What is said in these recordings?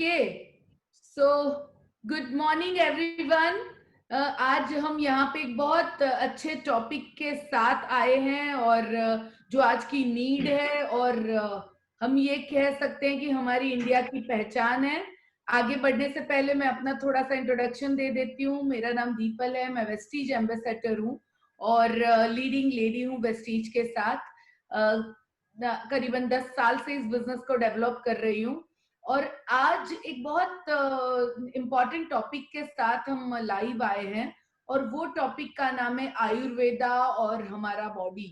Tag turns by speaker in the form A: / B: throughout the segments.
A: Okay, so good morning everyone. आज हम यहाँ पे एक बहुत अच्छे टॉपिक के साथ आए हैं और जो आज की नीड है और हम ये कह सकते हैं कि हमारी इंडिया की पहचान है। आगे बढ़ने से पहले मैं अपना थोड़ा सा इंट्रोडक्शन दे देती हूँ। मेरा नाम दीपल है, मैं वेस्टीज एम्बेसडर हूँ और लीडिंग लेडी हूँ वेस्टीज के साथ। करीबन 10 साल से इस बिजनेस को डेवलप कर रही हूँ और आज एक बहुत इम्पॉर्टेंट टॉपिक के साथ हम लाइव आए हैं और वो टॉपिक का नाम है आयुर्वेदा और हमारा बॉडी।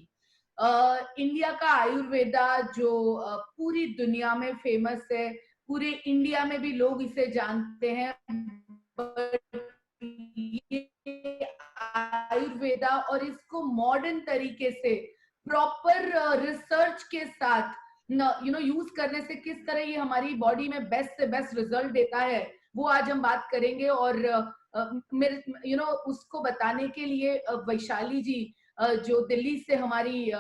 A: इंडिया का आयुर्वेदा जो पूरी दुनिया में फेमस है, पूरे इंडिया में भी लोग इसे जानते हैं। ये आयुर्वेदा और इसको मॉडर्न तरीके से प्रॉपर रिसर्च के साथ यूज करने से किस तरह ये हमारी बॉडी में बेस्ट से बेस्ट रिजल्ट देता है, वो आज हम बात करेंगे। और मेरे उसको बताने के लिए वैशाली जी जो दिल्ली से हमारी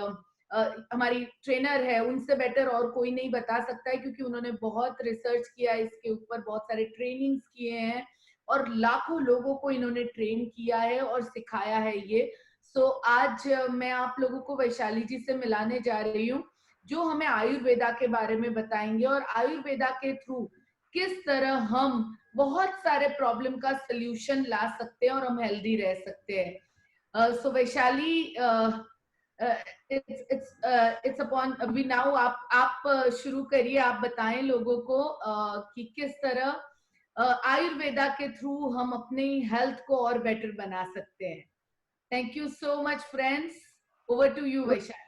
A: ट्रेनर है, उनसे बेटर और कोई नहीं बता सकता है, क्योंकि उन्होंने बहुत रिसर्च किया इसके ऊपर, बहुत सारे ट्रेनिंग्स किए हैं और लाखों लोगों को इन्होंने ट्रेन किया है और सिखाया है ये। सो आज मैं आप लोगों को वैशाली जी से मिलाने जा रही हूँ, जो हमें आयुर्वेदा के बारे में बताएंगे और आयुर्वेदा के थ्रू किस तरह हम बहुत सारे प्रॉब्लम का सोल्यूशन ला सकते हैं और हम हेल्दी रह सकते हैं। सो वैशाली, इट्स अपॉन अभी नाउ आप शुरू करिए। आप बताएं लोगों को कि किस तरह आयुर्वेदा के थ्रू हम अपनी हेल्थ को और बेटर बना सकते हैं। Thank you so much friends, over to you Vaishali.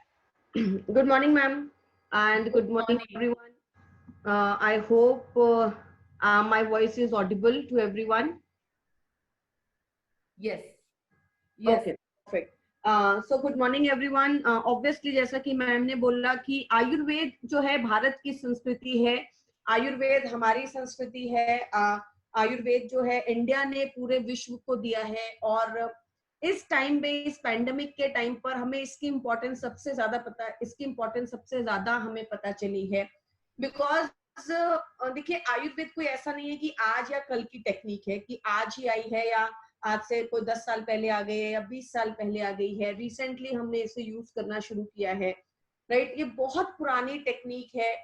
B: Good morning, ma'am, and
A: good
B: good morning,
A: morning.
B: everyone. I hope my voice is audible to everyone.
A: Yes yes.
B: Okay, perfect. So good morning, everyone. Obviously, जैसा कि ma'am ने बोला कि आयुर्वेद जो है भारत की संस्कृति है, आयुर्वेद हमारी संस्कृति है। आयुर्वेद जो है इंडिया ने पूरे विश्व को दिया है और इस टाइम पे, इस पैंडेमिक के टाइम पर हमें इसकी इम्पोर्टेंस सबसे ज्यादा हमें पता चली है। बिकॉज देखिए, आयुर्वेद कोई ऐसा नहीं है कि आज या कल की टेक्निक है, कि आज ही आई है या आज से कोई 10 साल पहले आ गई है या 20 साल पहले आ गई है। रिसेंटली हमने इसे यूज करना शुरू किया है, राइट। ये बहुत पुरानी टेक्निक है,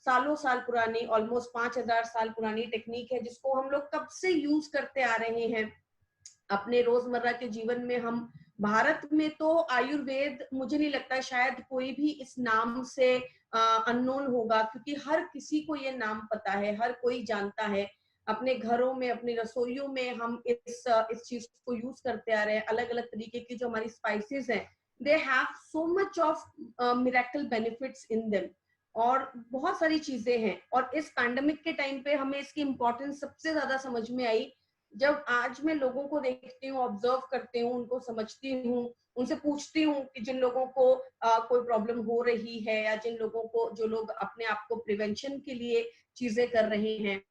B: सालों साल पुरानी, ऑलमोस्ट 5000 साल पुरानी टेक्निक है, जिसको हम लोग कब से यूज करते आ रहे हैं अपने रोजमर्रा के जीवन में। हम भारत में तो आयुर्वेद, मुझे नहीं लगता शायद कोई भी इस नाम से अननोन होगा, क्योंकि हर किसी को ये नाम पता है, हर कोई जानता है। अपने घरों में, अपनी रसोइयों में हम इस चीज को यूज करते आ रहे हैं। अलग अलग तरीके की जो हमारी स्पाइसेस हैं, they have so much of miracle benefits in them, और बहुत सारी चीजें हैं। और इस पैंडेमिक के टाइम पे हमें इसकी इम्पोर्टेंस सबसे ज्यादा समझ में आई, जब आज मैं लोगों को देखती हूँ, ऑब्जर्व करती हूँ, उनको समझती हूँ, उनसे पूछती हूँ कि जिन लोगों को कोई प्रॉब्लम हो रही है, या जिन लोगों को, जो लोग अपने आप को प्रिवेंशन के लिए चीजें कर रहे हैं,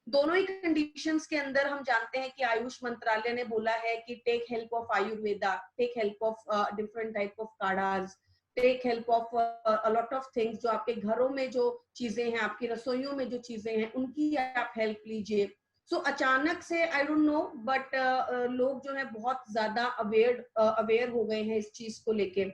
B: दोनों ही कंडीशंस के अंदर हम जानते हैं कि आयुष मंत्रालय ने बोला है कि take help of Ayurveda, take help of different type of kadhas, take help of a lot of things. जो आपके घरों में जो चीजें हैं, आपकी रसोइयों में जो चीजें हैं, उनकी आप हेल्प लीजिए। सो अचानक से, आई डोंट नो, बट लोग जो है बहुत ज्यादा अवेयर हो गए हैं इस चीज को लेके।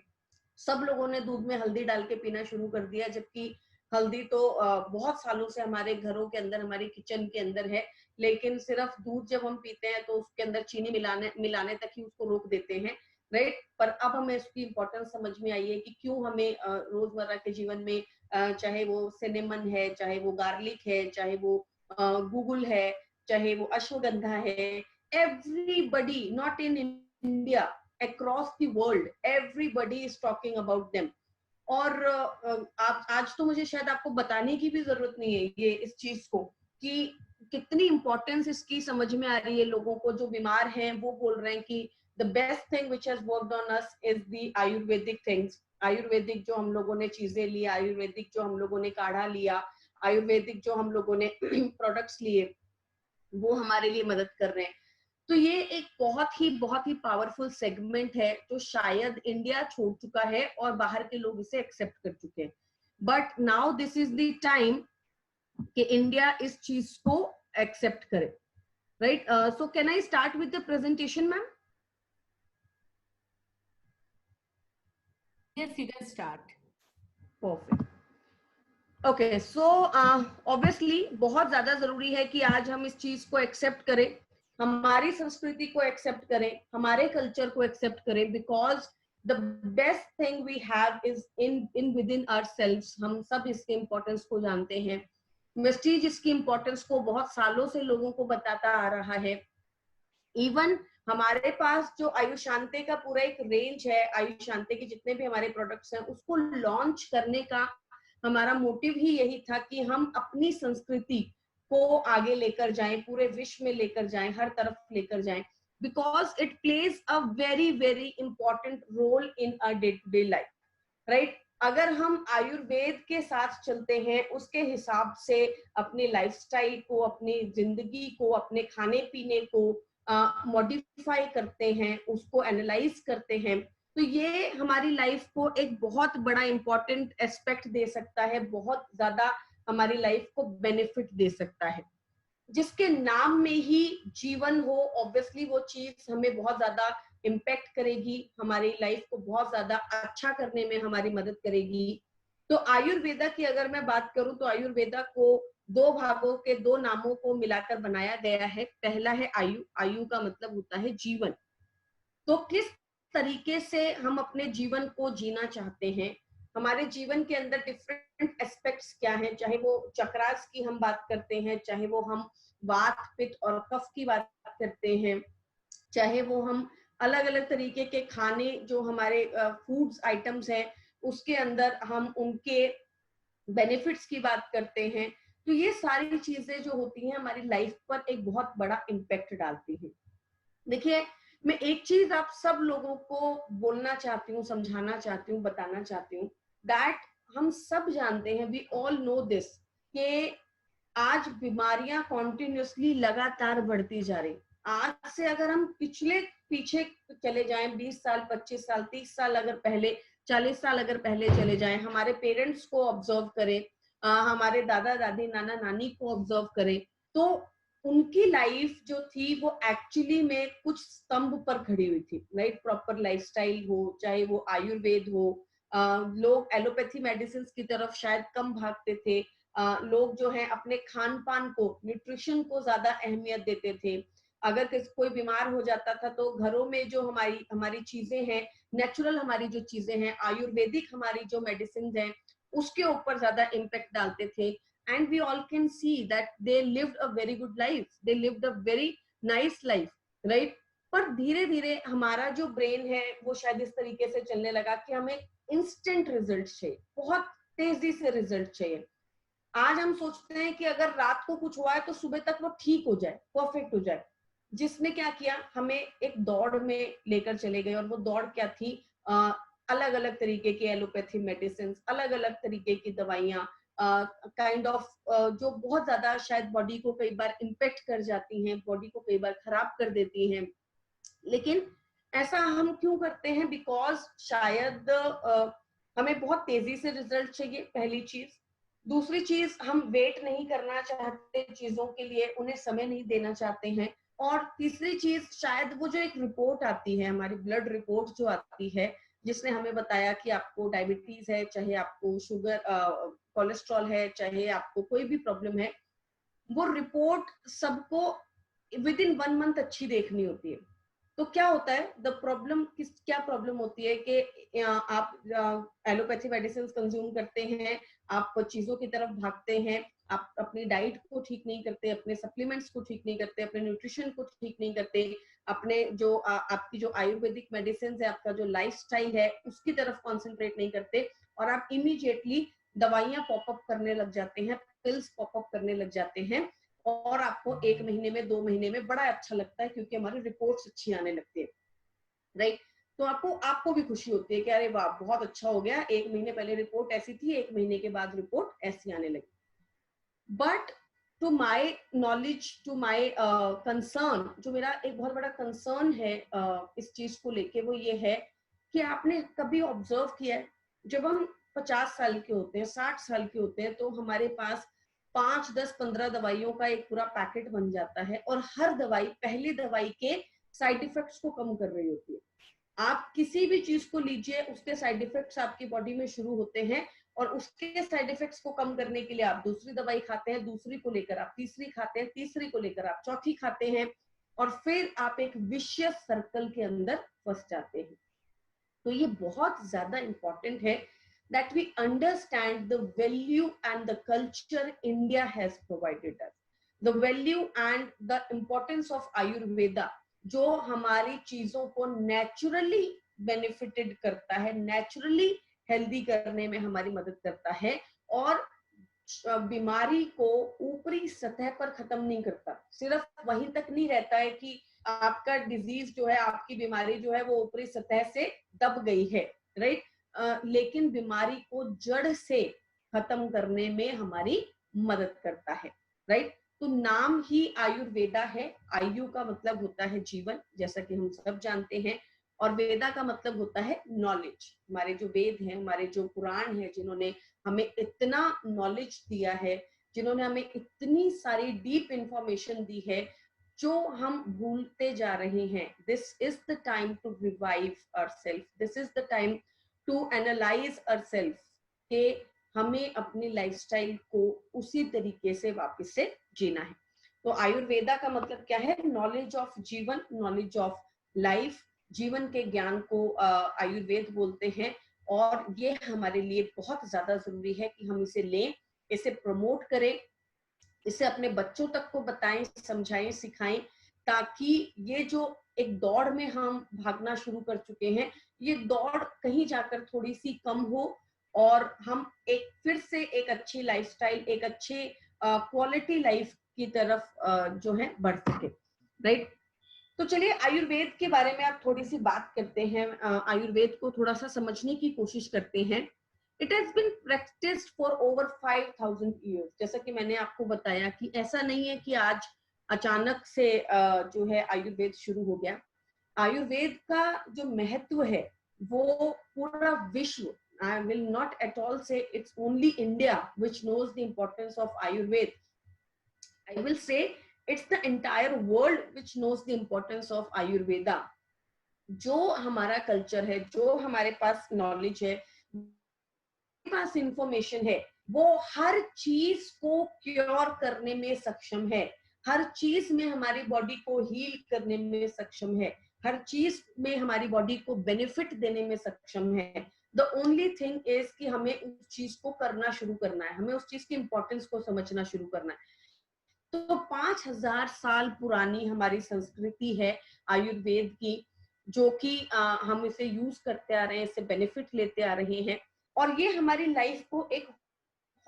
B: सब लोगों ने दूध में हल्दी डाल के पीना शुरू कर दिया, जबकि हल्दी तो बहुत सालों से हमारे घरों के अंदर, हमारे किचन के अंदर है। लेकिन सिर्फ दूध जब हम पीते हैं तो उसके अंदर चीनी मिलाने तक ही उसको रोक देते हैं, राइट। पर अब हमें इसकी इम्पोर्टेंस समझ में आई है कि क्यों हमें रोजमर्रा के जीवन में, चाहे वो सिनेमन है, चाहे वो गार्लिक है, चाहे वो गूगल है, चाहे वो अश्वगंधा है, everybody, not in India, across the world, everybody is talking about them. और आप आज तो मुझे शायद आपको बताने की भी जरूरत नहीं है ये इस चीज को, कि कितनी इंपॉर्टेंस इसकी समझ में आ रही है लोगों को। जो बीमार हैं वो बोल रहे हैं कि the best thing which has worked on us is the Ayurvedic things. Ayurvedic जो हम लोगों ने चीजें ली, आयुर्वेदिक जो हम लोगों ने काढ़ा लिया, आयुर्वेदिक जो हम लोगों ने प्रोडक्ट्स लिए, वो हमारे लिए मदद कर रहे हैं। तो ये एक बहुत ही पावरफुल सेगमेंट है, जो शायद इंडिया छोड़ चुका है और बाहर के लोग इसे एक्सेप्ट कर चुके हैं। But now this is the time कि इंडिया इस चीज को एक्सेप्ट करे, right? So can I start with the presentation ma'am?
A: Yes, you can start.
B: Perfect. Okay, so obviously बहुत ज्यादा जरूरी है कि आज हम इस चीज को एक्सेप्ट करें, हमारी संस्कृति को एक्सेप्ट करें, हमारे कल्चर को एक्सेप्ट करें, because the best thing we have is in with in ourselves. हम सब इसके इम्पोर्टेंस को जानते हैं, वेस्टीज इसकी इम्पोर्टेंस को बहुत सालों से लोगों को बताता आ रहा है। इवन हमारे पास जो आयुशांते का पूरा एक रेंज है, आयुशांते के जितने भी हमारे प्रोडक्ट्स हैं, उसको लॉन्च करने का हमारा मोटिव ही यही था कि हम अपनी संस्कृति को आगे लेकर जाएं, पूरे विश्व में लेकर जाएं, हर तरफ लेकर जाएं, because it plays a very very important role in a day to day life, right? अगर हम आयुर्वेद के साथ चलते हैं, उसके हिसाब से अपनी लाइफस्टाइल को, अपनी जिंदगी को, अपने खाने पीने को मॉडिफाई करते हैं, उसको एनालाइज करते हैं, तो ये हमारी लाइफ को एक बहुत बड़ा इंपॉर्टेंट एस्पेक्ट दे सकता है, बहुत ज्यादा हमारी लाइफ को बेनिफिट दे सकता है। जिसके नाम में ही जीवन हो, ऑब्वियसली वो चीज हमें बहुत ज्यादा इम्पैक्ट करेगी, हमारी लाइफ को बहुत ज्यादा अच्छा करने में हमारी मदद करेगी। तो आयुर्वेदा की अगर मैं बात करूं तो आयुर्वेदा को दो भागों के दो नामों को मिलाकर बनाया गया है। पहला है आयु, आयु का मतलब होता है जीवन। तो किस तरीके से हम अपने जीवन को जीना चाहते हैं, हमारे जीवन के अंदर डिफरेंट एस्पेक्ट्स क्या हैं, चाहे वो चक्रास की हम बात करते हैं, चाहे वो हम वात पित्त और कफ की बात करते हैं, चाहे वो हम अलग अलग तरीके के खाने जो हमारे फूड्स आइटम्स हैं उसके अंदर हम उनके बेनिफिट्स की बात करते हैं, तो ये सारी चीजें जो होती हैं हमारी लाइफ पर एक बहुत बड़ा इम्पैक्ट डालती हैं। देखिए, मैं एक चीज आप सब लोगों को बोलना चाहती हूँ, समझाना चाहती हूँ, बताना चाहती हूँ, दैट हम सब जानते हैं, वी ऑल नो दिस, कि आज बीमारियां कॉन्टिन्यूसली लगातार बढ़ती जा रही। आज से अगर हम पीछे चले जाएं, 20 साल, 25 साल, 30 साल अगर पहले, 40 साल अगर पहले चले जाएं, हमारे पेरेंट्स को ऑब्जर्व करें, हमारे दादा दादी नाना नानी को ऑब्जर्व करें, तो उनकी लाइफ जो थी वो एक्चुअली में कुछ स्तंभ पर खड़ी हुई थी, राइट? प्रॉपर लाइफस्टाइल हो, चाहे वो आयुर्वेद हो, लोग एलोपैथी मेडिसिन की तरफ शायद कम भागते थे, लोग जो है अपने खान पान को, न्यूट्रिशन को ज्यादा अहमियत देते थे। अगर कोई बीमार हो जाता था तो घरों में जो हमारी हमारी चीजें हैं, नेचुरल हमारी जो चीजें हैं, आयुर्वेदिक हमारी जो मेडिसिन हैं, उसके ऊपर ज्यादा इम्पैक्ट डालते थे। And we all can see that they lived a very good life, they lived a very nice life, right? पर धीरे धीरे हमारा जो ब्रेन है वो शायद इस तरीके से चलने लगा कि हमें इंस्टेंट रिजल्ट चाहिए, बहुत तेजी से रिजल्ट चाहिए। आज हम सोचते हैं कि अगर रात को कुछ हुआ है तो सुबह तक वो ठीक हो जाए, परफेक्ट हो जाए। जिसने क्या किया, हमें एक दौड़ में लेकर चले गए, और वो दौड़ क्या थी, अलग अलग तरीके की एलोपैथी मेडिसिन, अलग अलग तरीके की दवाइयां, काइंड ऑफ जो बहुत ज्यादा शायद बॉडी को कई बार इम्पेक्ट कर जाती हैं, बॉडी को कई बार खराब कर देती हैं। लेकिन ऐसा हम क्यों करते हैं? बिकॉज शायद हमें बहुत तेजी से रिजल्ट चाहिए, पहली चीज। दूसरी चीज, हम वेट नहीं करना चाहते चीजों के लिए, उन्हें समय नहीं देना चाहते हैं। और तीसरी चीज, शायद वो जो एक रिपोर्ट आती है, हमारी ब्लड रिपोर्ट जो आती है, जिसने हमें बताया कि आपको डायबिटीज है, चाहे आपको शुगर कोलेस्ट्रॉल है, चाहे आपको कोई भी प्रॉब्लम है, वो रिपोर्ट सबको विद इन 1 मंथ अच्छी देखनी होती है। तो क्या होता है, द प्रॉब्लम क्या प्रॉब्लम होती है कि आप एलोपैथी मेडिसिन कंज्यूम करते हैं, आप चीजों की तरफ भागते हैं, आप अपनी डाइट को ठीक नहीं करते, अपने सप्लीमेंट्स को ठीक नहीं करते, अपने न्यूट्रिशन को ठीक नहीं करते, अपने जो आपकी जो आयुर्वेदिक मेडिसिन है, आपका जो लाइफस्टाइल है, उसकी तरफ कॉन्सेंट्रेट नहीं करते, और आप इमीडिएटली दवाइयां पॉपअप करने लग जाते हैं, पिल्स पॉपअप करने लग जाते हैं, और आपको 1 महीने में, 2 महीने में बड़ा अच्छा लगता है क्योंकि हमारी रिपोर्ट्स अच्छी आने लगती है, राइट? तो आपको भी खुशी होती है कि अरे वाह, बहुत अच्छा हो गया, 1 महीने पहले रिपोर्ट ऐसी थी, 1 महीने के बाद रिपोर्ट ऐसी आने लगी। But to my knowledge, to my concern, जो मेरा एक बहुत बड़ा कंसर्न है इस चीज को लेके, वो ये है कि आपने कभी ऑब्जर्व किया है, जब हम 50 साल के होते हैं, 60 साल के होते हैं, तो हमारे पास 5, 10, 15 दवाइयों का एक पूरा पैकेट बन जाता है और हर दवाई पहली दवाई के साइड इफेक्ट्स को कम कर रही होती है। आप किसी भी चीज को लीजिए, उसके साइड इफेक्ट्स आपकी बॉडी में शुरू होते हैं और उसके साइड इफेक्ट्स को कम करने के लिए आप दूसरी दवाई खाते हैं, दूसरी को लेकर आप तीसरी खाते हैं, तीसरी को लेकर आप चौथी खाते हैं और फिर आप एक विशियस सर्कल के अंदर फंस जाते हैं। तो ये बहुत ज्यादा इंपॉर्टेंट है that we understand the value and the culture India has provided us, the value and the importance of Ayurveda, जो हमारी चीजों को नेचुरली बेनिफिटेड करता है, नेचुरली हेल्दी करने में हमारी मदद करता है और बीमारी को ऊपरी सतह पर खत्म नहीं करता। सिर्फ वहीं तक नहीं रहता है कि आपका डिजीज जो है, आपकी बीमारी जो है वो ऊपरी सतह से दब गई है, राइट, लेकिन बीमारी को जड़ से खत्म करने में हमारी मदद करता है, राइट। तो नाम ही आयुर्वेदा है। आयु का मतलब होता है जीवन, जैसा कि हम सब जानते हैं, और वेदा का मतलब होता है नॉलेज। हमारे जो वेद हैं, हमारे जो पुराण हैं, जिन्होंने हमें इतना नॉलेज दिया है, जिन्होंने हमें इतनी सारी डीप इंफॉर्मेशन दी है जो हम भूलते जा रहे हैं। This is the time to revive ourself, this is the time to analyse ourself, कि हमें अपनी लाइफस्टाइल को उसी तरीके से वापस से जीना है। तो आयुर्वेदा का मतलब क्या है? नॉलेज ऑफ जीवन, नॉलेज ऑफ लाइफ, जीवन के ज्ञान को आयुर्वेद बोलते हैं। और ये हमारे लिए बहुत ज्यादा जरूरी है कि हम इसे लें, इसे प्रमोट करें, इसे अपने बच्चों तक को बताएं, समझाएं, सिखाएं, ताकि ये जो एक दौड़ में हम भागना शुरू कर चुके हैं, ये दौड़ कहीं जाकर थोड़ी सी कम हो और हम एक फिर से एक अच्छी लाइफस्टाइल, एक अच्छे क्वालिटी लाइफ की तरफ जो है बढ़ सके, राइट। तो चलिए आयुर्वेद के बारे में आप थोड़ी सी बात करते हैं, आयुर्वेद को थोड़ा सा समझने की कोशिश करते हैं। It has been practised for over 5000 years. जैसा कि मैंने आपको बताया कि ऐसा नहीं है कि आज अचानक से जो है आयुर्वेद शुरू हो गया। आयुर्वेद का जो महत्व है वो पूरा विश्व, I will not at all say it's only India which knows the importance of Ayurveda. I will say it's the entire world which knows the importance of Ayurveda. जो हमारा कल्चर है, जो हमारे पास नॉलेज है, पास इंफॉर्मेशन है, वो हर चीज को क्योर करने में सक्षम है, हर चीज में हमारी बॉडी को हील करने में सक्षम है, हर चीज में हमारी बॉडी को बेनिफिट देने में सक्षम है। द ओनली थिंग इज कि हमें उस चीज को करना शुरू करना है, हमें उस चीज की इंपॉर्टेंस को समझना शुरू करना है। तो 5000 साल पुरानी हमारी संस्कृति है आयुर्वेद की, जो कि हम इसे यूज करते आ रहे हैं, इससे बेनिफिट लेते आ रहे हैं, और ये हमारी लाइफ को एक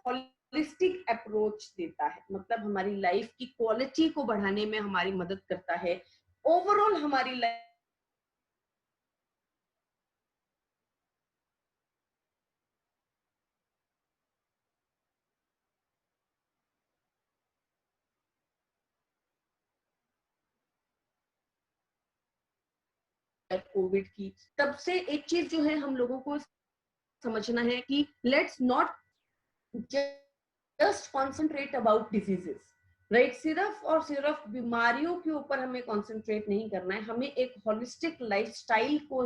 B: होलिस्टिक अप्रोच देता है। मतलब हमारी लाइफ की क्वालिटी को बढ़ाने में हमारी मदद करता है। ओवरऑल हमारी लाइफ कोविड की, तब से एक चीज जो है हम लोगों को समझना है कि let's not just concentrate about diseases, right. सिर्फ और सिर्फ बीमारियों के ऊपर हमें कॉन्सेंट्रेट नहीं करना है, हमें एक होलिस्टिक लाइफस्टाइल को,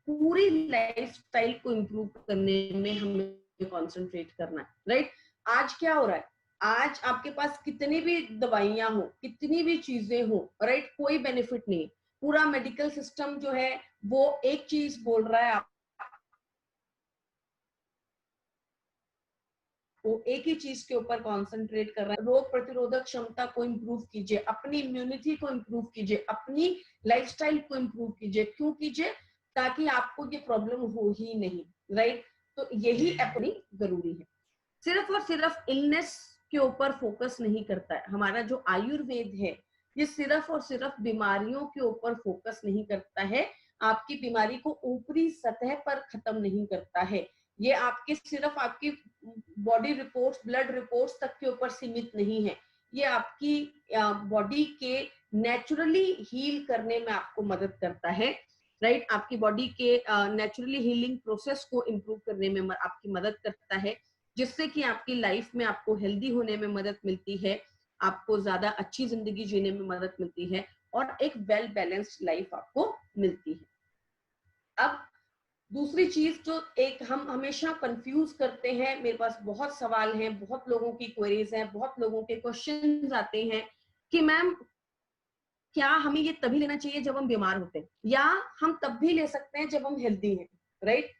B: पूरी लाइफस्टाइल को इम्प्रूव करने में हमें कॉन्सेंट्रेट करना है, राइट। आज क्या हो रहा है? आज आपके पास कितनी भी दवाइयां हो, कितनी भी चीजें हो, राइट, कोई बेनिफिट नहीं। पूरा मेडिकल सिस्टम जो है वो एक चीज बोल रहा है, वो एक ही चीज के ऊपर कंसंट्रेट कर रहा है। रोग प्रतिरोधक क्षमता को इम्प्रूव कीजिए, अपनी इम्यूनिटी को इम्प्रूव कीजिए, अपनी लाइफस्टाइल को इम्प्रूव कीजिए। क्यों कीजिए? ताकि आपको ये प्रॉब्लम हो ही नहीं, राइट। तो यही अपनी जरूरी है। सिर्फ और सिर्फ इलनेस के ऊपर फोकस नहीं करता है। हमारा जो आयुर्वेद है ये सिर्फ और सिर्फ बीमारियों के ऊपर फोकस नहीं करता है, आपकी बीमारी को ऊपरी सतह पर खत्म नहीं करता है। ये आपके सिर्फ आपकी बॉडी रिपोर्ट्स, ब्लड रिपोर्ट्स तक के ऊपर सीमित नहीं है, ये आपकी बॉडी के नेचुरली हील करने में आपको मदद करता है, राइट। आपकी बॉडी के नेचुरली हीलिंग प्रोसेस को इम्प्रूव करने में आपकी मदद करता है, जिससे कि आपकी लाइफ में आपको हेल्दी होने में मदद मिलती है, आपको ज्यादा अच्छी जिंदगी जीने में मदद मिलती है और एक वेल बैलेंस्ड लाइफ आपको मिलती है। अब दूसरी चीज जो एक हम हमेशा कंफ्यूज करते हैं, मेरे पास बहुत सवाल हैं, बहुत लोगों की क्वेरीज हैं, बहुत लोगों के क्वेश्चंस आते हैं कि मैम क्या हमें ये तभी लेना चाहिए जब हम बीमार होते हैं, या हम तब भी ले सकते हैं जब हम हेल्दी हैं, राइट?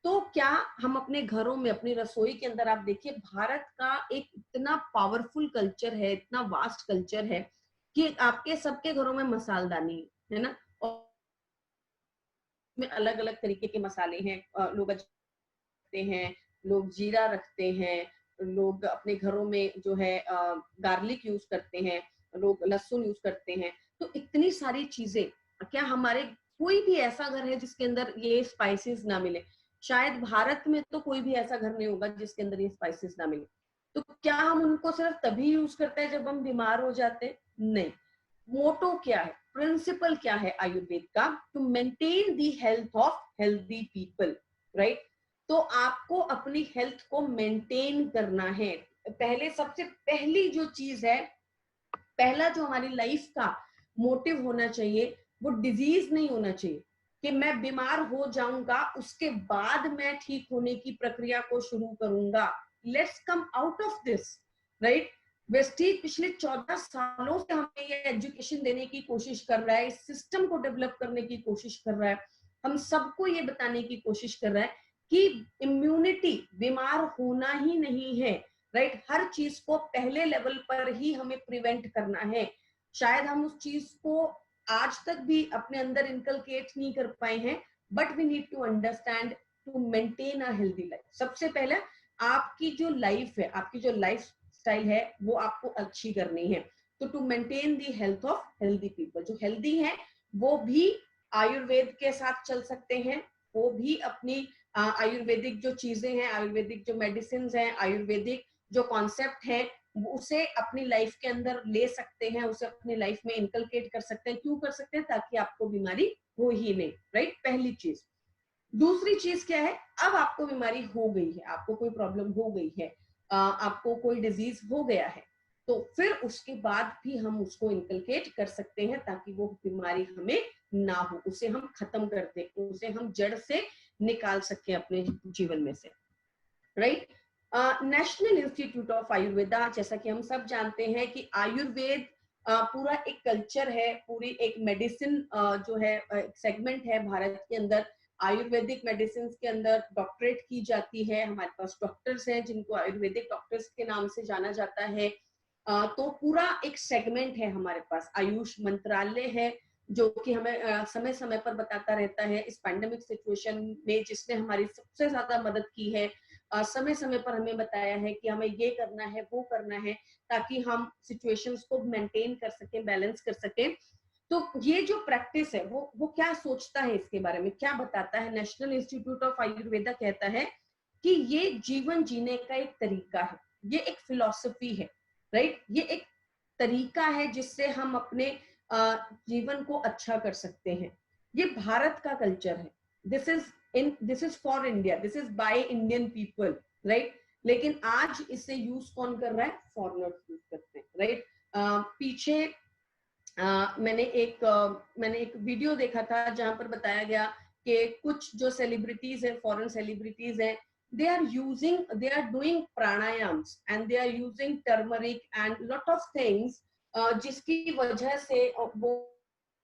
B: तो क्या हम अपने घरों में, अपनी रसोई के अंदर, आप देखिए भारत का एक इतना पावरफुल कल्चर है, इतना वास्ट कल्चर है कि आपके सबके घरों में मसालदानी है ना, और में अलग अलग तरीके के मसाले हैं, लोग रखते हैं, लोग जीरा रखते हैं, लोग अपने घरों में जो है गार्लिक यूज करते हैं, लोग लहसुन यूज करते हैं। तो इतनी सारी चीजें, क्या हमारे कोई भी ऐसा घर है जिसके अंदर ये स्पाइसेस ना मिले? शायद भारत में तो कोई भी ऐसा घर नहीं होगा जिसके अंदर ये स्पाइसेस ना मिले। तो क्या हम उनको सिर्फ तभी यूज करते हैं जब हम बीमार हो जाते हैं? नहीं। मोटो क्या है, प्रिंसिपल क्या है आयुर्वेद का? To maintain the health of healthy people, right? तो आपको अपनी हेल्थ को मेंटेन करना है। पहले सबसे पहली जो चीज है, पहला जो हमारी लाइफ का मोटिव होना चाहिए, वो डिजीज नहीं होना चाहिए कि मैं बीमार हो जाऊंगा उसके बाद मैं ठीक होने की प्रक्रिया को शुरू करूंगा। Let's come out of this, right? Vestige पिछले 14 सालों से हमें ये एजुकेशन देने की कोशिश कर रहा है, इस सिस्टम को डेवलप करने की कोशिश कर रहा है, हम सबको ये बताने की कोशिश कर रहा है कि इम्यूनिटी, बीमार होना ही नहीं है, राइट? हर चीज को पहले लेवल पर ही हमें प्रिवेंट करना है। शायद हम उस चीज को आज तक भी अपने अंदर इनकलकेट नहीं कर पाए हैं, but we need to understand to maintain a healthy life. सबसे पहले आपकी जो लाइफ है, आपकी जो लाइफ स्टाइल है, वो आपको अच्छी करनी है। तो to maintain the health of healthy people, जो हेल्दी है वो भी आयुर्वेद के साथ चल सकते हैं, वो भी अपनी आयुर्वेदिक जो चीजें हैं, आयुर्वेदिक जो मेडिसिन हैं, आयुर्वेदिक जो कॉन्सेप्ट है, उसे अपनी लाइफ के अंदर ले सकते हैं, उसे अपनी लाइफ में इनकलकेट कर सकते हैं। क्यों कर सकते हैं? ताकि आपको बीमारी हो ही नहीं, राइट? पहली चीज। दूसरी चीज क्या है? अब आपको बीमारी हो गई है, आपको कोई प्रॉब्लम हो गई है, आपको कोई डिजीज हो गया है, तो फिर उसके बाद भी हम उसको इनकलकेट कर सकते हैं ताकि वो बीमारी हमें ना हो, उसे हम खत्म कर दें, उसे हम जड़ से निकाल सके अपने जीवन में से, right? National institute of Ayurveda, जैसा कि हम सब जानते हैं कि आयुर्वेद पूरा एक कल्चर है, पूरी एक मेडिसिन जो है एक सेगमेंट है भारत के अंदर। आयुर्वेदिक मेडिसिन के अंदर डॉक्टरेट की जाती है, हमारे पास डॉक्टर्स हैं जिनको आयुर्वेदिक डॉक्टर्स के नाम से जाना जाता है। तो पूरा एक सेगमेंट है हमारे पास, आयुष मंत्रालय है जो कि हमें समय समय पर बताता रहता है। इस पैंडेमिक सिचुएशन में जिसने हमारी सबसे ज्यादा मदद की है, समय समय पर हमें बताया है कि हमें ये करना है, वो करना है, ताकि हम सिचुएशंस को मेंटेन कर सकें, बैलेंस कर सकें। तो ये जो प्रैक्टिस है, वो क्या सोचता है इसके बारे में, क्या बताता है? नेशनल इंस्टीट्यूट ऑफ आयुर्वेदा कहता है कि ये जीवन जीने का एक तरीका है, ये एक फिलॉसफी है, राइट? ये एक तरीका है जिससे हम अपने जीवन को अच्छा कर सकते हैं। ये भारत का कल्चर है, this is for India, this is by Indian people, right? लेकिन आज इसे यूज कौन कर रहा है? फॉरेनर्स यूज करते हैं, राइट? पीछे मैंने एक वीडियो देखा था जहां पर बताया गया कि कुछ जो सेलिब्रिटीज हैं, फॉरेन सेलिब्रिटीज हैं, they are doing pranayams and they are using turmeric and lot of things, जिसकी वजह से वो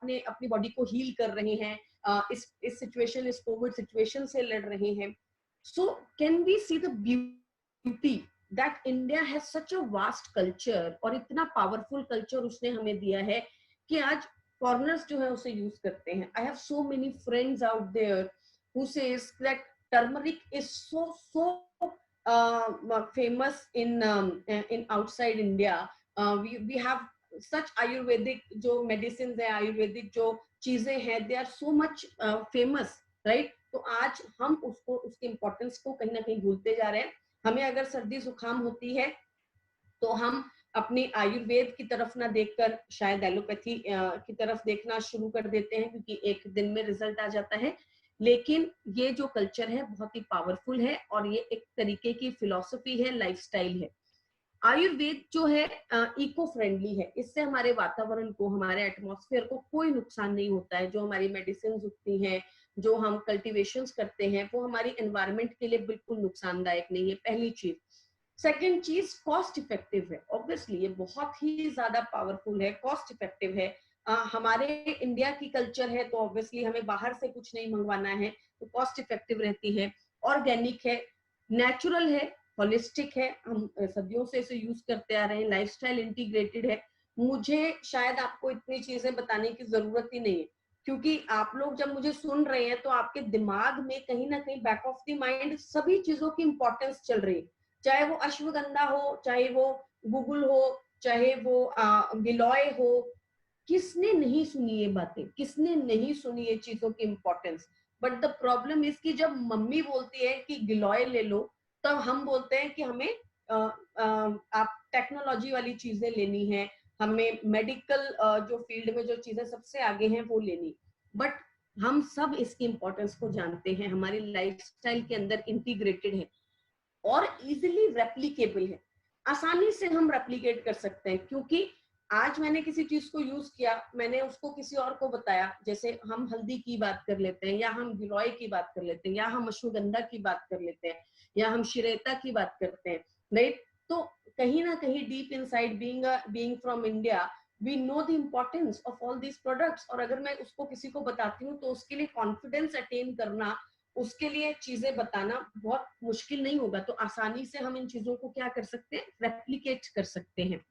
B: अपनी बॉडी को हील कर रहे हैं, इस सिचुएशन, इस कोविड सिचुएशन से लड़ रहे हैं। So can we see the beauty that India has such a vast culture, और इतना पावरफुल कल्चर उसने हमें दिया है कि आज फॉरेनर्स जो है उसे यूज करते हैं। I have so many friends out there who says that turmeric is so famous in outside India. We have such ayurvedic जो medicines है, आयुर्वेदिक जो चीजें हैं, they are so much famous, right? तो आज हम उसको, उसकी इम्पोर्टेंस को कहीं ना कहीं भूलते जा रहे हैं। हमें अगर सर्दी जुकाम होती है तो हम अपनी आयुर्वेद की तरफ ना देखकर शायद एलोपैथी की तरफ देखना शुरू कर देते हैं, क्योंकि एक दिन में रिजल्ट आ जाता है। लेकिन ये जो कल्चर है बहुत ही पावरफुल है और ये एक तरीके की फिलॉसफी है, लाइफस्टाइल है। आयुर्वेद जो है इको फ्रेंडली है, इससे हमारे वातावरण को, हमारे एटमॉस्फेयर को कोई नुकसान नहीं होता है। जो हमारी मेडिसिन उगती हैं, जो हम कल्टीवेशंस करते हैं, वो हमारी एनवायरनमेंट के लिए बिल्कुल नुकसानदायक नहीं है, पहली चीज। सेकेंड चीज, कॉस्ट इफेक्टिव है। ऑब्वियसली ये बहुत ही ज्यादा पावरफुल है, कॉस्ट इफेक्टिव है। हमारे इंडिया की कल्चर है तो ऑब्वियसली हमें बाहर से कुछ नहीं मंगवाना है, तो कॉस्ट इफेक्टिव रहती है, ऑर्गेनिक है, नेचुरल है, होलिस्टिक है, हम सदियों से इसे यूज करते आ रहे हैं, लाइफस्टाइल इंटीग्रेटेड है। मुझे शायद आपको इतनी चीजें बताने की जरूरत ही नहीं है, क्योंकि आप लोग जब मुझे सुन रहे हैं तो आपके दिमाग में कहीं ना कहीं बैक ऑफ द माइंड सभी चीजों की इंपॉर्टेंस चल रही है, चाहे वो अश्वगंधा हो, चाहे वो गूगल हो, चाहे वो गिलॉय हो। किसने नहीं सुनी ये बातें, किसने नहीं सुनी ये चीजों की importance. But the problem is कि जब मम्मी बोलती है कि गिलॉय ले लो, तब हम बोलते हैं कि हमें आप टेक्नोलॉजी वाली चीजें लेनी है, हमें मेडिकल जो फील्ड में जो चीजें सबसे आगे हैं वो लेनी। बट हम सब इसकी इंपॉर्टेंस को जानते हैं, हमारी लाइफस्टाइल के अंदर इंटीग्रेटेड है और इजिली रेप्लीकेबल है, आसानी से हम रेप्लीकेट कर सकते हैं। क्योंकि आज मैंने किसी चीज को यूज किया, मैंने उसको किसी और को बताया, जैसे हम हल्दी की बात कर लेते हैं, या हम गिलोय की बात कर लेते हैं, या हम अश्वगंधा की बात कर लेते हैं, या हम शिरेता की बात करते हैं, राइट। तो कहीं ना कहीं deep inside, being from India, we know the importance of all these products. और अगर मैं उसको किसी को बताती हूँ तो उसके लिए कॉन्फिडेंस अटेन करना, उसके लिए चीजें बताना बहुत मुश्किल नहीं होगा, तो आसानी से हम इन चीजों को क्या कर सकते हैं, रेप्लिकेट कर सकते हैं।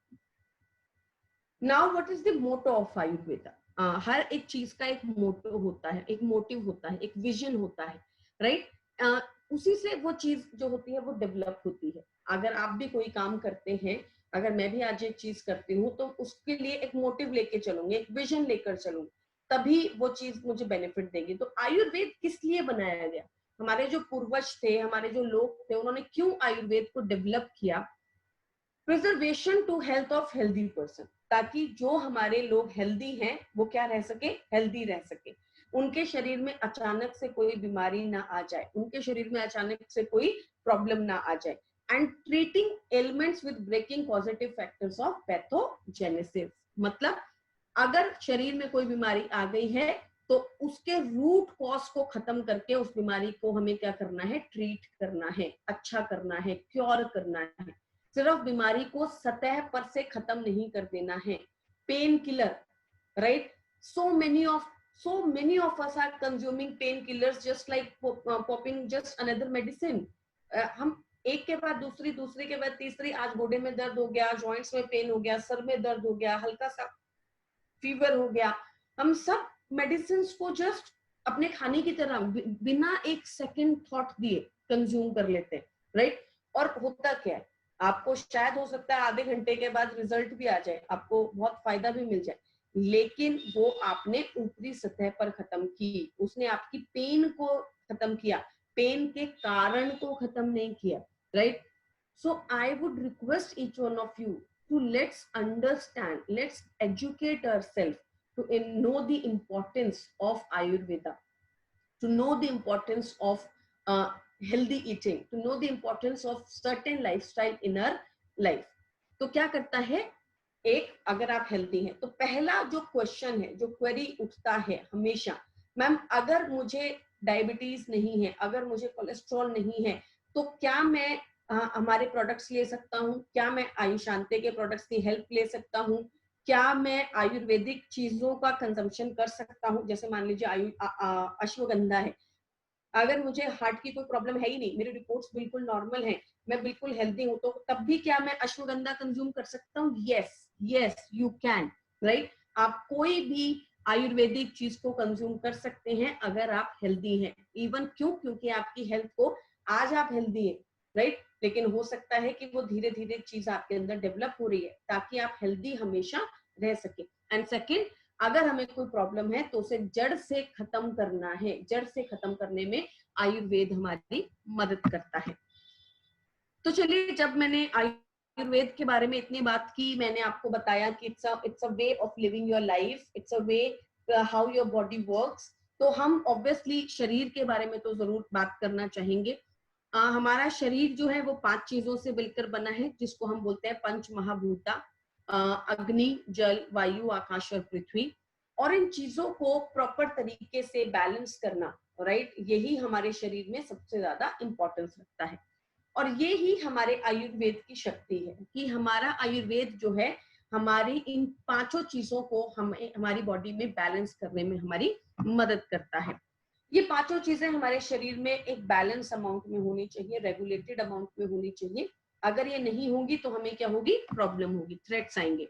B: Now what is the motto of Ayurveda? हर एक चीज का एक मोटो होता है, एक मोटिव होता है, एक विजन होता है, राइट। उसी से वो चीज जो होती है वो डेवलप होती है। अगर आप भी कोई काम करते हैं, अगर मैं भी आज एक चीज करती हूँ, तो उसके लिए एक मोटिव लेके चलूंगी, एक विजन लेकर चलूंगी, तभी वो चीज मुझे बेनिफिट देगी। तो आयुर्वेद किस लिए बनाया गया? हमारे जो पूर्वज थे, हमारे जो लोग थे, उन्होंने क्यों आयुर्वेद को डेवलप किया? Preservation to health of healthy person, ताकि जो हमारे लोग हेल्दी हैं वो क्या रह सके, हेल्दी रह सके, उनके शरीर में अचानक से कोई बीमारी ना आ जाए, उनके शरीर में अचानक से कोई प्रॉब्लम ना आ जाए। And treating elements with breaking positive factors of pathogenesis, मतलब अगर शरीर में कोई बीमारी आ गई है तो उसके रूट कॉज को खत्म करके उस बीमारी को हमें क्या करना है, ट्रीट करना है, अच्छा करना है, क्योर करना है। सिर्फ बीमारी को सतह पर से खत्म नहीं कर देना है। Pain killer, right, so many of us are consuming painkillers just like popping just another medicine. हम एक के बाद दूसरी, दूसरी के बाद तीसरी, आज गोडे में दर्द हो गया, जॉइंट्स में पेन हो गया, सर में दर्द हो गया, हल्का सा फीवर हो गया, हम सब मेडिसिन को जस्ट अपने खाने की तरह बिना एक सेकंड थॉट दिए कंज्यूम कर लेते हैं, राइट। और होता क्या है, आपको शायद हो सकता है आधे घंटे के बाद रिजल्ट भी आ जाए, आपको बहुत फायदा भी मिल जाए, लेकिन वो आपने ऊपरी सतह पर खत्म की, उसने आपकी पेन को खत्म किया, पेन के कारण को खत्म नहीं किया, right. So I would request each one of you to let's understand, let's educate ourselves to know the importance of Ayurveda, to know the importance of healthy eating, to know the importance of certain lifestyle in our life. तो क्या करता है, एक अगर आप healthy हैं तो पहला जो क्वेश्चन है, जो क्वेरी उठता है हमेशा, मैम अगर मुझे डायबिटीज नहीं है, अगर मुझे कोलेस्ट्रॉल नहीं है, तो क्या मैं हमारे प्रोडक्ट्स ले सकता हूँ? क्या मैं आयुशांते के प्रोडक्ट्स की हेल्प ले सकता हूँ? क्या मैं आयुर्वेदिक चीजों का कंजम्पशन कर सकता हूँ? जैसे मान लीजिए अश्वगंधा है, अगर मुझे हार्ट की कोई प्रॉब्लम है ही नहीं, मेरी रिपोर्ट्स बिल्कुल नॉर्मल हैं, मैं बिल्कुल हेल्दी हूँ, तो तब भी क्या मैं अश्वगंधा कंज्यूम कर सकता हूँ? Yes, yes you can, right. आप कोई भी आयुर्वेदिक चीज को कंज्यूम कर सकते हैं अगर आप हेल्दी हैं। इवन क्यों? क्योंकि आपकी हेल्थ को, आज आप हेल्दी है, राइट, लेकिन हो सकता है कि वो धीरे धीरे चीज आपके अंदर डेवलप हो रही है ताकि आप हेल्दी हमेशा रह सके। एंड सेकेंड, अगर हमें कोई प्रॉब्लम है तो उसे जड़ से खत्म करना है, जड़ से खत्म करने में आयुर्वेद हमारी मदद करता है। तो चलिए, जब मैंने आयुर्वेद के बारे में इतनी बात की, मैंने आपको बताया कि it's a way of living your life, it's a way how your body works, तो हम ऑब्वियसली शरीर के बारे में तो जरूर बात करना चाहेंगे। हमारा शरीर जो है वो 5 चीजों से मिलकर बना है, जिसको हम बोलते हैं पंच महाभूता, अग्नि, जल, वायु, आकाश और पृथ्वी। और इन चीजों को प्रॉपर तरीके से बैलेंस करना, राइट, यही हमारे शरीर में सबसे ज्यादा इंपॉर्टेंस रखता है। और ये ही हमारे आयुर्वेद की शक्ति है कि हमारा आयुर्वेद जो है हमारी इन 5 चीजों को हमें हमारी बॉडी में बैलेंस करने में हमारी मदद करता है। ये 5 चीजें हमारे शरीर में एक बैलेंस अमाउंट में होनी चाहिए, रेगुलेटेड अमाउंट में होनी चाहिए। अगर ये नहीं होंगी तो हमें क्या होगी, प्रॉब्लम होगी, थ्रेट्स आएंगे।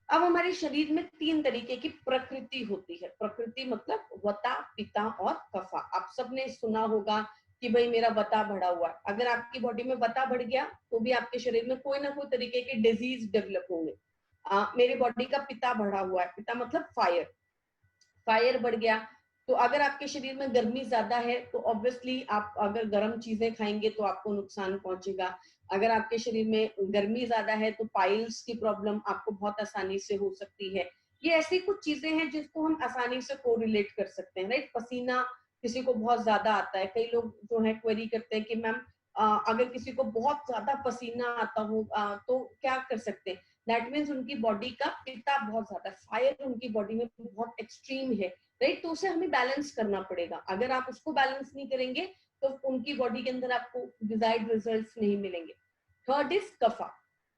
B: अब हमारे शरीर में 3 तरीके की प्रकृति होती है। प्रकृति मतलब वता, पित्ता और कफा। आप सबने सुना होगा कि भाई मेरा वता बढ़ा हुआ है। अगर आपकी बॉडी में वता बढ़ गया तो भी आपके शरीर में कोई ना कोई तरीके के डिजीज डेवलप होंगे। मेरी बॉडी का पित्ता बढ़ा हुआ है, पित्ता मतलब फायर, फायर बढ़ गया तो अगर आपके शरीर में गर्मी ज्यादा है तो ऑब्वियसली आप अगर गर्म चीजें खाएंगे तो आपको नुकसान पहुंचेगा। अगर आपके शरीर में गर्मी ज्यादा है तो पाइल्स की प्रॉब्लम आपको बहुत आसानी से हो सकती है। ये ऐसी कुछ चीजें हैं जिसको हम आसानी से कोरिलेट कर सकते हैं, राइट। पसीना किसी को बहुत ज्यादा आता है, कई लोग जो है क्वेरी करते हैं कि मैम अगर किसी को बहुत ज्यादा पसीना आता हो तो क्या कर सकते हैं। दैट मीन्स उनकी बॉडी का पित्ता बहुत ज्यादा, फायर उनकी बॉडी में बहुत एक्सट्रीम है, राइट। तो उसे हमें बैलेंस करना पड़ेगा। अगर आप उसको बैलेंस नहीं करेंगे तो उनकी बॉडी के अंदर आपको डिजायर्ड रिजल्ट्स नहीं मिलेंगे। Third is kapha.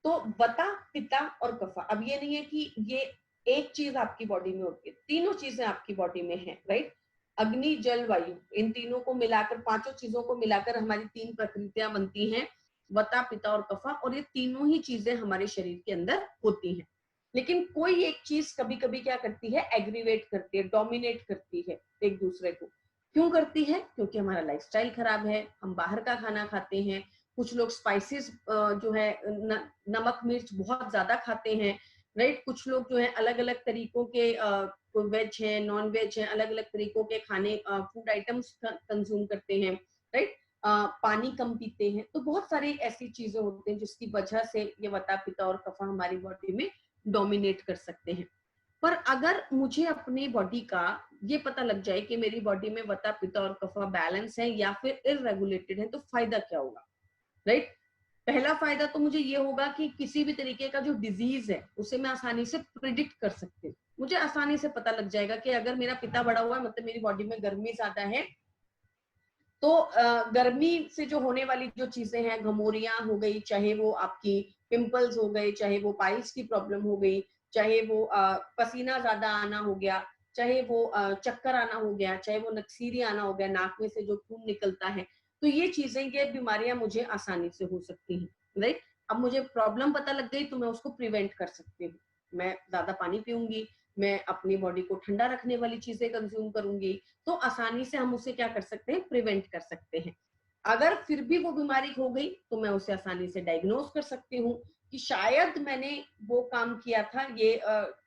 B: तो वता, पित्ता और कफा। अब ये नहीं है कि ये एक चीज आपकी बॉडी में होती है, तीनों चीजें आपकी बॉडी में है, राइट। अग्नि, जल, वायु, इन तीनों को मिलाकर, 5 चीजों को मिलाकर हमारी 3 प्रकृतियां बनती हैं, वता, पित्ता और कफा। और ये तीनों ही चीजें हमारे शरीर के अंदर होती हैं। लेकिन कोई एक चीज कभी कभी क्या करती है, एग्रीवेट करती है, डोमिनेट करती है एक दूसरे को। क्यों करती है? क्योंकि हमारा लाइफस्टाइल खराब है, हम बाहर का खाना खाते हैं, कुछ लोग स्पाइसेस जो है नमक मिर्च बहुत ज्यादा खाते हैं, राइट। कुछ लोग जो है अलग अलग तरीकों के वेज है, नॉन वेज है, अलग अलग तरीकों के खाने फूड आइटम्स कंज्यूम करते हैं, राइट। पानी कम पीते हैं। तो बहुत सारी ऐसी चीजें होती हैं जिसकी वजह से ये वता, पित्ता और कफा हमारी बॉडी में डोमिनेट कर सकते हैं। पर अगर मुझे अपनी बॉडी का ये पता लग जाए कि मेरी बॉडी में वता, पित्ता और कफा बैलेंस है या फिर इररेगुलेटेड है, तो फायदा क्या होगा, राइट। पहला फायदा तो मुझे ये होगा कि किसी भी तरीके का जो डिजीज है उसे मैं आसानी से प्रिडिक्ट कर सकती हूँ। मुझे आसानी से पता लग जाएगा कि अगर मेरा पित्ता बढ़ा हुआ है मतलब मेरी बॉडी में गर्मी ज्यादा है, तो गर्मी से जो होने वाली जो चीजें हैं, घमोरियां हो गई, चाहे वो आपकी पिंपल्स हो गए, चाहे वो पाइल्स की प्रॉब्लम हो गई, चाहे वो पसीना ज्यादा आना हो गया, चाहे वो चक्कर आना हो गया, चाहे वो नक्सीरी आना हो गया, नाक में से जो खून निकलता है, तो ये चीजें, ये बीमारियां मुझे आसानी से हो सकती हैं, राइट। अब मुझे प्रॉब्लम पता लग गई तो मैं उसको प्रिवेंट कर सकती हूँ। मैं ज्यादा पानी पीऊंगी, मैं अपनी बॉडी को ठंडा रखने वाली चीजें कंज्यूम करूंगी, तो आसानी से हम उसे क्या कर सकते हैं, प्रिवेंट कर सकते हैं। अगर फिर भी वो बीमारी हो गई तो मैं उसे आसानी से डायग्नोज कर सकती हूँ कि शायद मैंने वो काम किया था, ये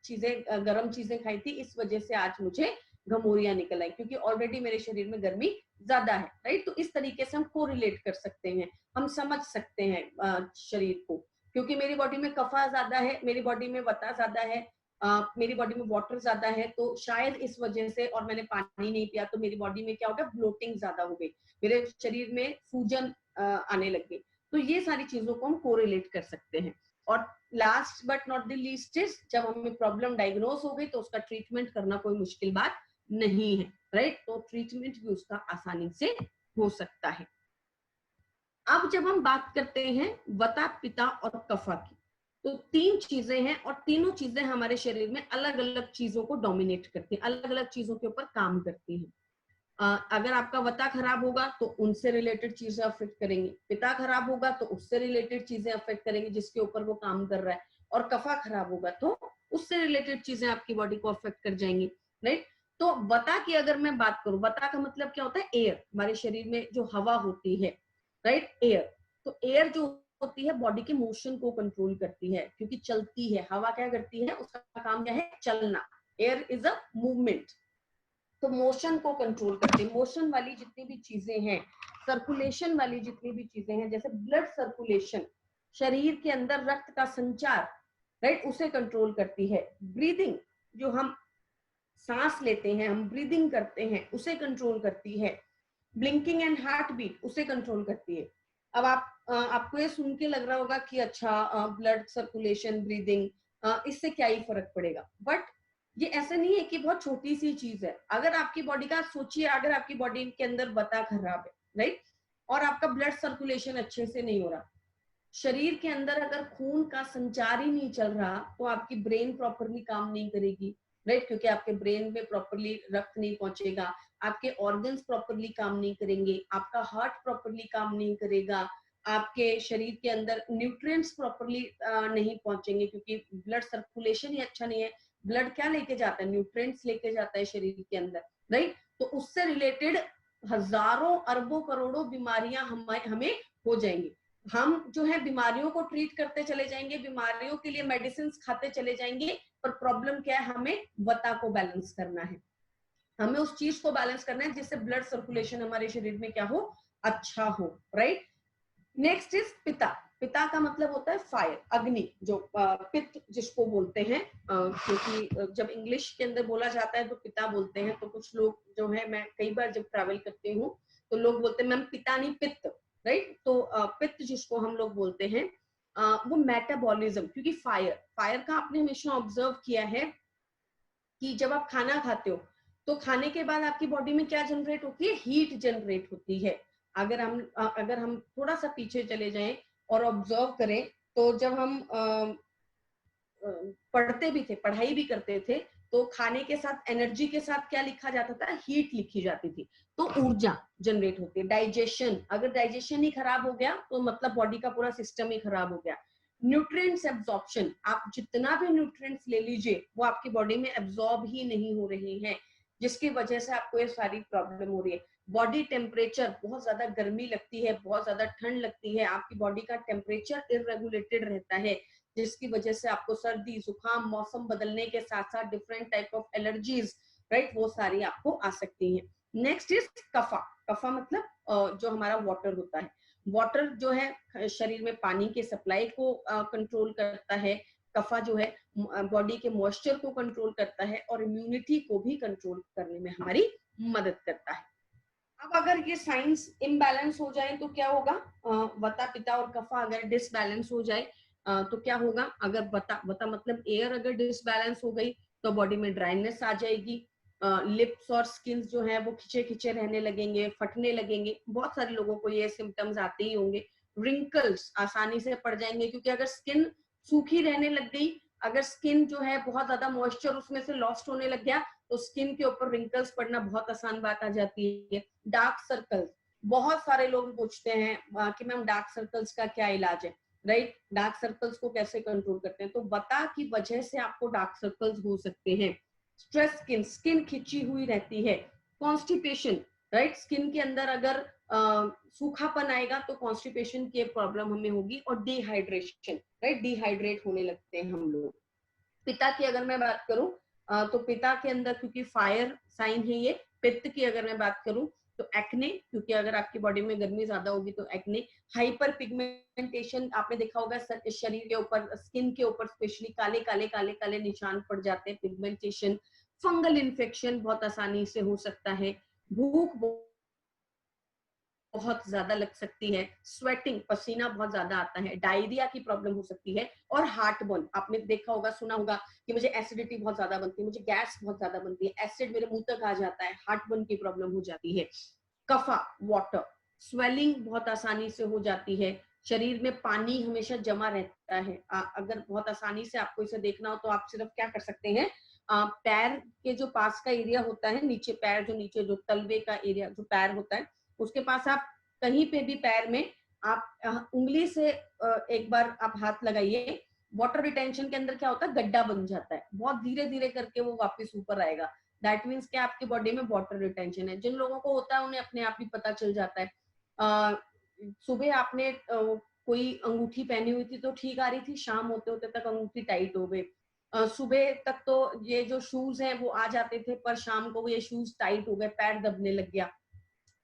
B: चीजें गर्म चीजें खाई थी, इस वजह से आज मुझे घमोरियां निकल आई, क्योंकि ऑलरेडी मेरे शरीर में गर्मी ज्यादा है, राइट। तो इस तरीके से हम कोरिलेट कर सकते हैं, हम समझ सकते हैं शरीर को। क्योंकि मेरी बॉडी में कफा ज्यादा है, मेरी बॉडी में वता ज्यादा है, मेरी बॉडी में वाटर ज्यादा है, तो शायद इस वजह से, और मैंने पानी नहीं पिया तो मेरी बॉडी में क्या हो गया, ब्लोटिंग ज्यादा हो गई, मेरे शरीर में सूजन आने लग गई। तो ये सारी चीजों को हम कोरिलेट कर सकते हैं। और last but not the least is, जब हमें प्रॉब्लम डायग्नोज हो गई तो उसका ट्रीटमेंट करना कोई मुश्किल बात नहीं है, राइट। तो ट्रीटमेंट भी उसका आसानी से हो सकता है। अब जब हम बात करते हैं वता, पित्ता और कफा की, तो 3 चीजें हैं और तीनों चीजें हमारे शरीर में अलग अलग चीजों को डोमिनेट करती हैं, अलग अलग चीजों के ऊपर काम करती हैं। अगर आपका वता खराब होगा तो उनसे रिलेटेड चीजें अफेक्ट करेंगी, पित्ता खराब होगा तो उससे रिलेटेड चीजें अफेक्ट करेंगी जिसके ऊपर वो काम कर रहा है, और कफा खराब होगा तो उससे रिलेटेड चीजें आपकी बॉडी को अफेक्ट कर जाएंगी, राइट। तो वता की अगर मैं बात करूं, वता का मतलब क्या होता है, एयर, हमारे शरीर में जो हवा होती है, राइट, एयर। तो एयर जो होती है बॉडी के मोशन को कंट्रोल करती है, क्योंकि चलती है, हवा क्या करती है, उसका काम क्या है, चलना। एयर इज अ मूवमेंट, तो मोशन को कंट्रोल करते हैं। मोशन वाली जितनी भी चीजें हैं, सर्कुलेशन वाली जितनी भी चीजें हैं, जैसे ब्लड सर्कुलेशन, शरीर के अंदर रक्त का संचार, राइट, उसे कंट्रोल करती है। ब्रीदिंग, जो हम सांस लेते हैं, हम ब्रीदिंग करते हैं, उसे कंट्रोल करती है। ब्लिंकिंग एंड हार्ट बीट उसे कंट्रोल करती है। अब आपको ये सुन के लग रहा होगा कि अच्छा ब्लड सर्कुलेशन, ब्रीदिंग, इससे क्या ही फर्क पड़ेगा, बट ये ऐसा नहीं है कि बहुत छोटी सी चीज है। अगर आपकी बॉडी का सोचिए, अगर आपकी बॉडी के अंदर वसा खराब है, राइट, और आपका ब्लड सर्कुलेशन अच्छे से नहीं हो रहा, शरीर के अंदर अगर खून का संचार ही नहीं चल रहा, तो आपकी ब्रेन प्रॉपरली काम नहीं करेगी, राइट, क्योंकि आपके ब्रेन में प्रॉपरली रक्त नहीं पहुंचेगा, आपके ऑर्गन्स प्रॉपरली काम नहीं करेंगे, आपका हार्ट प्रॉपरली काम नहीं करेगा, आपके शरीर के अंदर न्यूट्रिएंट्स प्रॉपरली नहीं पहुंचेंगे, क्योंकि ब्लड सर्कुलेशन ही अच्छा नहीं है। ब्लड क्या लेके जाता है? न्यूट्रिएंट्स लेके जाता है शरीर के अंदर, राइट। तो उससे रिलेटेड हजारों अरबों करोड़ों बीमारियां हमें हो जाएंगी। हम जो है बीमारियों को ट्रीट करते चले जाएंगे, बीमारियों के लिए मेडिसिन खाते चले जाएंगे, पर प्रॉब्लम क्या है? हमें वता को बैलेंस करना है, हमें उस चीज को बैलेंस करना है जिससे ब्लड सर्कुलेशन हमारे शरीर में क्या हो? अच्छा हो, राइट। नेक्स्ट इज पिता। पिता का मतलब होता है फायर, अग्नि, जो पित्त जिसको बोलते हैं, क्योंकि जब इंग्लिश के अंदर बोला जाता है तो पिता बोलते हैं, तो कुछ लोग जो है, मैं कई बार जब ट्रैवल करती हूँ तो लोग बोलते हैं मैम पिता नहीं पित्त, राइट। तो पित्त जिसको हम लोग बोलते हैं, वो मेटाबॉलिज्म, क्योंकि फायर, फायर का आपने हमेशा ऑब्जर्व किया है कि जब आप खाना खाते हो तो खाने के बाद आपकी बॉडी में क्या जनरेट होती है? हीट जनरेट होती है। अगर हम थोड़ा सा पीछे चले जाएं और ऑब्जर्व करें, तो जब हम पढ़ते भी थे, पढ़ाई भी करते थे, तो खाने के साथ एनर्जी के साथ क्या लिखा जाता था? हीट लिखी जाती थी। तो ऊर्जा जनरेट होती है। डाइजेशन, अगर डाइजेशन ही खराब हो गया तो मतलब बॉडी का पूरा सिस्टम ही खराब हो गया। न्यूट्रिएंट्स एब्जॉर्प्शन, आप जितना भी न्यूट्रिएंट्स ले लीजिए वो आपकी बॉडी में एब्जॉर्ब ही नहीं हो रहे हैं, जिसकी वजह से आपको ये सारी प्रॉब्लम हो रही है। बॉडी टेम्परेचर, बहुत ज्यादा गर्मी लगती है, बहुत ज्यादा ठंड लगती है, आपकी बॉडी का टेम्परेचर इरेगुलेटेड रहता है, जिसकी वजह से आपको सर्दी, जुकाम, मौसम बदलने के साथ साथ different type of allergies, right, वो सारी आपको आ सकती हैं। Next is कफा। कफा मतलब जो हमारा वाटर होता है, वाटर जो है शरीर में पानी के सप्लाई को कंट्रोल करता है। कफा जो है बॉडी के मॉइस्चर को कंट्रोल करता है और इम्यूनिटी को भी कंट्रोल करने में हमारी मदद करता है। अब अगर ये साइंस इम्बैलेंस हो जाए तो क्या होगा? वता, पिता और कफा अगर डिसबैलेंस हो जाए तो क्या होगा? अगर वता, वता मतलब एयर अगर डिसबैलेंस हो गई तो बॉडी में ड्राइनेस आ जाएगी, लिप्स और स्किन जो है वो खिंचे खिंचे रहने लगेंगे, फटने लगेंगे। बहुत सारे लोगों को ये सिम्टम्स आते ही होंगे। रिंकल्स आसानी से पड़ जाएंगे, क्योंकि अगर स्किन सूखी रहने लग गई, अगर स्किन जो है बहुत ज्यादा मॉइस्चर उसमें से लॉस्ट होने लग गया, तो स्किन के ऊपर रिंकल्स पड़ना बहुत आसान बात आ जाती है। डार्क सर्कल्स, बहुत सारे लोग पूछते हैं कि मैम डार्क सर्कल्स का क्या इलाज है, राइट, डार्क सर्कल्स को कैसे कंट्रोल करते हैं? तो वता की वजह से आपको डार्क सर्कल्स हो सकते हैं। स्ट्रेस स्किन, स्किन खिंची हुई रहती है। कॉन्स्टिपेशन, राइट, स्किन के अंदर अगर सूखापन आएगा तो कॉन्स्टिपेशन की प्रॉब्लम हमें होगी। और डिहाइड्रेशन, राइट, डिहाइड्रेट होने लगते हैं हम लोग। पिता की अगर मैं बात करूं तो पिता के अंदर, क्योंकि फायर साइन है ये, पित्त की अगर मैं बात करूं तो एक्ने, क्योंकि अगर आपकी बॉडी में गर्मी ज्यादा होगी तो एक्ने। हाइपर पिगमेंटेशन, आपने देखा होगा शरीर के ऊपर, स्किन के ऊपर स्पेशली काले काले काले काले निशान पड़ जाते हैं, पिगमेंटेशन। फंगल इन्फेक्शन बहुत आसानी से हो सकता है। भूख बहुत ज्यादा लग सकती है। स्वेटिंग, पसीना बहुत ज्यादा आता है। डायरिया की प्रॉब्लम हो सकती है। और हार्ट बर्न, आपने देखा होगा, सुना होगा कि मुझे एसिडिटी बहुत ज्यादा बनती है, मुझे गैस बहुत ज्यादा बनती है, एसिड मेरे मुंह तक आ जाता है, हार्ट बर्न की प्रॉब्लम हो जाती है। कफा, वाटर, स्वेलिंग बहुत आसानी से हो जाती है। शरीर में पानी हमेशा जमा रहता है। अगर बहुत आसानी से आपको इसे देखना हो तो आप सिर्फ क्या कर सकते हैं, पैर के जो पास का एरिया होता है, नीचे पैर, जो नीचे जो तलवे का एरिया, जो पैर होता है, उसके पास आप कहीं पे भी पैर में आप उंगली से एक बार आप हाथ लगाइए। वाटर रिटेंशन के अंदर क्या होता है? गड्ढा बन जाता है, बहुत धीरे धीरे करके वो वापस ऊपर आएगा। दैट मीन्स कि आपकी बॉडी में वाटर रिटेंशन है। जिन लोगों को होता है उन्हें अपने आप ही पता चल जाता है। सुबह आपने कोई अंगूठी पहनी हुई थी तो ठीक आ रही थी, शाम होते होते तक अंगूठी टाइट हो गई। सुबह तक तो ये जो शूज हैं वो आ जाते थे, पर शाम को ये शूज टाइट हो गए, पैर दबने लग गया।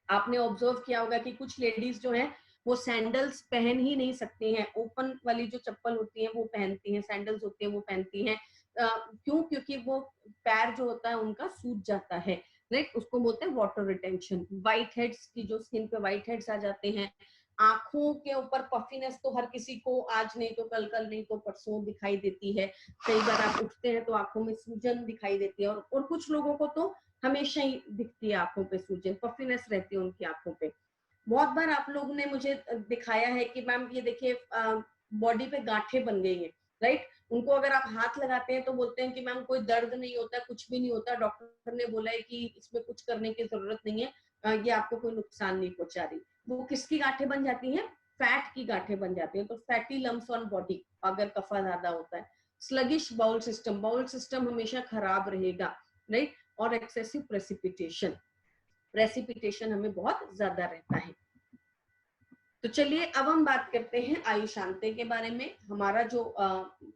B: आपने ऑब्जर्व किया होगा कि कुछ लेडीज जो हैं वो सैंडल्स पहन ही नहीं सकती हैं, ओपन वाली जो चप्पल होती है वो पहनती हैं, सैंडल्स होती है वो पहनती हैं। क्यों? क्योंकि वो पैर जो होता है उनका सूज जाता है, राइट, उसको बोलते हैं वाटर रिटेंशन। व्हाइट हेड्स की जो स्किन पे व्हाइट हेड्स आ जाते हैं, आंखों के ऊपर पफीनेस तो हर किसी को आज नहीं तो कल, कल नहीं तो परसों दिखाई देती है। कई बार आप उठते हैं तो आंखों में सूजन दिखाई देती है, और कुछ लोगों को तो हमेशा ही दिखती है आंखों पे सूजन, पफीनेस रहती है उनकी आंखों पे। बहुत बार आप लोगों ने मुझे दिखाया है कि मैम ये देखिए बॉडी पे गांठें बन गई हैं, राइट। उनको अगर आप हाथ लगाते हैं तो बोलते हैं कि मैम कोई दर्द नहीं होता, कुछ भी नहीं होता, डॉक्टर ने बोला है कि इसमें कुछ करने की जरूरत नहीं है, ये आपको कोई नुकसान नहीं पहुंचा रही। वो किसकी गांठें बन जाती हैं? फैट की गांठें बन जाती हैं। तो फैटी लम्स ऑन बॉडी अगर कफा ज्यादा होता है। स्लगिश बाउल सिस्टम हमेशा खराब रहेगा, राइट। और एक्सेसिव प्रेसिपिटेशन हमें बहुत ज्यादा रहता है। तो चलिए अब हम बात करते हैं आयुशांते के बारे में। हमारा जो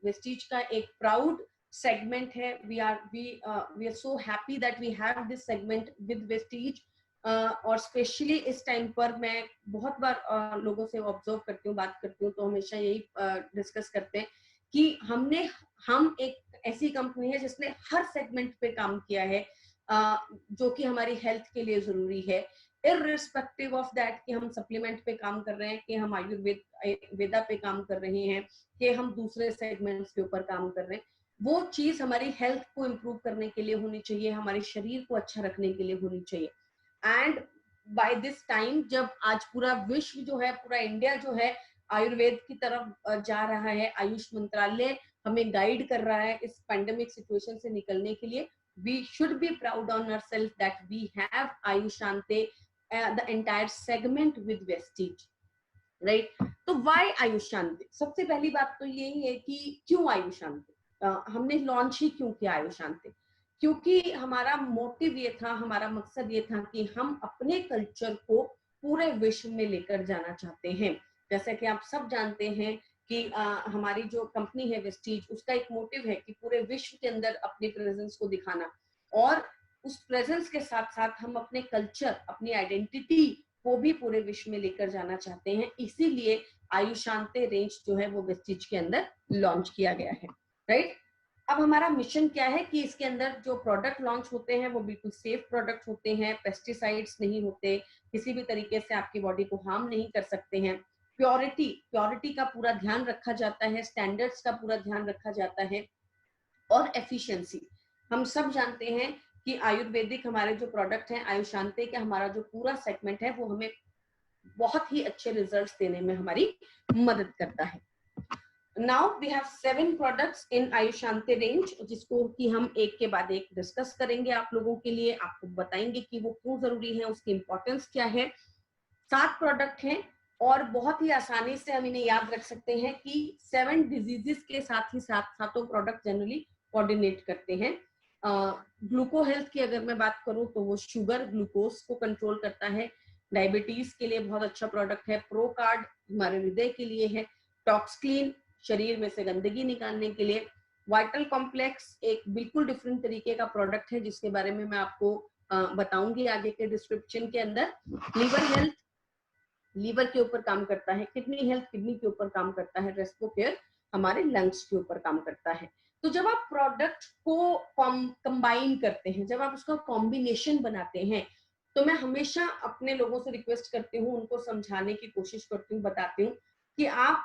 B: वेस्टीज का एक प्राउड सेगमेंट है, we are so happy that we have this segment with Vestige. और स्पेशली इस टाइम पर मैं बहुत बार लोगों से ऑब्जर्व करती हूँ, बात करती हूँ, तो हमेशा यही डिस्कस करते हैं कि हम एक ऐसी कंपनी है जिसने हर सेगमेंट पे काम किया है, जो कि हमारी हेल्थ के लिए जरूरी है, इररिस्पेक्टिव ऑफ दैट कि हम सप्लीमेंट पे काम कर रहे हैं, कि हम आयुर्वेदा पे काम कर रहे हैं, कि हम दूसरे सेगमेंट्स के ऊपर काम कर रहे हैं। वो चीज हमारी हेल्थ को इम्प्रूव करने के लिए होनी चाहिए, हमारे शरीर को अच्छा रखने के लिए होनी चाहिए। एंड बाय दिस टाइम जब आज पूरा विश्व जो है, पूरा इंडिया जो है आयुर्वेद की तरफ जा रहा है, आयुष मंत्रालय हमें गाइड कर रहा है इस पैंडेमिक सिचुएशन से निकलने के लिए, we should be proud on ourselves that we have Ayushante, the entire segment with Vestige, right? तो why आयुशांते? सबसे पहली बात तो यही है कि क्यों आयुशांते, हमने लॉन्च ही क्यों किया आयुशांते? क्योंकि हमारा मोटिव ये था, हमारा मकसद ये था कि हम अपने कल्चर को पूरे विश्व में लेकर जाना चाहते हैं। जैसे कि आप सब जानते हैं कि हमारी जो कंपनी है वेस्टीज, उसका एक मोटिव है कि पूरे विश्व के अंदर अपनी प्रेजेंस को दिखाना, और उस प्रेजेंस के साथ साथ हम अपने कल्चर, अपनी आइडेंटिटी को भी पूरे विश्व में लेकर जाना चाहते हैं। इसीलिए आयुशांते रेंज जो है वो वेस्टीज के अंदर लॉन्च किया गया है, राइट। अब हमारा मिशन क्या है कि इसके अंदर जो प्रोडक्ट लॉन्च होते हैं वो बिल्कुल सेफ प्रोडक्ट होते हैं, पेस्टिसाइड्स नहीं होते, किसी भी तरीके से आपकी बॉडी को हार्म नहीं कर सकते हैं। प्योरिटी का पूरा ध्यान रखा जाता है, स्टैंडर्ड्स का पूरा ध्यान रखा जाता है, और एफिशिएंसी। हम सब जानते हैं कि आयुर्वेदिक हमारे जो प्रोडक्ट हैं, आयुशांते का हमारा जो पूरा सेगमेंट है वो हमें बहुत ही अच्छे रिजल्ट्स देने में हमारी मदद करता है। Now we have 7 products in Ayushante range, जिसको कि हम एक के बाद एक डिस्कस करेंगे आप लोगों के लिए, आपको बताएंगे कि वो क्यों जरूरी है, उसकी इंपॉर्टेंस क्या है। 7 प्रोडक्ट हैं और बहुत ही आसानी से हम इन्हें याद रख सकते हैं कि 7 डिजीजेस के साथ ही सातों प्रोडक्ट जनरली कोऑर्डिनेट करते हैं। ग्लूको हेल्थ की अगर मैं बात करूं तो वो शुगर, ग्लूकोज को कंट्रोल करता है। डायबिटीज के लिए बहुत अच्छा प्रोडक्ट है। प्रोकार्ड हमारे हृदय के लिए है। टॉक्सक्लीन शरीर में से गंदगी निकालने के लिए। वाइटल कॉम्प्लेक्स एक बिल्कुल डिफरेंट तरीके का प्रोडक्ट है जिसके बारे में मैं आपको बताऊंगी आगे के डिस्क्रिप्शन के अंदर। लिवर हेल्थ लीवर के ऊपर काम करता है। किडनी हेल्थ किडनी के ऊपर काम करता है। रेस्पो केयर हमारे लंग्स के ऊपर काम करता है। तो जब आप प्रोडक्ट को कंबाइन करते हैं, जब आप उसका कॉम्बिनेशन बनाते हैं, तो मैं हमेशा अपने लोगों से रिक्वेस्ट करती हूँ, उनको समझाने की कोशिश करती हूँ, बताती हूँ कि आप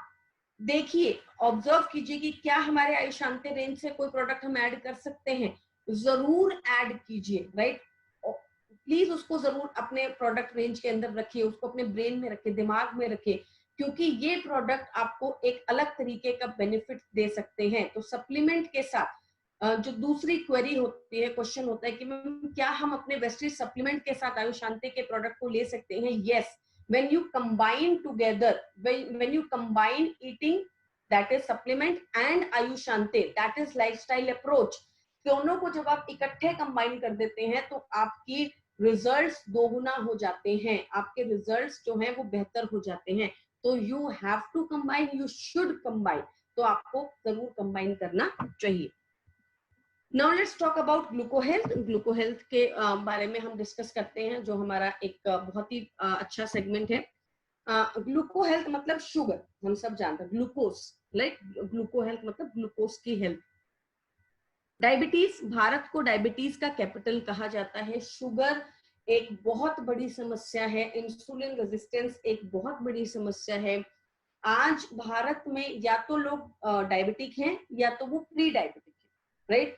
B: देखिए, ऑब्जर्व कीजिए कि क्या हमारे आयुशांते रेंज से कोई प्रोडक्ट हम ऐड कर सकते हैं। जरूर ऐड कीजिए, राइट। प्लीज उसको जरूर अपने प्रोडक्ट रेंज के अंदर रखिए, उसको अपने ब्रेन में रखिए, दिमाग में रखिए, क्योंकि ये प्रोडक्ट आपको एक अलग तरीके का बेनिफिट दे सकते हैं। तो सप्लीमेंट के साथ जो दूसरी क्वेरी होती है, क्वेश्चन होता है कि मैम क्या हम अपने वेस्टीज सप्लीमेंट के साथ आयुशांते के प्रोडक्ट को ले सकते हैं? Yes, when you combine together, when you combine eating, that is supplement, and आयुशांते, that is lifestyle approach, दोनों को जब आप इकट्ठे कंबाइन कर देते हैं तो आपकी रिजल्ट्स दोगुना हो जाते हैं, आपके रिजल्ट्स जो हैं वो बेहतर हो जाते हैं। तो you have to combine, you should combine, तो आपको जरूर कंबाइन करना चाहिए। Now let's talk about gluco health. Gluco health के बारे में हम डिस्कस करते हैं, जो हमारा एक बहुत ही अच्छा सेगमेंट है। ग्लूको हेल्थ मतलब शुगर, हम सब जानते हैं, ग्लूकोज, लाइक ग्लूको हेल्थ मतलब ग्लूकोज की हेल्थ। डायबिटीज, भारत को डायबिटीज का कैपिटल कहा जाता है। शुगर एक बहुत बड़ी समस्या है, इंसुलिन रेजिस्टेंस एक बहुत बड़ी समस्या है। आज भारत में या तो लोग डायबिटिक हैं या तो वो प्री डायबिटिक है, राइट।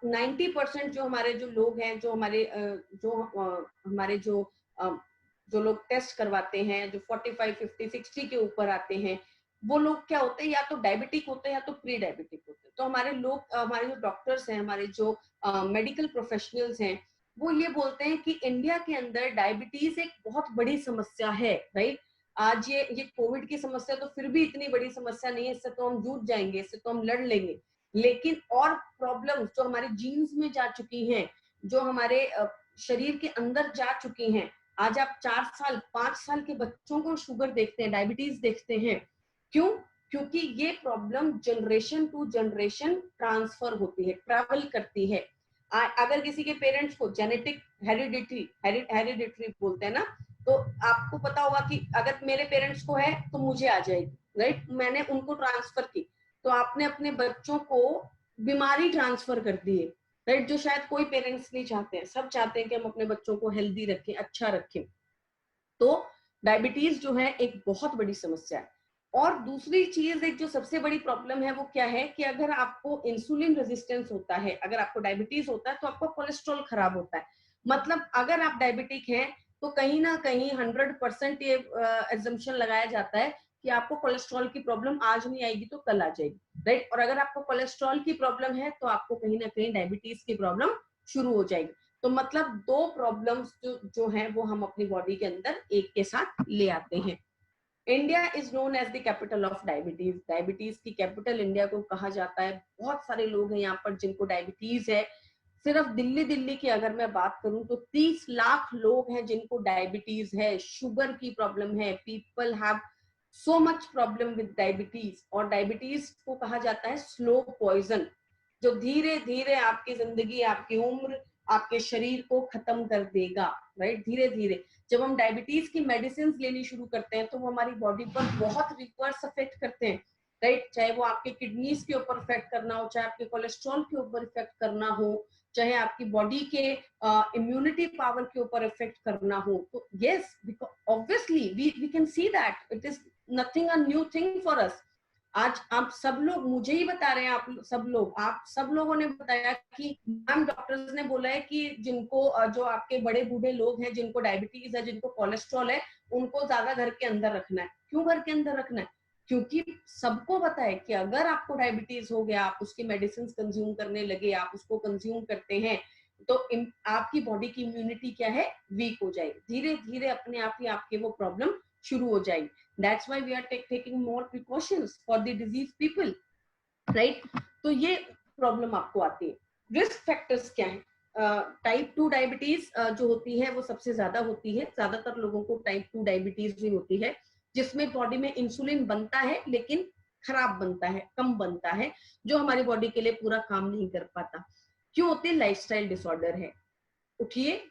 B: 90% जो हमारे जो लोग हैं, जो हमारे जो लोग टेस्ट करवाते हैं, जो 45, 50, 60 के ऊपर आते हैं, वो लोग क्या होते हैं, या तो डायबिटिक होते हैं या तो प्री डायबिटिक होते हैं। तो हमारे लोग, हमारे जो डॉक्टर्स हैं, हमारे जो मेडिकल प्रोफेशनल्स हैं, वो ये बोलते हैं कि इंडिया के अंदर डायबिटीज एक बहुत बड़ी समस्या है, राइट। आज ये कोविड की समस्या तो फिर भी इतनी बड़ी समस्या नहीं है, इससे तो हम जूझ जाएंगे, इससे तो हम लड़ लेंगे। लेकिन और प्रॉब्लम्स जो हमारे जीन्स में जा चुकी हैं, जो हमारे शरीर के अंदर जा चुकी हैं, आज आप 4 साल 5 साल के बच्चों को शुगर देखते हैं, डायबिटीज देखते हैं। क्यों? क्योंकि ये problem generation to generation transfer होती है, ट्रैवल करती है। अगर किसी के पेरेंट्स को जेनेटिक हेरिडिटरी बोलते हैं ना, तो आपको पता होगा कि अगर मेरे पेरेंट्स को है तो मुझे आ जाएगी, राइट। मैंने उनको ट्रांसफर की, तो आपने अपने बच्चों को बीमारी ट्रांसफर कर दी है, राइट, जो शायद कोई पेरेंट्स नहीं चाहते हैं। सब चाहते हैं कि हम अपने बच्चों को हेल्दी रखें, अच्छा रखें। तो डायबिटीज जो है एक बहुत बड़ी समस्या है। और दूसरी चीज, एक जो सबसे बड़ी प्रॉब्लम है वो क्या है कि अगर आपको इंसुलिन रेजिस्टेंस होता है, अगर आपको डायबिटीज होता है, तो आपका कोलेस्ट्रॉल खराब होता है। मतलब अगर आप डायबिटिक हैं तो कहीं ना कहीं 100% ये एजम्पशन लगाया जाता है कि आपको कोलेस्ट्रॉल की प्रॉब्लम आज नहीं आएगी तो कल आ जाएगी, राइट। और अगर आपको कोलेस्ट्रॉल की प्रॉब्लम है तो आपको कहीं ना कहीं डायबिटीज की प्रॉब्लम शुरू हो जाएगी। तो मतलब दो प्रॉब्लम्स जो हैं वो हम अपनी बॉडी के अंदर एक के साथ ले आते हैं। India is known as the capital of diabetes. Diabetes की कैपिटल इंडिया को कहा जाता है। बहुत सारे लोग हैं यहाँ पर जिनको डायबिटीज है। सिर्फ दिल्ली की अगर मैं बात करूं तो 30 लाख लोग हैं जिनको डायबिटीज है, शुगर की प्रॉब्लम है। People have so much problem with diabetes. और डायबिटीज को कहा जाता है स्लो पॉइजन, जो धीरे धीरे आपकी जिंदगी, आपकी उम्र, आपके शरीर को खत्म कर देगा, राइट। धीरे धीरे जब हम डायबिटीज की मेडिसिन लेनी शुरू करते हैं तो वो हमारी बॉडी पर बहुत रिवर्स इफेक्ट करते हैं, राइट। चाहे वो आपके किडनीज के ऊपर इफेक्ट करना हो, चाहे आपके कोलेस्ट्रॉल के ऊपर इफेक्ट करना हो, चाहे आपकी बॉडी के इम्यूनिटी पावर के ऊपर इफेक्ट करना हो। तो yes, obviously we can see that it is nothing a new thing for us. आज आप सब लोग मुझे ही बता रहे हैं, आप सब लोगों ने बताया कि मैम डॉक्टर्स ने बोला है कि जिनको जो आपके बड़े बूढ़े लोग हैं, जिनको डायबिटीज है, जिनको कोलेस्ट्रॉल है, उनको ज्यादा घर के अंदर रखना है। क्यों घर के अंदर रखना है? क्योंकि सबको पता है कि अगर आपको डायबिटीज हो गया, आप उसकी मेडिसिन कंज्यूम करने लगे, आप उसको कंज्यूम करते हैं, तो आपकी बॉडी की इम्यूनिटी क्या है, वीक हो जाएगी। धीरे धीरे अपने आप ही आपके वो प्रॉब्लम शुरू हो जाएगी। That's why we are taking more precautions for the disease people, right? तो ये प्रॉब्लम आपको आती है। रिस्क फैक्टर्स क्या है? टाइप 2 डायबिटीज जो होती है वो सबसे ज्यादा होती है। ज्यादातर लोगों को टाइप 2 डायबिटीज भी होती है, जिसमें बॉडी में इंसुलिन बनता है लेकिन खराब बनता है, कम बनता है, जो हमारी बॉडी के लिए पूरा काम नहीं कर पाता। क्यों होती है? लाइफस्टाइल डिसऑर्डर है। उठिए,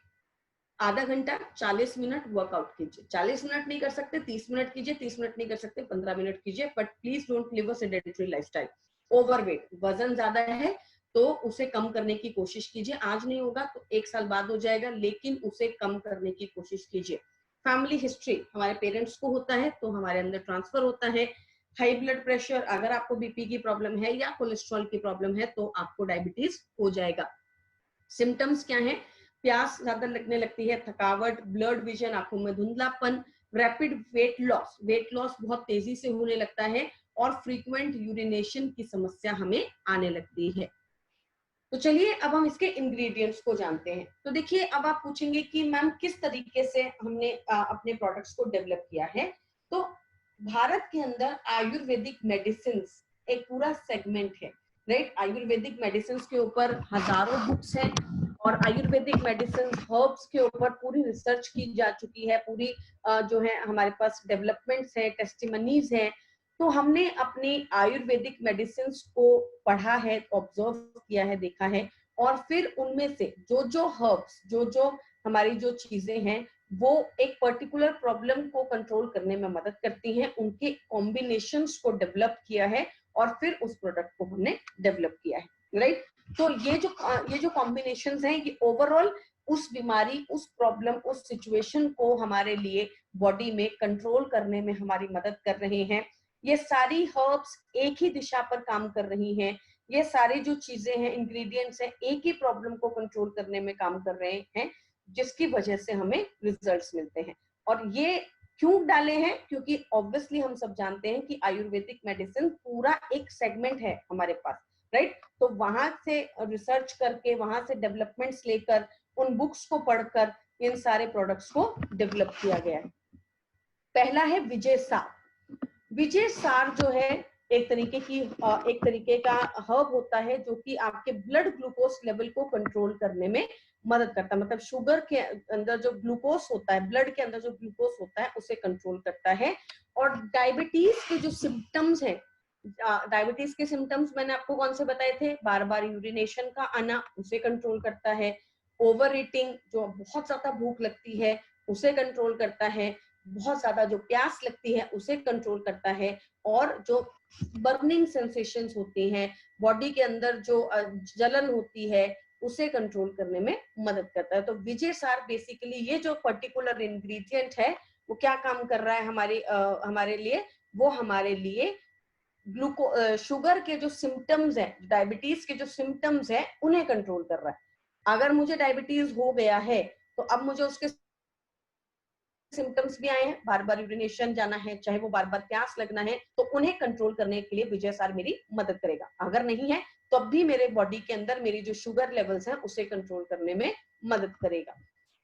B: आधा घंटा 40 मिनट वर्कआउट कीजिए। 40 मिनट नहीं कर सकते 30 मिनट कीजिए, 30 मिनट नहीं कर सकते 15 मिनट कीजिए, but please don't live a sedentary lifestyle. Overweight, वजन ज्यादा है तो उसे कम करने की कोशिश कीजिए। आज नहीं होगा तो 1 साल बाद हो जाएगा, लेकिन उसे कम करने की कोशिश कीजिए। फैमिली हिस्ट्री, हमारे पेरेंट्स को होता है तो हमारे अंदर ट्रांसफर होता है। हाई ब्लड प्रेशर, अगर आपको बीपी की प्रॉब्लम है या कोलेस्ट्रॉल की प्रॉब्लम है तो आपको डायबिटीज हो जाएगा। सिम्टम्स क्या है? प्यास ज्यादा लगने लगती है, थकावट, ब्लड विजन, आंखों में धुंधलापन, रैपिड वेट लॉस बहुत तेजी से होने लगता है, और फ्रीक्वेंट यूरिनेशन की समस्या हमें आने लगती है। तो चलिए अब हम इसके इंग्रेडिएंट्स को जानते हैं। तो देखिए, अब आप पूछेंगे कि मैम किस तरीके से हमने अपने प्रोडक्ट्स को डेवलप किया है। तो भारत के अंदर आयुर्वेदिक मेडिसिन एक पूरा सेगमेंट है, राइट। आयुर्वेदिक मेडिसिन के ऊपर हजारों बुक्स हैं, और आयुर्वेदिक मेडिसिन हर्ब्स के ऊपर पूरी रिसर्च की जा चुकी है। पूरी जो है हमारे पास डेवलपमेंट्स है, टेस्टिमनीज है। तो हमने अपनी आयुर्वेदिक मेडिसिन को पढ़ा है, ऑब्जर्व किया है, देखा है, और फिर उनमें से जो हर्ब्स, जो हमारी जो चीजें हैं, वो एक पर्टिकुलर प्रॉब्लम को कंट्रोल करने में मदद करती हैं, उनके कॉम्बिनेशंस को डेवलप किया है, और फिर उस प्रोडक्ट को हमने डेवलप किया है, राइट। तो ये जो कॉम्बिनेशंस हैं ये ओवरऑल उस बीमारी, उस प्रॉब्लम, उस सिचुएशन को हमारे लिए बॉडी में कंट्रोल करने में हमारी मदद कर रहे हैं। ये सारी हर्ब्स एक ही दिशा पर काम कर रही हैं। ये सारी जो चीजें हैं, इंग्रेडिएंट्स हैं, एक ही प्रॉब्लम को कंट्रोल करने में काम कर रहे हैं, जिसकी वजह से हमें रिजल्ट्स मिलते हैं। और ये क्यों डाले हैं? क्योंकि ऑब्वियसली हम सब जानते हैं कि आयुर्वेदिक मेडिसिन पूरा एक सेगमेंट है हमारे पास, राइट? तो वहां से रिसर्च करके, वहां से डेवलपमेंट्स लेकर, उन बुक्स को पढ़कर इन सारे प्रोडक्ट्स को डेवलप किया गया है। पहला है विजय सार। विजय सार जो है एक तरीके का हर्ब होता है जो कि आपके ब्लड ग्लूकोज लेवल को कंट्रोल करने में मदद करता है। मतलब शुगर के अंदर जो ग्लूकोज होता है, ब्लड के अंदर जो ग्लूकोज होता है, उसे कंट्रोल करता है। और डायबिटीज के जो सिम्टम्स हैं, डायबिटीज के सिम्टम्स मैंने आपको कौन से बताए थे? बार बार यूरिनेशन का आना, उसे कंट्रोल करता है। ओवर ईटिंग, जो बहुत ज्यादा भूख लगती है, उसे कंट्रोल करता है। बहुत ज्यादा जो प्यास लगती है, उसे कंट्रोल करता है। और जो बर्निंग सेंसेशंस होती हैं, बॉडी के अंदर जो जलन होती है, उसे कंट्रोल करने में मदद करता है। तो विजय सार बेसिकली ये जो पर्टिकुलर इंग्रेडिएंट है, वो क्या काम कर रहा है हमारे लिए? वो हमारे लिए शुगर के जो सिम्टम्स है, डायबिटीज के जो सिम्टम्स है, उन्हें कंट्रोल कर रहा है। अगर मुझे डायबिटीज हो गया है तो अब मुझे उसके सिम्टम्स भी आए हैं, बार बार यूरिनेशन जाना है, चाहे वो बार बार प्यास लगना है, तो उन्हें कंट्रोल करने के लिए विजय सार मेरी मदद करेगा। अगर नहीं है तो अब भी मेरे बॉडी के अंदर मेरी जो शुगर लेवल्स हैं, उसे कंट्रोल करने में मदद करेगा।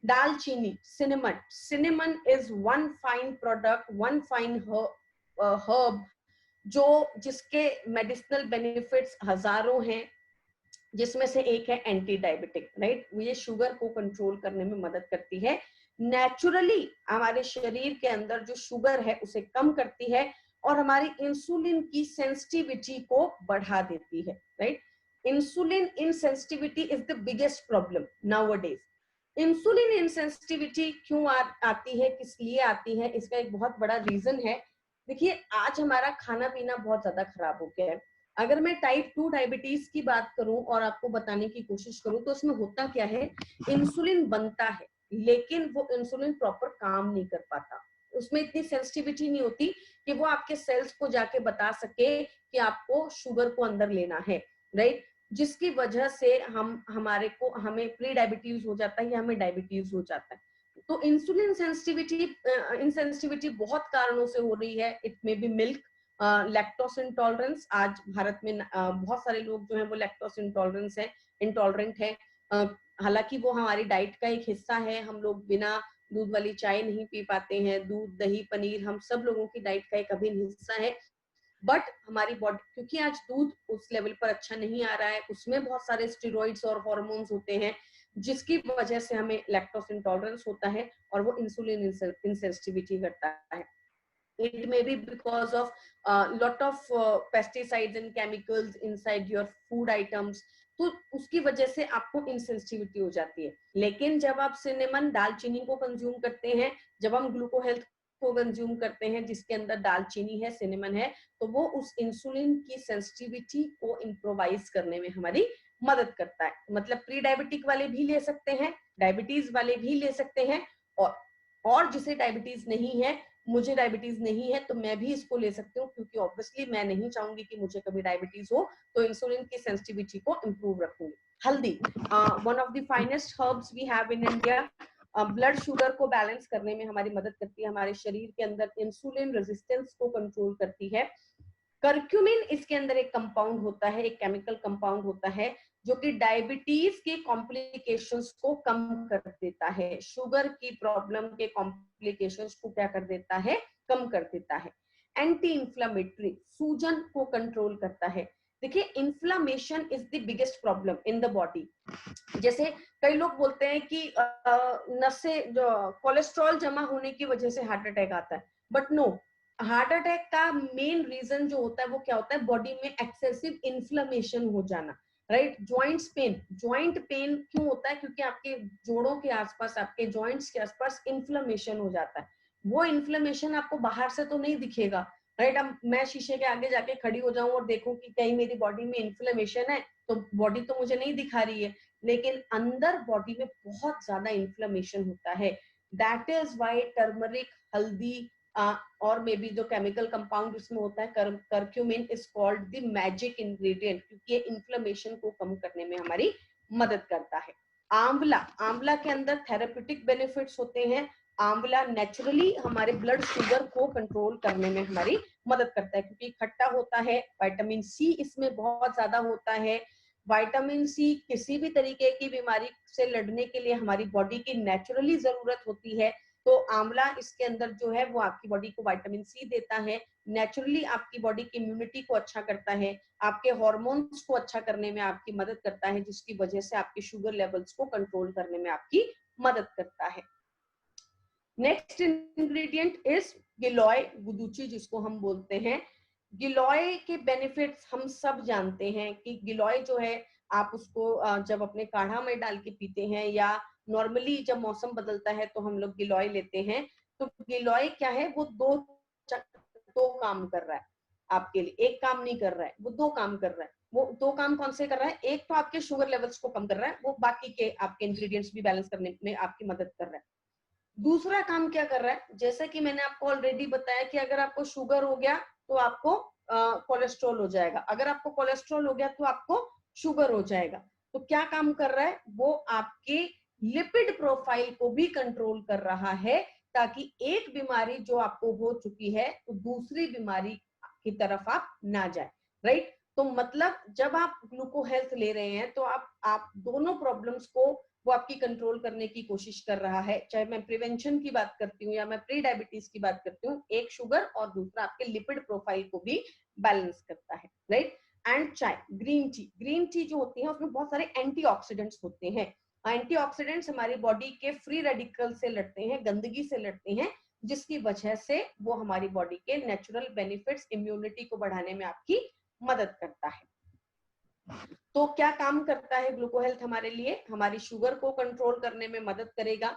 B: दालचीनी, cinnamon. Cinnamon is one fine product, one fine herb जिसके मेडिसिनल बेनिफिट्स हजारों हैं, जिसमें से एक है एंटी डायबिटिक, राइट? ये शुगर को कंट्रोल करने में मदद करती है। नेचुरली हमारे शरीर के अंदर जो शुगर है उसे कम करती है और हमारी इंसुलिन की सेंसिटिविटी को बढ़ा देती है, right? Insulin insensitivity is the biggest problem nowadays. Insulin insensitivity क्यों आती है, किस लिए आती है? इसका एक बहुत बड़ा रीजन है। देखिए, आज हमारा खाना पीना बहुत ज्यादा खराब हो गया है। अगर मैं टाइप 2 डायबिटीज की बात करूं और आपको बताने की कोशिश करूं, तो उसमें होता क्या है? इंसुलिन बनता है, लेकिन वो इंसुलिन प्रॉपर काम नहीं कर पाता। उसमें इतनी सेंसिटिविटी नहीं होती कि वो आपके सेल्स को जाके बता सके कि आपको शुगर को अंदर लेना है, राइट? जिसकी वजह से हमें प्री डायबिटीज हो जाता है या हमें डायबिटीज हो जाता है। तो इंसुलिन इनसेंसिटिविटी बहुत कारणों से हो रही है। It may be milk, lactose intolerance. आज भारत में बहुत सारे लोग जो हैं वो लैक्टोस इंटॉलरेंट है। हालांकि वो हमारी डाइट का एक हिस्सा है। हम लोग बिना दूध वाली चाय नहीं पी पाते हैं। दूध, दही, पनीर हम सब लोगों की डाइट का एक अभिन्न हिस्सा है। बट हमारी बॉडी, क्योंकि आज दूध उस लेवल पर अच्छा नहीं आ रहा है, उसमें बहुत सारे स्टेरॉइड्स और हार्मोन्स होते हैं, जिसकी वजह से हमें लैक्टोस इंटॉलरेंस होता है और वो इंसुलिन इनसेंसिटिविटी करता है। It may be because of lot of pesticides and chemicals inside your food items. तो उसकी वजह से आपको इनसेंसिटिविटी हो जाती है। लेकिन जब आप सिनेमन, दालचीनी को कंज्यूम करते हैं, जब हम ग्लूको हेल्थ को कंज्यूम करते हैं जिसके अंदर दालचीनी है, सिनेमन है, तो वो उस इंसुलिन की सेंसिटिविटी को इम्प्रोवाइज करने में हमारी मदद करता है। मतलब प्री डायबिटिक वाले भी ले सकते हैं, डायबिटीज वाले भी ले सकते हैं, और जिसे डायबिटीज नहीं है, मुझे डायबिटीज नहीं है, तो मैं भी इसको ले सकती हूँ, क्योंकि ऑब्वियसली मैं नहीं चाहूंगी कि मुझे कभी डायबिटीज हो, तो इंसुलिन की सेंसिटिविटी को इंप्रूव रखूंगी। Haldi, one of the finest herbs we have in India. Blood sugar को बैलेंस करने में हमारी मदद करती है, हमारे शरीर के अंदर इंसुलिन रेजिस्टेंस को कंट्रोल करती है। कर्क्यूमिन इसके अंदर एक कंपाउंड होता है, एक केमिकल कंपाउंड होता है, जो कि डायबिटीज के कॉम्प्लिकेशंस को कम कर देता है। शुगर की प्रॉब्लम के कॉम्प्लिकेशंस को क्या कर देता है? कम कर देता है। एंटी इंफ्लेमेटरी, सूजन को कंट्रोल करता है। देखिए, inflammation is the biggest problem in the body. जैसे कई लोग बोलते हैं कि नसें, जो कोलेस्ट्रॉल जमा होने की वजह से हार्ट अटैक आता है, बट नो, हार्ट अटैक का मेन रीजन जो होता है वो क्या होता है? बॉडी में एक्सेसिव इन्फ्लेमेशन हो जाना, राइट? ज्वाइंट पेन क्यों होता है? क्योंकि आपके जोड़ों के आसपास, आपके जॉइंट्स के आसपास इन्फ्लेमेशन हो जाता है। वो इन्फ्लेमेशन आपको बाहर से तो नहीं दिखेगा, राइट। अब मैं शीशे के आगे जाके खड़ी हो जाऊं और देखूं कि कहीं मेरी बॉडी में इन्फ्लेमेशन है, तो बॉडी तो मुझे नहीं दिखा रही है, लेकिन अंदर बॉडी में बहुत ज्यादा इन्फ्लेमेशन होता है। दैट इज वाई टर्मरिक, हल्दी और मे बी जो केमिकल कंपाउंड उसमें होता है curcumin is called the magic ingredient, क्योंकि ये इन्फ्लेमेशन को कम करने में हमारी मदद करता है। आंवला, आंवला के अंदर थेरेप्यूटिक बेनिफिट्स होते हैं। आंवला नेचुरली हमारे ब्लड शुगर को कंट्रोल करने में हमारी मदद करता है, क्योंकि खट्टा होता है, विटामिन सी इसमें बहुत ज्यादा होता है। विटामिन सी किसी भी तरीके की बीमारी से लड़ने के लिए हमारी बॉडी की नेचुरली जरूरत होती है, तो आंवला इसके अंदर जो है वो आपकी बॉडी को विटामिन सी देता है, नेचुरली आपकी बॉडी की इम्यूनिटी को अच्छा करता है, आपके हार्मोन्स को अच्छा करने में आपकी मदद करता है, जिसकी वजह से आपके शुगर लेवल्स को कंट्रोल करने में आपकी मदद करता है। नेक्स्ट इंग्रेडिएंट इज गिलोय गुडुची, जिसको हम बोलते हैं। गिलोय के बेनिफिट्स हम सब जानते हैं कि गिलोय जो है आप उसको जब अपने काढ़ा में डाल के पीते हैं, या नॉर्मली जब मौसम बदलता है तो हम लोग गिलोय लेते हैं। तो गिलोय क्या है, वो दो काम कर रहा है आपके लिए, एक काम नहीं कर रहा है, वो दो काम कर रहा है। वो दो काम कौन से कर रहा है, एक तो आपके शुगर लेवल्स को कम कर रहा है, वो बाकी के आपके इंग्रेडिएंट्स भी बैलेंस करने में आपकी मदद कर रहा है। दूसरा काम क्या कर रहा है, जैसे कि मैंने आपको ऑलरेडी बताया कि अगर आपको शुगर हो गया तो आपको कोलेस्ट्रॉल हो जाएगा, अगर आपको कोलेस्ट्रॉल हो गया तो आपको शुगर हो जाएगा। तो क्या काम कर रहा है, वो आपके लिपिड प्रोफाइल को भी कंट्रोल कर रहा है, ताकि एक बीमारी जो आपको हो चुकी है तो दूसरी बीमारी की तरफ आप ना जाए, राइट। तो मतलब जब आप ग्लूको हेल्थ ले रहे हैं तो आप दोनों प्रॉब्लम्स को वो आपकी कंट्रोल करने की कोशिश कर रहा है, चाहे मैं प्रिवेंशन की बात करती हूँ या मैं प्री डायबिटीज की बात करती हूँ, एक शुगर और दूसरा आपके लिपिड प्रोफाइल को भी बैलेंस करता है, राइट। एंड चाय, ग्रीन टी, ग्रीन टी जो होती है उसमें बहुत सारे एंटीऑक्सीडेंट्स होते हैं। एंटीऑक्सीडेंट्स हमारी बॉडी के फ्री रेडिकल से लड़ते हैं, गंदगी से लड़ते हैं, जिसकी वजह से वो हमारी बॉडी के नेचुरल बेनिफिट्स, इम्यूनिटी को बढ़ाने में आपकी मदद करता है। तो क्या काम करता है ग्लूको हेल्थ हमारे लिए, हमारी शुगर को कंट्रोल करने में मदद करेगा।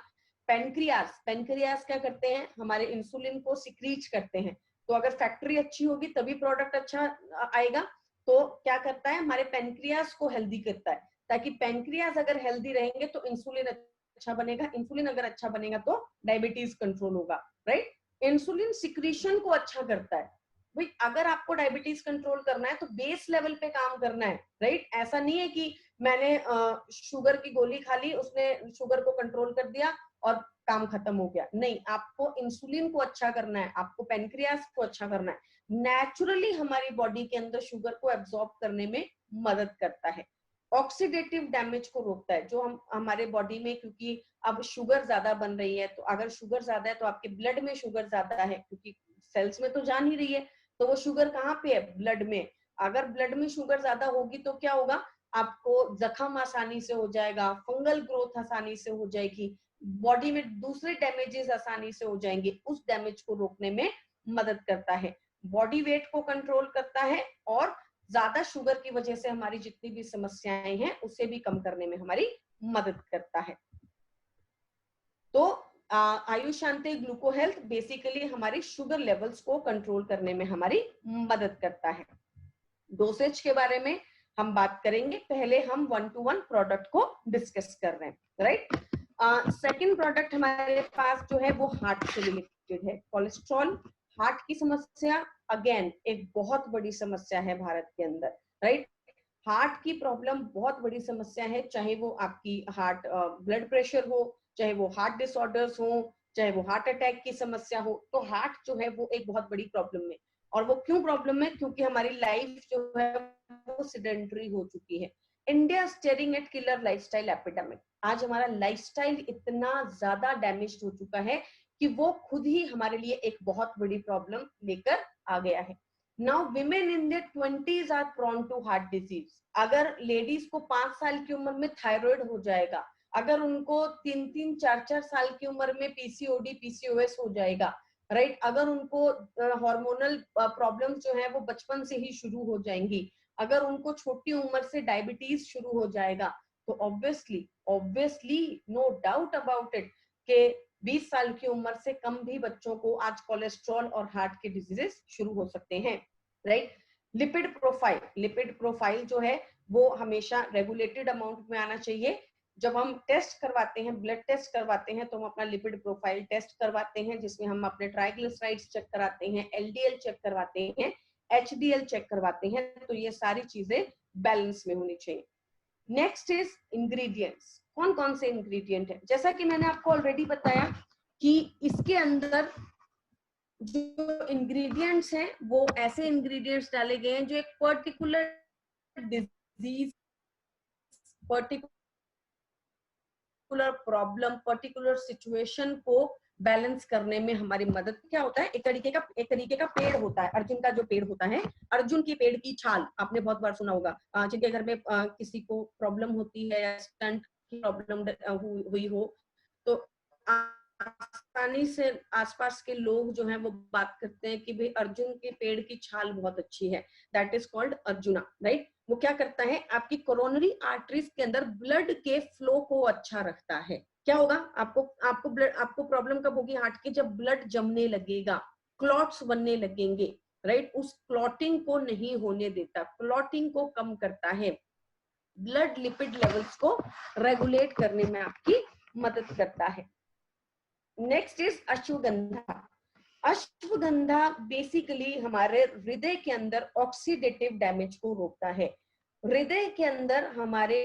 B: पेनक्रियास, पेनक्रियास क्या करते हैं, हमारे इंसुलिन को सिक्रीच करते हैं। तो अगर फैक्ट्री अच्छी होगी तभी प्रोडक्ट अच्छा आएगा। तो क्या करता है, हमारे पेनक्रियास को हेल्दी करता है, ताकि पेनक्रियास अगर हेल्दी रहेंगे तो इंसुलिन अच्छा बनेगा, इंसुलिन अगर अच्छा बनेगा तो डायबिटीज कंट्रोल होगा, राइट। इंसुलिन सिक्रीशन को अच्छा करता है। भाई अगर आपको डायबिटीज कंट्रोल करना है तो बेस लेवल पे काम करना है, राइट। ऐसा नहीं है कि मैंने शुगर की गोली खा ली, उसने शुगर को कंट्रोल कर दिया और काम खत्म हो गया, नहीं। आपको इंसुलिन को अच्छा करना है, आपको पेनक्रियास को अच्छा करना है। नेचुरली हमारी बॉडी के अंदर शुगर को एब्जॉर्ब करने में मदद करता है। ऑक्सीडेटिव डैमेज को रोकता है, जो हम हमारे बॉडी में, क्योंकि अब शुगर ज्यादा बन रही है, तो अगर शुगर ज्यादा है तो आपके ब्लड में शुगर ज्यादा है, क्योंकि सेल्स में तो जा नहीं रही है, तो वो शुगर कहाँ पे है, ब्लड में। अगर ब्लड में शुगर ज्यादा होगी तो क्या होगा, आपको जख्म आसानी से हो जाएगा, फंगल ग्रोथ आसानी से हो जाएगी, बॉडी में दूसरे डैमेजेस आसानी से हो जाएंगे, उस डैमेज को रोकने में मदद करता है। बॉडी वेट को कंट्रोल करता है, और ज्यादा शुगर की वजह से हमारी जितनी भी समस्याएं हैं उसे भी कम करने में हमारी मदद करता है। तो आयुष शांति ग्लूको हेल्थ बेसिकली हमारी शुगर लेवल्स को कंट्रोल करने में हमारी मदद करता है। डोसेज के बारे में हम बात करेंगे, पहले हम 1-to-1 प्रोडक्ट को डिस्कस कर रहे हैं, राइट। सेकंड प्रोडक्ट हमारे पास जो है वो हार्ट से रिलेटेड है। कोलेस्ट्रॉल, हार्ट की समस्या अगेन एक बहुत बड़ी समस्या है भारत के अंदर, राइट। हार्ट की प्रॉब्लम बहुत बड़ी समस्या है, चाहे वो आपकी हार्ट ब्लड प्रेशर हो, चाहे वो हार्ट डिसऑर्डर्स हो, चाहे वो हार्ट अटैक की समस्या हो, तो हार्ट जो है वो एक बहुत बड़ी प्रॉब्लम है। और वो क्यों प्रॉब्लम है, क्योंकि हमारी लाइफ जो है वो सेडेंटरी हो चुकी है। India staring at killer lifestyle epidemic. आज हमारा लाइफस्टाइल इतना ज्यादा डैमेज हो चुका है कि वो खुद ही हमारे लिए एक बहुत बड़ी प्रॉब्लम लेकर आ गया है। Now women in their 20s are prone to heart disease. अगर लेडीज को 5 साल की उम्र में थायराइड हो जाएगा, अगर उनको 3-3, 4-4 साल की उम्र में पीसीओडी, पीसीओएस हो जाएगा, राइट। अगर उनको हार्मोनल प्रॉब्लम्स जो है वो बचपन से ही शुरू हो जाएंगी, अगर उनको छोटी उम्र से डायबिटीज शुरू हो जाएगा, तो obviously no doubt about it के 20 साल की उम्र से कम भी बच्चों को आज कोलेस्ट्रॉल और हार्ट के डिजीजेस शुरू हो सकते हैं, राइट। लिपिड प्रोफाइल जो है वो हमेशा रेगुलेटेड अमाउंट में आना चाहिए। जब हम टेस्ट करवाते हैं, ब्लड टेस्ट करवाते हैं, तो हम अपना लिपिड प्रोफाइल टेस्ट करवाते हैं, जिसमें हम अपने ट्राइग्लिसराइड्स चेक कराते हैं, एलडीएल चेक करवाते हैं, एचडीएल चेक करवाते हैं। तो ये सारी चीजें बैलेंस में होनी चाहिए। Next is ingredients. कौन कौन से इंग्रेडिएंट है? जैसा कि मैंने आपको ऑलरेडी बताया कि इसके अंदर जो इंग्रेडिएंट्स हैं वो ऐसे इंग्रेडिएंट्स डाले गए हैं जो एक particular disease, particular problem, particular situation को बैलेंस करने में हमारी मदद। क्या होता है, एक तरीके का पेड़ होता है, अर्जुन का जो पेड़ होता है, अर्जुन के पेड़ की छाल आपने बहुत बार सुना होगा। जिनके घर में किसी को प्रॉब्लम होती है या स्टंट की प्रॉब्लम हुई हो, तो आसानी से आसपास के लोग जो हैं वो बात करते हैं कि भाई अर्जुन के पेड़ की छाल बहुत अच्छी है, that is called arjuna, right. वो क्या करता है, आपकी कोरोनरी आर्टरीज के अंदर ब्लड के फ्लो को अच्छा रखता है। क्या होगा, आपको प्रॉब्लम कब होगी हार्ट की? जब ब्लड जमने लगेगा, क्लॉट्स बनने लगेंगे, राइट। उस क्लॉटिंग को नहीं होने देता, क्लॉटिंग को कम करता है, ब्लड लिपिड लेवल्स को रेगुलेट करने में आपकी मदद करता है। Next is ashwagandha. Ashwagandha basically हमारे हृदय के अंदर ऑक्सीडेटिव डैमेज को रोकता है, हृदय के अंदर हमारे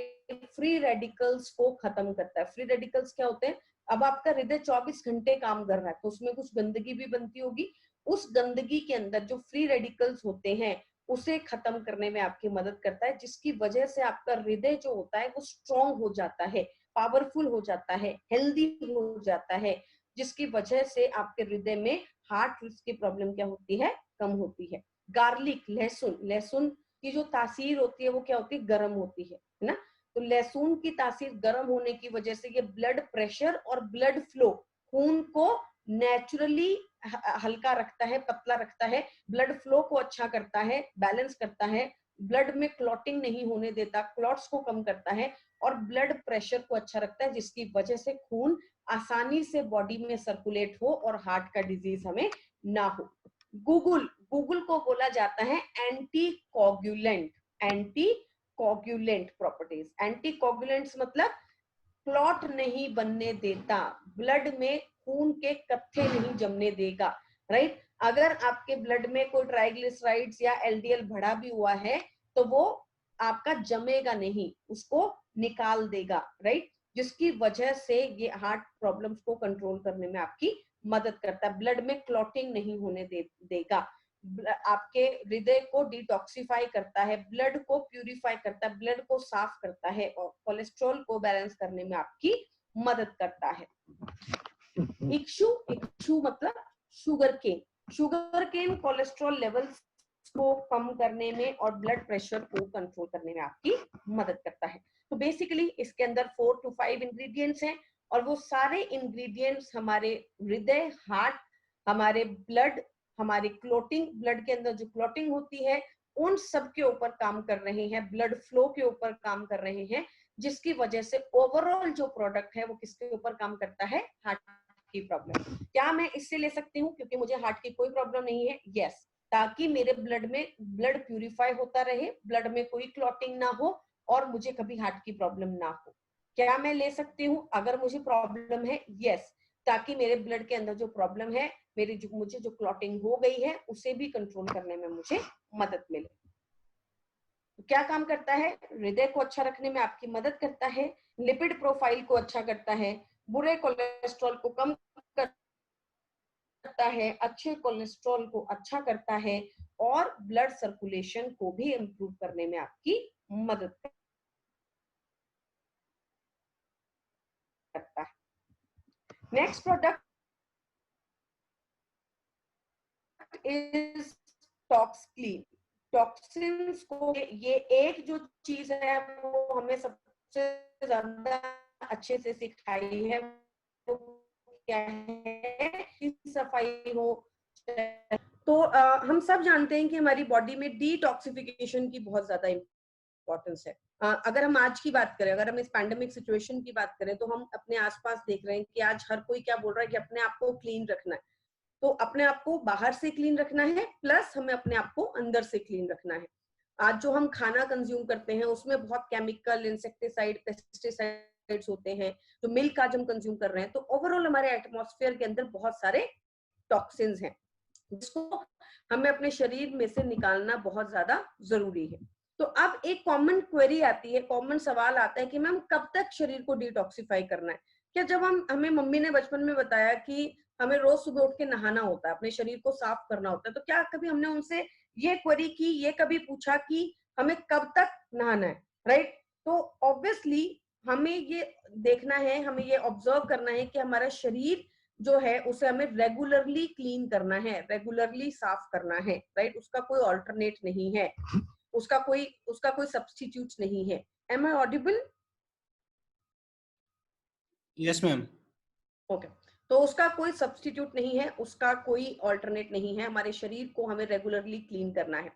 B: फ्री रेडिकल्स को खत्म करता है। फ्री रेडिकल्स क्या होते हैं? अब आपका हृदय 24 घंटे काम कर रहा है, तो उसमें कुछ गंदगी भी बनती होगी, उस गंदगी के अंदर जो फ्री रेडिकल्स होते हैं उसे खत्म करने में आपकी मदद करता है, जिसकी वजह से आपका हृदय जो होता है वो स्ट्रॉन्ग हो जाता है, पावरफुल हो जाता है, हेल्दी हो जाता है, जिसकी वजह से आपके हृदय में हार्ट रिस्क की प्रॉब्लम क्या होती है, कम होती है। गार्लिक, लहसुन की जो तासीर होती है वो क्या होती है, गर्म होती है ना। तो लहसुन की तासीर गर्म होने की वजह से ये ब्लड प्रेशर और ब्लड फ्लो, खून को नेचुरली हल्का रखता है, पतला रखता है, ब्लड फ्लो को अच्छा करता है, बैलेंस करता है, ब्लड में क्लॉटिंग नहीं होने देता, क्लॉट्स को कम करता है, और ब्लड प्रेशर को अच्छा रखता है, जिसकी वजह से खून आसानी से बॉडी में सर्कुलेट हो और हार्ट का डिजीज हमें ना हो। गूगल को बोला जाता है anti coagulant properties. Anti coagulants मतलब क्लॉट नहीं बनने देता, ब्लड में खून के कत्थे नहीं जमने देगा, राइट। अगर आपके ब्लड में कोई ट्राइग्लिसराइड्स या एलडीएल बढ़ा भी हुआ है तो वो आपका जमेगा नहीं, उसको निकाल देगा, राइट, जिसकी वजह से ये हार्ट प्रॉब्लम्स को कंट्रोल करने में आपकी मदद करता है, ब्लड में क्लॉटिंग नहीं होने देगा, आपके हृदय को डिटॉक्सिफाई करता है, ब्लड को प्यूरिफाई करता है, ब्लड को साफ करता है, और कोलेस्ट्रॉल को बैलेंस करने में आपकी मदद करता है। इक्शु मतलब शुगर केन कोलेस्ट्रॉल लेवल्स को कम करने में और ब्लड प्रेशर को कंट्रोल करने में आपकी मदद करता है। तो बेसिकली इसके अंदर 4 to 5 इंग्रेडिएंट्स हैं, और वो सारे इंग्रेडिएंट्स हमारे हृदय, हार्ट, हमारे ब्लड, हमारी क्लॉटिंग, ब्लड के अंदर जो क्लॉटिंग होती है उन सब के ऊपर काम कर रहे हैं, ब्लड फ्लो के ऊपर काम कर रहे हैं, जिसकी वजह से ओवरऑल जो प्रोडक्ट है वो किसके ऊपर काम करता है, हार्ट की प्रॉब्लम। क्या मैं इससे ले सकती हूँ क्योंकि मुझे हार्ट की कोई प्रॉब्लम नहीं है? यस, ताकि मेरे ब्लड में ब्लड प्यूरिफाई होता रहे, ब्लड में कोई क्लॉटिंग ना हो और मुझे कभी हार्ट की प्रॉब्लम ना हो। क्या मैं ले सकती हूँ अगर मुझे प्रॉब्लम है? यस, ताकि मेरे ब्लड के अंदर जो प्रॉब्लम है, मुझे जो क्लॉटिंग हो गई है उसे भी कंट्रोल करने में मुझे मदद मिले। तो क्या काम करता है? हृदय को अच्छा रखने में आपकी मदद करता है, लिपिड प्रोफाइल को अच्छा करता है, बुरे कोलेस्ट्रॉल को कम करता है, अच्छे कोलेस्ट्रॉल को अच्छा करता है, और ब्लड सर्कुलेशन को भी इंप्रूव करने में आपकी मदद करता है। Next product is talks clean. Toxins को, ये एक जो चीज है वो हमें सबसे ज्यादा अच्छे से सिखाई है, वो क्या है कि सफाई हो। तो हम सब जानते हैं कि हमारी बॉडी में डिटॉक्सिफिकेशन की बहुत ज्यादा इंपॉर्टेंस है। अगर हम आज की बात करें, अगर हम इस पैंडेमिक सिचुएशन की बात करें, तो हम अपने आसपास देख रहे हैं कि आज हर कोई क्या बोल रहा है कि अपने आप को क्लीन रखना है। तो अपने आप को बाहर से क्लीन रखना है, प्लस हमें अपने आप को अंदर से क्लीन रखना है। आज जो हम खाना कंज्यूम करते हैं उसमें बहुत केमिकल, इंसेक्टिसाइड, पेस्टिसाइड्स होते हैं। जो मिल्क आज हम कंज्यूम कर रहे हैं, तो ओवरऑल हमारे एटमॉस्फेयर के अंदर बहुत सारे टॉक्सिन्स हैं, जिसको हमें अपने शरीर में से निकालना बहुत ज्यादा जरूरी है। तो अब एक कॉमन क्वेरी आती है, कॉमन सवाल आता है कि मैम कब तक शरीर को डिटॉक्सिफाई करना है? क्या जब हमें मम्मी ने बचपन में बताया कि हमें रोज सुबह उठ के नहाना होता है, अपने शरीर को साफ करना होता है, तो क्या कभी हमने उनसे ये क्वेरी की, ये कभी पूछा कि हमें कब तक नहाना है? राइट? तो ऑब्वियसली हमें ये देखना है, हमें ये ऑब्जर्व करना है कि हमारा शरीर जो है उसे हमें रेगुलरली क्लीन करना है, रेगुलरली साफ करना है। राइट? उसका कोई ऑल्टरनेट नहीं है, उसका कोई सब्स्टिट्यूट नहीं है। Am I audible?
C: Yes ma'am.
B: Okay, तो उसका कोई सब्स्टिट्यूट नहीं है, उसका कोई ऑल्टरनेट नहीं है। हमारे शरीर को हमें रेगुलरली क्लीन करना है,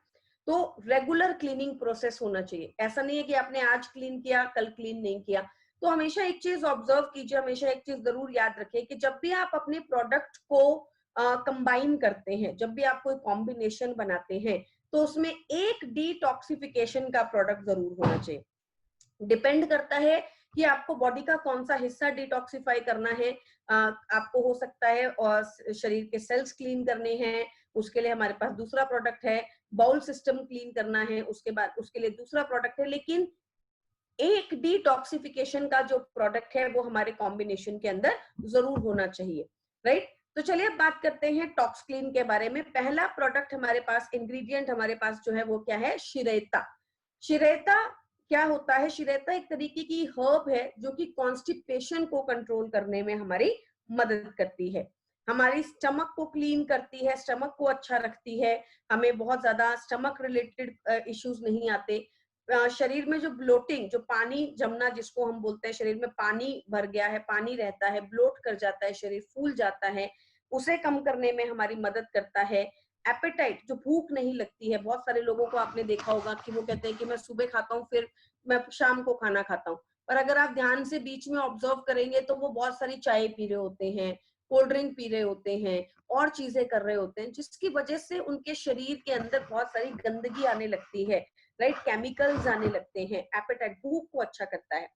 B: तो रेगुलर क्लीनिंग प्रोसेस होना चाहिए। ऐसा नहीं है कि आपने आज क्लीन किया, कल क्लीन नहीं किया। तो हमेशा एक चीज ऑब्जर्व कीजिए, हमेशा एक चीज जरूर याद रखिए कि जब भी आप अपने प्रोडक्ट को कंबाइन करते हैं, जब भी आप कोई कॉम्बिनेशन बनाते हैं, तो उसमें एक डिटॉक्सिफिकेशन का प्रोडक्ट जरूर होना चाहिए। डिपेंड करता है कि आपको बॉडी का कौन सा हिस्सा डिटॉक्सिफाई करना है। आपको हो सकता है और शरीर के सेल्स क्लीन करने हैं, उसके लिए हमारे पास दूसरा प्रोडक्ट है। बाउल सिस्टम क्लीन करना है, उसके बाद उसके लिए दूसरा प्रोडक्ट है। लेकिन एक डिटॉक्सिफिकेशन का जो प्रोडक्ट है वो हमारे कॉम्बिनेशन के अंदर जरूर होना चाहिए। राइट? तो चलिए अब बात करते हैं टॉक्स क्लीन के बारे में। पहला प्रोडक्ट हमारे पास, इंग्रेडिएंट हमारे पास जो है वो क्या है? शिरेता। शिरेता क्या होता है? शिरेता एक तरीके की हर्ब है जो कि कॉन्स्टिपेशन को कंट्रोल करने में हमारी मदद करती है, हमारी स्टमक को क्लीन करती है, स्टमक को अच्छा रखती है, हमें बहुत ज्यादा स्टमक रिलेटेड इश्यूज नहीं आते। शरीर में जो ब्लोटिंग, जो पानी जमना जिसको हम बोलते हैं, शरीर में पानी भर गया है, पानी रहता है, ब्लोट कर जाता है, शरीर फूल जाता है, उसे कम करने में हमारी मदद करता है। एपेटाइट, जो भूख नहीं लगती है, बहुत सारे लोगों को आपने देखा होगा कि वो कहते हैं कि मैं सुबह खाता हूँ, फिर मैं शाम को खाना खाता हूँ। पर अगर आप ध्यान से बीच में ऑब्जर्व करेंगे तो वो बहुत सारी चाय पी रहे होते हैं, कोल्ड ड्रिंक पी रहे होते हैं, और चीजें कर रहे होते हैं, जिसकी वजह से उनके शरीर के अंदर बहुत सारी गंदगी आने लगती है। राइट? केमिकल्स आने लगते हैं। एपेटाइट भूख को अच्छा करता है।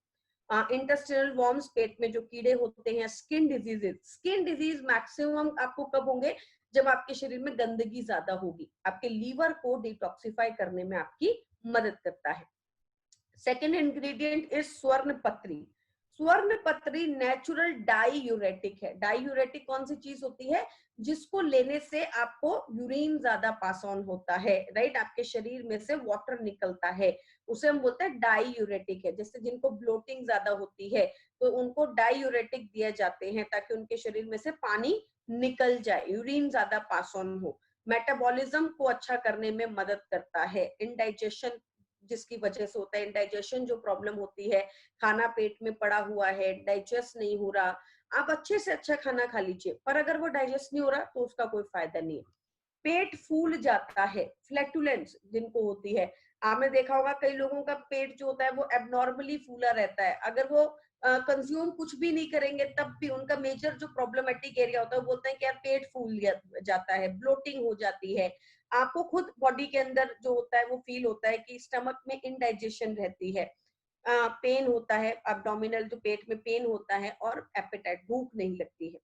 B: इंटेस्टिनल वॉर्म्स, पेट में जो कीड़े होते हैं। Skin diseases, skin disease maximum आपको कब होंगे? जब आपके शरीर में गंदगी ज्यादा होगी। आपके लीवर को डिटॉक्सिफाई करने में आपकी मदद करता है। सेकेंड इंग्रेडिएंट इज स्वर्ण पत्री। स्वर्ण पत्री नेचुरल डाईयूरेटिक है। डाईयूरेटिक कौन सी चीज होती है? जिसको लेने से आपको यूरिन ज्यादा पास ऑन होता है। राइट? आपके शरीर में से वाटर निकलता है, उसे हम बोलते हैं डाईयूरेटिक है। जैसे जिनको ब्लोटिंग ज्यादा होती है तो उनको डाईयूरेटिक दिए जाते हैं ताकि उनके शरीर में से पानी निकल जाए, यूरिन ज्यादा पास ऑन हो। मेटाबॉलिज्म को अच्छा करने में मदद करता है। इनडाइजेशन जिसकी वजह से होता है, इंडाइजेशन जो प्रॉब्लम होती है, खाना पेट में पड़ा हुआ है, डाइजेस्ट नहीं हो रहा, आप अच्छे से अच्छा खाना खा लीजिए, पर अगर वो डाइजेस्ट नहीं हो रहा तो उसका कोई फायदा नहीं है। पेट फूल जाता है, फ्लैटुलेंस जिनको होती है, आपने देखा होगा कई लोगों का पेट जो होता है वो एबनॉर्मली फूला रहता है। अगर वो कंज्यूम कुछ भी नहीं करेंगे तब भी उनका मेजर जो प्रॉब्लमेटिक एरिया होता है, वो बोलते हैं कि यार पेट फूल जाता है, ब्लोटिंग हो जाती है। आपको खुद बॉडी के अंदर जो होता है वो फील होता है कि स्टमक में इनडाइजेशन रहती है, पेन होता है, एब्डोमिनल जो पेट में पेन होता है, और एपेटाइट भूख नहीं लगती है,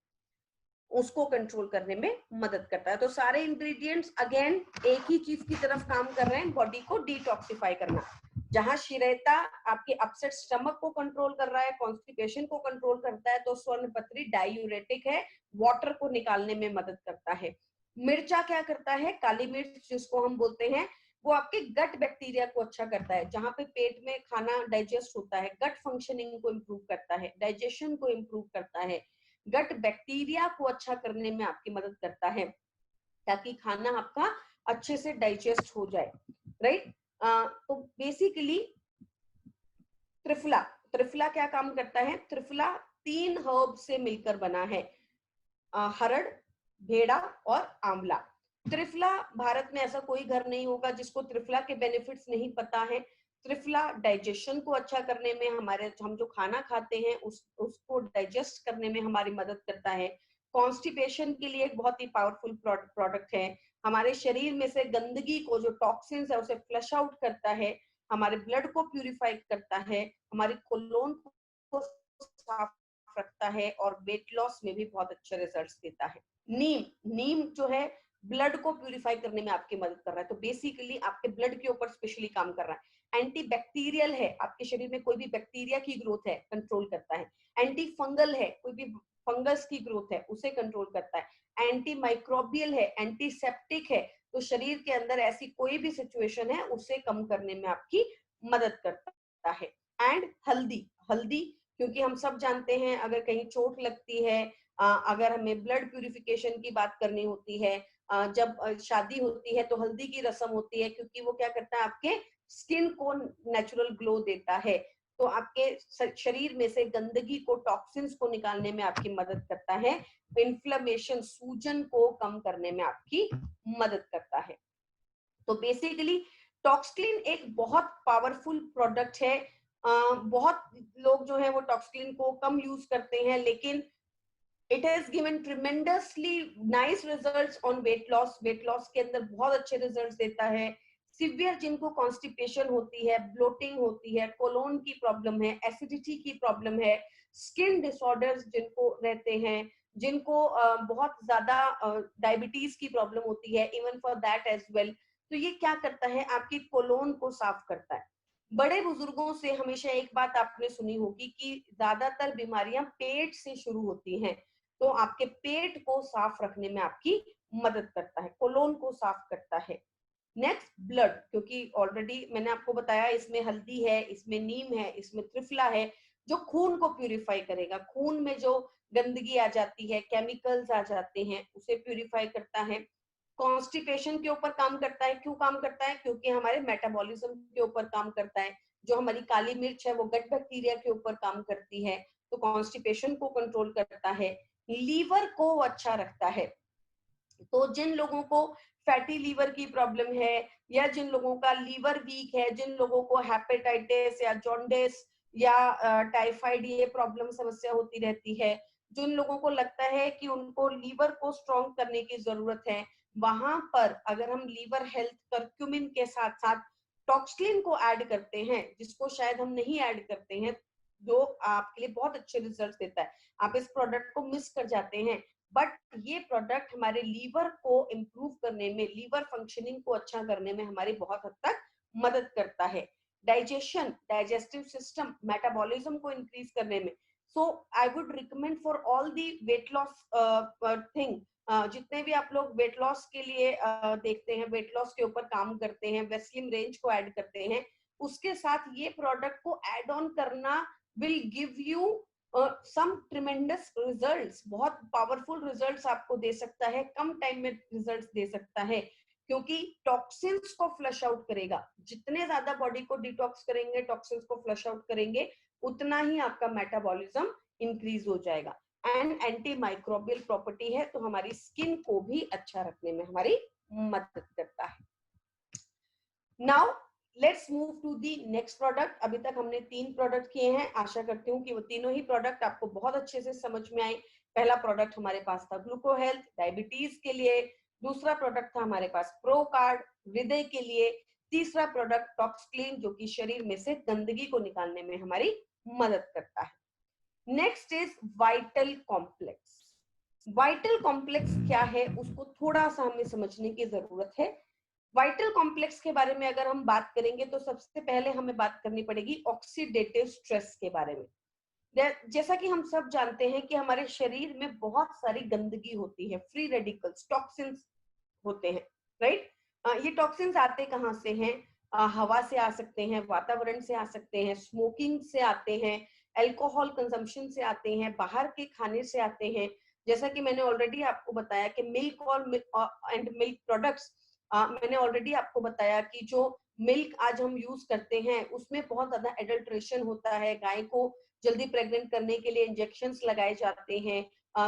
B: उसको कंट्रोल करने में मदद करता है। तो सारे इंग्रेडिएंट्स अगेन एक ही चीज की तरफ काम कर रहे हैं, बॉडी को डिटॉक्सिफाई करना। जहां शिरेता आपके अपसेट स्टमक को कंट्रोल कर रहा है, कॉन्स्टिपेशन को कंट्रोल करता है, तो स्वर्ण पत्री डाईयूरेटिक है, वाटर को निकालने में मदद करता है। मिर्चा क्या करता है? काली मिर्च जिसको हम बोलते हैं, वो आपके गट बैक्टीरिया को अच्छा करता है। जहां पे पेट में खाना डाइजेस्ट होता है, गट फंक्शनिंग को इम्प्रूव करता है, डाइजेशन को इम्प्रूव करता है, गट बैक्टीरिया को अच्छा करने में आपकी मदद करता है, ताकि खाना आपका अच्छे से डाइजेस्ट हो जाए। राइट? तो बेसिकली त्रिफला, त्रिफला क्या काम करता है? त्रिफला 3 हर्ब से मिलकर बना है, हरड़, भेड़ा और आंवला। त्रिफला, भारत में ऐसा कोई घर नहीं होगा जिसको त्रिफला के बेनिफिट्स नहीं पता है। त्रिफला डाइजेशन को अच्छा करने में, हमारे हम जो खाना खाते हैं उसको डाइजेस्ट करने में हमारी मदद करता है। कॉन्स्टिपेशन के लिए एक बहुत ही पावरफुल प्रोडक्ट है। हमारे शरीर में से गंदगी को, जो टॉक्सिन्स है, उसे फ्लश आउट करता है, हमारे ब्लड को प्यूरिफाई करता है, हमारी कोलोन को साफ रखता है और वेट लॉस में भी बहुत अच्छे रिजल्ट्स देता है। नीम जो है ब्लड को प्यूरिफाई करने में आपकी मदद कर रहा है, तो बेसिकली आपके ब्लड के ऊपर स्पेशली काम कर रहा है। एंटी बैक्टीरियल है, आपके शरीर में कोई भी बैक्टीरिया की ग्रोथ है कंट्रोल करता है। एंटी फंगल है, कोई भी फंगस की ग्रोथ है उसे कंट्रोल करता है। एंटी माइक्रोबियल है, एंटीसेप्टिक है, तो शरीर के अंदर ऐसी कोई भी सिचुएशन है उसे कम करने में आपकी मदद करता है। एंड हल्दी क्योंकि हम सब जानते हैं अगर कहीं चोट लगती है, अगर हमें ब्लड प्यूरिफिकेशन की बात करनी होती है, जब शादी होती है तो हल्दी की रस्म होती है, क्योंकि वो क्या करता है, आपके स्किन को नेचुरल ग्लो देता है, तो आपके शरीर में से गंदगी को, टॉक्सिन्स को निकालने में आपकी मदद करता है। इन्फ्लेमेशन, सूजन को कम करने में आपकी मदद करता है। तो बेसिकली टॉक्सक्लीन एक बहुत पावरफुल प्रोडक्ट है। बहुत लोग जो है वो टॉक्सक्लीन को कम यूज करते हैं, लेकिन it has given tremendously nice results on weight loss. Weight loss के अंदर बहुत अच्छे रिजल्ट्स देता है। सिवियर जिनको कॉन्स्टिपेशन होती है, ब्लोटिंग होती है, कोलोन की प्रॉब्लम है, एसिडिटी की प्रॉब्लम है, स्किन डिसऑर्डर्स जिनको रहते हैं, जिनको बहुत ज्यादा डायबिटीज की प्रॉब्लम होती है, even for that as well, तो ये क्या करता है, आपकी कोलोन को साफ करता है। बड़े बुजुर्गों से हमेशा एक बात आपने सुनी होगी कि ज्यादातर बीमारियां पेट से शुरू होती हैं, तो आपके पेट को साफ रखने में आपकी मदद करता है, कोलोन को साफ करता है। नेक्स्ट ब्लड, क्योंकि ऑलरेडी मैंने आपको बताया इसमें हल्दी है, इसमें नीम है, इसमें त्रिफला है, जो खून को प्यूरिफाई करेगा। खून में जो गंदगी आ जाती है, केमिकल्स आ जाते हैं, उसे प्यूरिफाई करता है। कॉन्स्टिपेशन के ऊपर काम करता है। क्यों काम करता है? क्योंकि हमारे मेटाबॉलिज्म के ऊपर काम करता है। जो हमारी काली मिर्च है वो गट बैक्टीरिया के ऊपर काम करती है, तो कॉन्स्टिपेशन को कंट्रोल करता है। लीवर को अच्छा रखता है, तो जिन लोगों को फैटी लीवर की प्रॉब्लम है, या जिन लोगों का लीवर वीक है, जिन लोगों को हेपेटाइटिस या जॉन्डिस या टाइफाइड ये प्रॉब्लम समस्या होती रहती है, जिन लोगों को लगता है कि उनको लीवर को स्ट्रॉन्ग करने की जरूरत है, वहां पर अगर हम लीवर हेल्थ करक्यूमिन के साथ साथ टॉक्सक्लीन को ऐड करते हैं, जिसको शायद हम नहीं ऐड करते हैं, जो आपके लिए बहुत अच्छे रिजल्ट देता है। आप इस प्रोडक्ट को मिस कर जाते हैं, बट ये प्रोडक्ट हमारे लीवर को इम्प्रूव करने में, लीवर फंक्शनिंग को अच्छा करने में हमारी बहुत हद तक मदद करता है। डाइजेशन, डाइजेस्टिव सिस्टम, मेटाबॉलिज्म को इंक्रीज करने में। So I would recommend for all the weight loss thing, जितने भी आप लोग वेट लॉस के लिए देखते हैं, वेट लॉस के ऊपर काम करते हैं, वेस्लिम रेंज को ऐड करते हैं, उसके साथ ये प्रोडक्ट को ऐड ऑन करना will give you some tremendous results. बहुत पावरफुल रिजल्ट्स आपको दे सकता है, कम टाइम में रिजल्ट्स दे सकता है, क्योंकि टॉक्सिन्स को फ्लश आउट करेगा। जितने ज्यादा बॉडी को डिटॉक्स करेंगे, टॉक्सिन्स को फ्लश आउट करेंगे, उतना ही आपका मेटाबॉलिज्म इंक्रीज हो जाएगा। एंड एंटी माइक्रोबियल प्रॉपर्टी है, तो हमारी स्किन को भी अच्छा रखने में हमारी मदद करता है। Now let's move to the next product. अभी तक हमने 3 प्रोडक्ट किए हैं, आशा करती हूँ कि वो तीनों ही प्रोडक्ट आपको बहुत अच्छे से समझ में आए। पहला प्रोडक्ट हमारे पास था ग्लूको हेल्थ, डायबिटीज के लिए। दूसरा प्रोडक्ट था हमारे पास प्रो कार्ड, हृदय के लिए। तीसरा प्रोडक्ट टॉक्सक्लीन, जो कि शरीर में से गंदगी को निकालने में हमारी मदद करता है। Next is vital complex. Vital complex क्या है, उसको थोड़ा सा हमें समझने की जरूरत है। वाइटल कॉम्प्लेक्स के बारे में अगर हम बात करेंगे, तो सबसे पहले हमें बात करनी पड़ेगी ऑक्सीडेटिव स्ट्रेस के बारे में। जैसा कि हम सब जानते हैं कि हमारे शरीर में बहुत सारी गंदगी होती है, फ्री रेडिकल्स, टॉक्सिन्स होते हैं, राइट। ये टॉक्सिन्स आते कहाँ से हैं? हवा से आ सकते हैं, वातावरण से आ सकते हैं, स्मोकिंग से आते हैं, अल्कोहल कंजम्पशन से आते हैं, बाहर के खाने से आते हैं। जैसा कि मैंने ऑलरेडी आपको बताया कि मिल्क और मिल्क प्रोडक्ट्स, मैंने ऑलरेडी आपको बताया कि जो मिल्क आज हम यूज करते हैं उसमें बहुत ज्यादा एडल्ट्रेशन होता है। गाय को जल्दी प्रेग्नेंट करने के लिए इंजेक्शंस लगाए जाते हैं,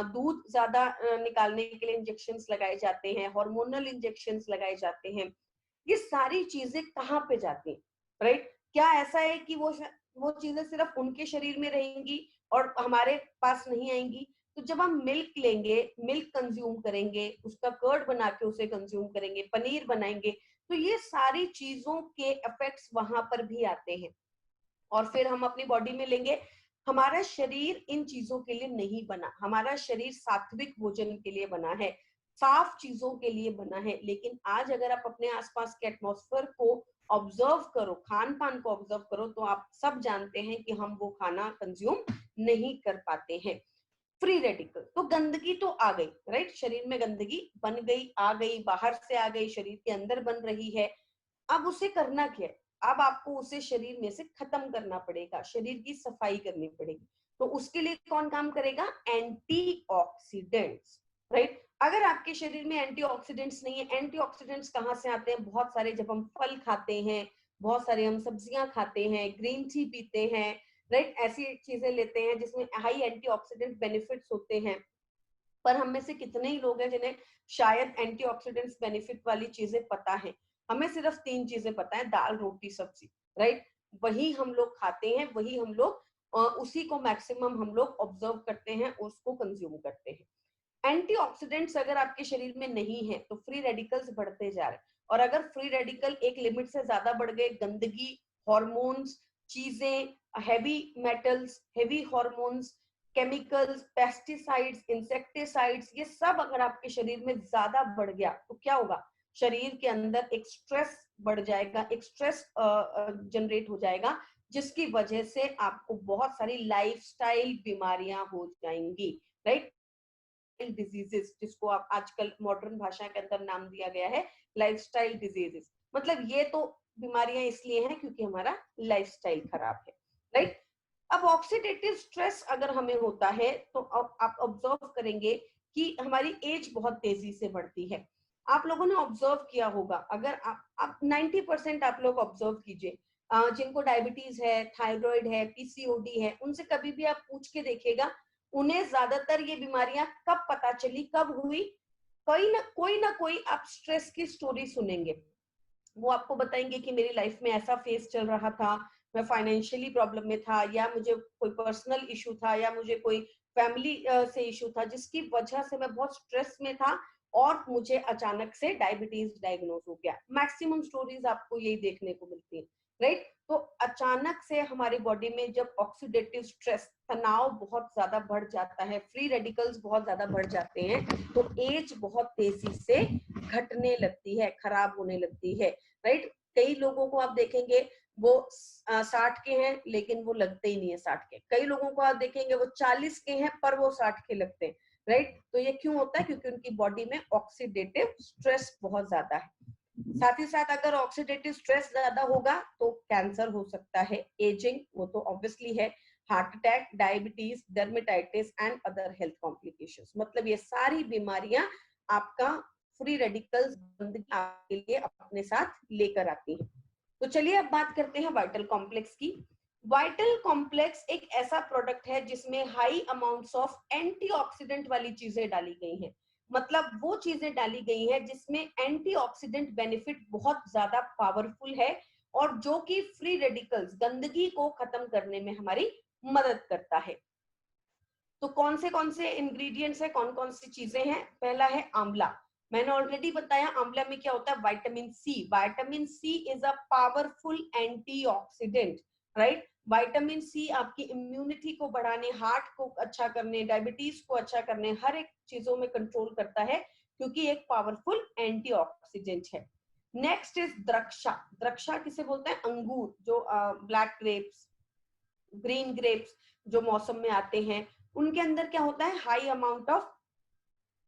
B: दूध ज्यादा निकालने के लिए इंजेक्शंस लगाए जाते हैं, हार्मोनल इंजेक्शंस लगाए जाते हैं। ये सारी चीजें कहाँ पे जाती हैं, राइट? क्या ऐसा है कि वो चीजें सिर्फ उनके शरीर में रहेंगी और हमारे पास नहीं आएंगी? तो जब हम मिल्क लेंगे, मिल्क कंज्यूम करेंगे, उसका कर्ड बना के उसे कंज्यूम करेंगे, पनीर बनाएंगे, तो ये सारी चीजों के इफेक्ट्स वहां पर भी आते हैं। और फिर हम अपनी बॉडी में लेंगे। हमारा शरीर इन चीजों के लिए नहीं बना, हमारा शरीर सात्विक भोजन के लिए बना है, साफ चीजों के लिए बना है। लेकिन आज अगर आप अपने आसपास के एटमॉस्फेयर को ऑब्जर्व करो, खान पान को ऑब्जर्व करो, तो आप सब जानते हैं कि हम वो खाना कंज्यूम नहीं कर पाते हैं। फ्री रेडिकल, तो गंदगी तो आ गई, राइट? शरीर में गंदगी बन गई, आ गई, बाहर से आ गई, शरीर के अंदर बन रही है। अब उसे करना क्या है? अब आपको उसे शरीर में से खत्म करना पड़ेगा, शरीर की सफाई करनी पड़ेगी। तो उसके लिए कौन काम करेगा? Antioxidants, right? अगर आपके शरीर में एंटीऑक्सीडेंट्स नहीं है, एंटीऑक्सीडेंट्स कहाँ से आते हैं? बहुत सारे, जब हम फल खाते हैं, बहुत सारे हम सब्जियां खाते हैं, ग्रीन टी पीते हैं, राइट? ऐसी चीजें लेते हैं जिसमें हाई एंटीऑक्सीडेंट बेनिफिट्स होते हैं। पर हम में से कितने ही लोग हैं जिन्हें शायद एंटीऑक्सीडेंट्स बेनिफिट वाली चीजें पता है? हमें सिर्फ 3 चीजें पता है, दाल, रोटी, सब्जी, राइट? वही हम लोग खाते हैं, वही हम लोग उसी को मैक्सिमम हम लोग ऑब्जर्व करते हैं, उसको कंज्यूम करते हैं। एंटीऑक्सीडेंट्स अगर आपके शरीर में नहीं है तो फ्री रेडिकल्स बढ़ते जा रहे हैं। और अगर फ्री रेडिकल एक लिमिट से ज्यादा बढ़ गए, गंदगी, हॉर्मोन्स, चीजें, heavy metals, heavy hormones, chemicals, pesticides, insecticides, ये सब अगर आपके शरीर में ज्यादा बढ़ गया तो क्या होगा? शरीर के अंदर एक स्ट्रेस बढ़ जाएगा, एक स्ट्रेस जनरेट हो जाएगा, जिसकी वजह से आपको बहुत सारी लाइफस्टाइल बीमारियां हो जाएंगी, राइट? डिजीजेस, जिसको आप आजकल मॉडर्न भाषा के अंदर नाम दिया गया है लाइफस्टाइल डिजीजेस। मतलब ये तो बीमारियां इसलिए हैं क्योंकि हमारा लाइफस्टाइल खराब है, राइट? अब ऑक्सीडेटिव स्ट्रेस अगर हमें होता है तो आप ऑब्जर्व करेंगे कि हमारी एज बहुत तेजी से बढ़ती है। आप लोगों ने ऑब्जर्व किया होगा, अगर आप 90% आप लोग ऑब्जर्व कीजिए, जिनको डायबिटीज है, थायराइड है, पीसीओडी है, उनसे कभी भी आप पूछ के देखिएगा, उन्हें ज्यादातर ये बीमारियां कब पता चली, कब हुई? कोई ना कोई आप स्ट्रेस की स्टोरी सुनेंगे। वो आपको बताएंगे कि मेरी लाइफ में ऐसा फेस चल रहा था, मैं फाइनेंशियली प्रॉब्लम में था, या मुझे कोई पर्सनल इशू था, या मुझे कोई फैमिली से इशू था जिसकी वजह से मैं बहुत स्ट्रेस में था और मुझे अचानक से डायबिटीज डायग्नोज हो गया। मैक्सिमम स्टोरीज आपको यही देखने को मिलती है, राइट? तो अचानक से हमारी बॉडी में जब ऑक्सीडेटिव स्ट्रेस, तनाव बहुत ज्यादा बढ़ जाता है, फ्री रेडिकल्स बहुत ज्यादा बढ़ जाते हैं, तो एज बहुत तेजी से घटने लगती है, खराब होने लगती है, राइट? कई लोगों को आप देखेंगे वो 60 के हैं लेकिन वो लगते ही नहीं है 60 के। कई लोगों को आप देखेंगे वो 40 के हैं पर वो 60 के लगते हैं, राइट? तो ये क्यों होता है? क्योंकि उनकी बॉडी में ऑक्सीडेटिव स्ट्रेस बहुत ज्यादा है। साथ ही साथ अगर ऑक्सीडेटिव स्ट्रेस ज्यादा होगा तो कैंसर हो सकता है, एजिंग वो तो ऑब्वियसली है, heart attack, diabetes, dermatitis and other health complications. मतलब ये सारी बीमारियां आपका फ्री रेडिकल्स गंदगी आपके लिए अपने साथ लेकर आती हैं। तो चलिए अब बात करते हैं वाइटल कॉम्प्लेक्स की। वाइटल कॉम्प्लेक्स एक ऐसा प्रोडक्ट है जिसमें हाई अमाउंट्स ऑफ एंटीऑक्सीडेंट वाली चीजें डाली गई हैं। मतलब वो चीजें डाली गई हैं जिसमें एंटीऑक्सीडेंट बेनिफिट बहुत ज्यादा पावरफुल है और जो कि फ्री रेडिकल्स, गंदगी को खत्म करने में हमारी मदद करता है। तो कौन से इंग्रेडिएंट्स है, कौन सी चीजें हैं? पहला है आंवला। मैंने ऑलरेडी बताया आंवला में क्या होता है, vitamin C. Vitamin C is a powerful antioxidant, right? Vitamin C आपकी इम्यूनिटी को बढ़ाने, हार्ट को अच्छा करने, डायबिटीज को अच्छा करने, हर एक चीजों में कंट्रोल करता है क्योंकि एक पावरफुल एंटीऑक्सीडेंट है। Next is Draksha. द्रक्षा किसे बोलते हैं? अंगूर, जो ब्लैक ग्रेप्स, ग्रीन ग्रेप्स जो मौसम में आते हैं, उनके अंदर क्या होता है? High amount of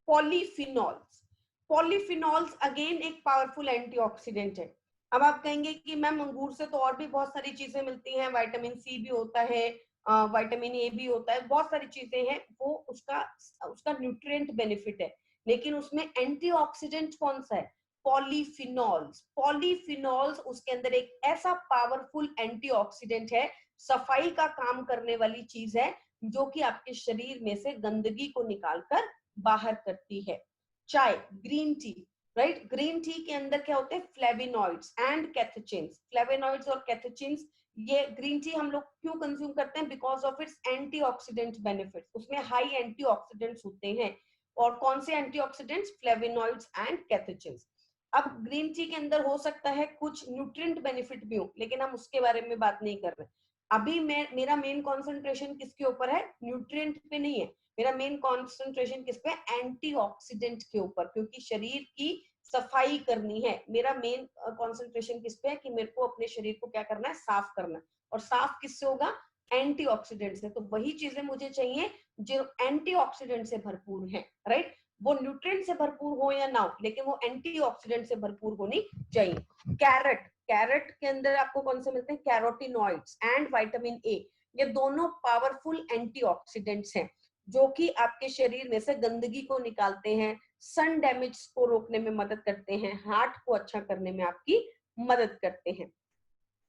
B: polyphenols. Polyphenols again एक पावरफुल एंटीऑक्सीडेंट है। अब आप कहेंगे कि मैम अंगूर से तो और भी बहुत सारी चीजें मिलती हैं, विटामिन सी भी होता है, विटामिन ए भी होता है, बहुत सारी चीजें हैं, वो उसका न्यूट्रिएंट बेनिफिट है, लेकिन उसमें एंटीऑक्सीडेंट कौन सा है? पॉलीफिनॉल्स। पॉलीफिनॉल्स उसके अंदर एक ऐसा पावरफुल एंटीऑक्सीडेंट है, सफाई का काम करने वाली चीज है, जो कि आपके शरीर में से गंदगी को निकालकर बाहर करती है। चाय, green tea, right. Green tea के अंदर क्या होते हैं, फ्लेविनॉइड्स एंड कैथेचिन्स। फ्लेविनॉइड्स और कैथेचिन्स, ये ग्रीन टी हम लोग क्यों कंज्यूम करते हैं, because of its antioxidant benefits, उसमें हाई एंटीऑक्सीडेंट्स होते हैं। और कौन से एंटीऑक्सीडेंट्स, फ्लेविनॉइड्स एंड कैथेचिन्स। अब ग्रीन टी के अंदर हो सकता है कुछ न्यूट्रिएंट बेनिफिट भी हो, लेकिन हम उसके बारे में बात नहीं कर रहे। अभी मेरा मेन कंसंट्रेशन किसके ऊपर है, न्यूट्रिएंट पे नहीं है, मेरा मेन कंसंट्रेशन किस पे, एंटीऑक्सीडेंट के ऊपर, क्योंकि शरीर की सफाई करनी है। मेरा मेन कंसंट्रेशन किस पे है कि मेरे को अपने शरीर को क्या करना है, साफ करना है। और साफ किससे होगा, एंटीऑक्सीडेंट से। तो वही चीजें मुझे चाहिए जो एंटीऑक्सीडेंट से भरपूर है, राइट। वो न्यूट्रिएंट से भरपूर हो या ना हो, लेकिन वो एंटीऑक्सीडेंट से भरपूर होनी चाहिए। कैरेट, कैरेट के अंदर आपको कौन से मिलते हैं, कैरोटीनॉइड्स एंड विटामिन ए। ये दोनों पावरफुल एंटीऑक्सीडेंट्स हैं जो कि आपके शरीर में से गंदगी को निकालते हैं, सन डैमेज को रोकने में मदद करते हैं, हार्ट को अच्छा करने में आपकी मदद करते हैं।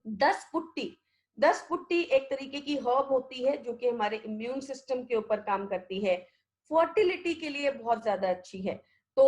B: 10 पुट्टी, 10 पुट्टी एक तरीके की हर्ब होती है जो कि हमारे इम्यून सिस्टम के ऊपर काम करती है, फर्टिलिटी के लिए बहुत ज्यादा अच्छी है। तो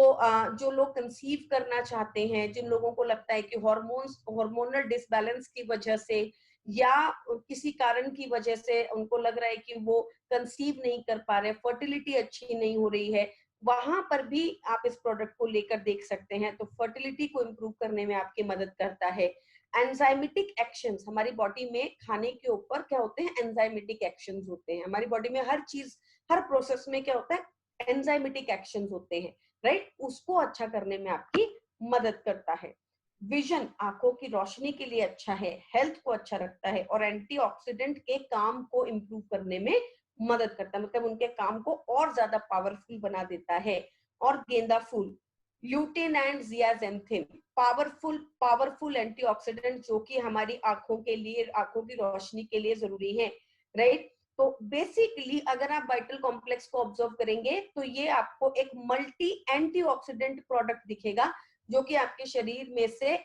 B: जो लोग कंसीव करना चाहते हैं, जिन लोगों को लगता है कि हार्मोनल डिसबैलेंस की वजह से या किसी कारण की वजह से उनको लग रहा है कि वो कंसीव नहीं कर पा रहे, फर्टिलिटी अच्छी नहीं हो रही है, वहां पर भी आप इस प्रोडक्ट को लेकर देख सकते हैं। तो फर्टिलिटी को इम्प्रूव करने में आपकी मदद करता है। एंजाइमेटिक एक्शंस, हमारी बॉडी में खाने के ऊपर क्या होते हैं, एंजाइमेटिक एक्शंस होते हैं। हमारी बॉडी में हर चीज, हर प्रोसेस में क्या होता है, एंजाइमेटिक एक्शंस होते हैं, राइट। उसको अच्छा करने में आपकी मदद करता है। विजन, आंखों की रोशनी के लिए अच्छा है, हेल्थ को अच्छा रखता है, और एंटीऑक्सीडेंट के काम को इम्प्रूव करने में मदद करता है, मतलब उनके काम को और ज्यादा पावरफुल बना देता है। और गेंदा फूल, ल्यूटेन एंड जियाजेंथिन, पावरफुल एंटीऑक्सीडेंट जो कि हमारी आंखों के लिए, आंखों की रोशनी के लिए जरूरी है, राइट। तो बेसिकली अगर आप वाइटल कॉम्प्लेक्स को ऑब्जर्व करेंगे तो ये आपको एक मल्टी एंटीऑक्सीडेंट प्रोडक्ट दिखेगा जो कि आपके शरीर में से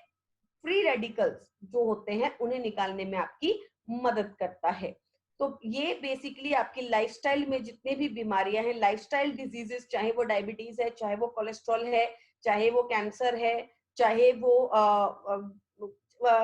B: फ्री रेडिकल्स जो होते हैं उन्हें निकालने में आपकी मदद करता है। तो ये बेसिकली आपकी लाइफस्टाइल में जितने भी बीमारियां हैं, लाइफस्टाइल डिजीजेस, चाहे वो डायबिटीज है, चाहे वो कोलेस्ट्रॉल है, चाहे वो कैंसर है, चाहे वो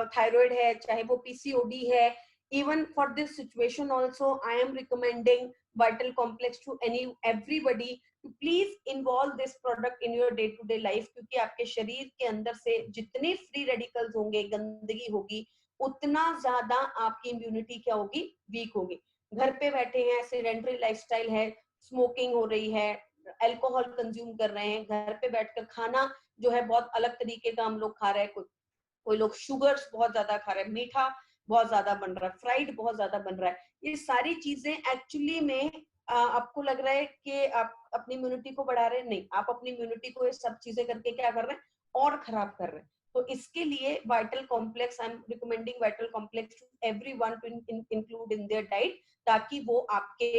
B: थायराइड है, चाहे वो पीसीओडी है, even for this situation also I am recommending vital complex to everybody to please involve this product in your day to day life, क्योंकि आपके शरीर के अंदर से जितने फ्री रेडिकल्स होंगे, गंदगी होगी, उतना ज्यादा आपकी इम्यूनिटी क्या होगी, वीक होगी। घर पे बैठे हैं, सेडेंटरी लाइफस्टाइल है, स्मोकिंग हो रही है, अल्कोहल कंज्यूम कर रहे हैं, घर पे बैठकर खाना जो है बहुत अलग तरीके का हम लोग खा रहे हैं, कोई लोग शुगर्स बहुत ज्यादा खा रहे हैं, मीठा बहुत ज्यादा बन रहा है, फ्राइड बहुत ज्यादा बन रहा है। ये सारी चीजें एक्चुअली में आपको लग रहा है कि आप अपनी इम्यूनिटी को बढ़ा रहे हैं, नहीं, आप अपनी इम्यूनिटी को ये सब चीजें करके क्या कर रहे हैं, और खराब कर रहे हैं। तो इसके लिए vital complex, I am recommending vital complex to everyone to include in their diet, ताकि वो आपके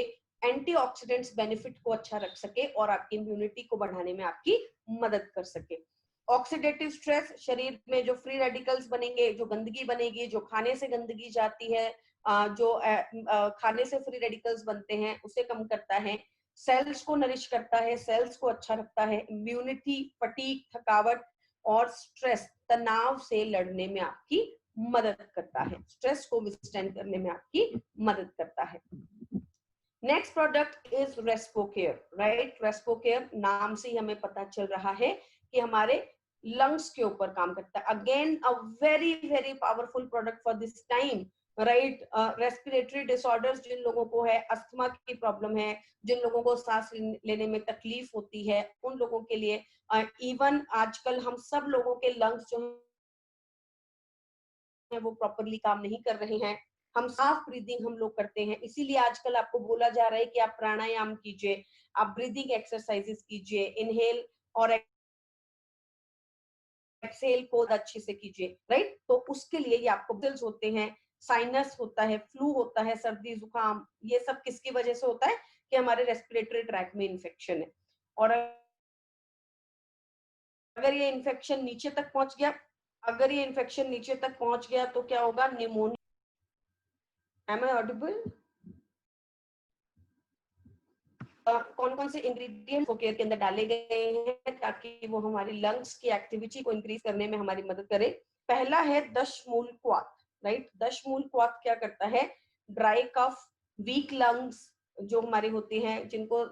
B: एंटीऑक्सीडेंट्स बेनिफिट को अच्छा रख सके और आपकी इम्यूनिटी को बढ़ाने में आपकी मदद कर सके। ऑक्सीडेटिव स्ट्रेस, शरीर में जो फ्री रेडिकल्स बनेंगे, जो गंदगी बनेगी, जो खाने से गंदगी जाती है, जो खाने से फ्री रेडिकल्स बनते हैं, उसे कम करता है। सेल्स को नरिश करता है, सेल्स को अच्छा रखता है। इम्यूनिटी, फटीग, थकावट और स्ट्रेस, तनाव से लड़ने में आपकी मदद करता है, स्ट्रेस को विथस्टैंड करने में आपकी मदद करता है। Next product is Respocare, right. Respocare नाम से ही हमें पता चल रहा है कि हमारे लंग्स के ऊपर काम करता है। Again a very very powerful product for this time, right. Respiratory disorders, जिन लोगों को है, अस्थमा की प्रॉब्लम है, जिन लोगों को सांस लेने में तकलीफ होती है, उन लोगों के लिए, इवन आजकल हम सब लोगों के लंग्स जो है वो प्रॉपरली काम नहीं कर रहे हैं, हम साफ ब्रीदिंग हम लोग करते हैं, इसीलिए आजकल आपको बोला जा रहा है कि आप प्राणायाम कीजिए, आप ब्रीदिंग एक्सरसाइजेस कीजिए, इनहेल और एक्सेल को अच्छे से कीजिए, राइट। तो उसके लिए ये आपको बिल्स होते हैं, साइनस होता है, फ्लू होता है, सर्दी जुकाम, ये सब किसकी वजह से होता है कि हमारे रेस्पिरेटरी ट्रैक में इन्फेक्शन है। और अगर ये इन्फेक्शन नीचे तक पहुंच गया, अगर ये इन्फेक्शन नीचे तक पहुंच गया तो क्या होगा, निमोनिया। M I Audible? कौन कौन से इंग्रेडिएंट केयर के अंदर डाले गए हैं ताकि वो हमारी लंग्स की एक्टिविटी को इंक्रीज करने में हमारी मदद करे। पहला है दशमूल क्वाथ, राइट। दशमूल क्वाथ क्या करता है, ड्राई कफ, वीक लंग्स जो हमारे होते हैं, जिनको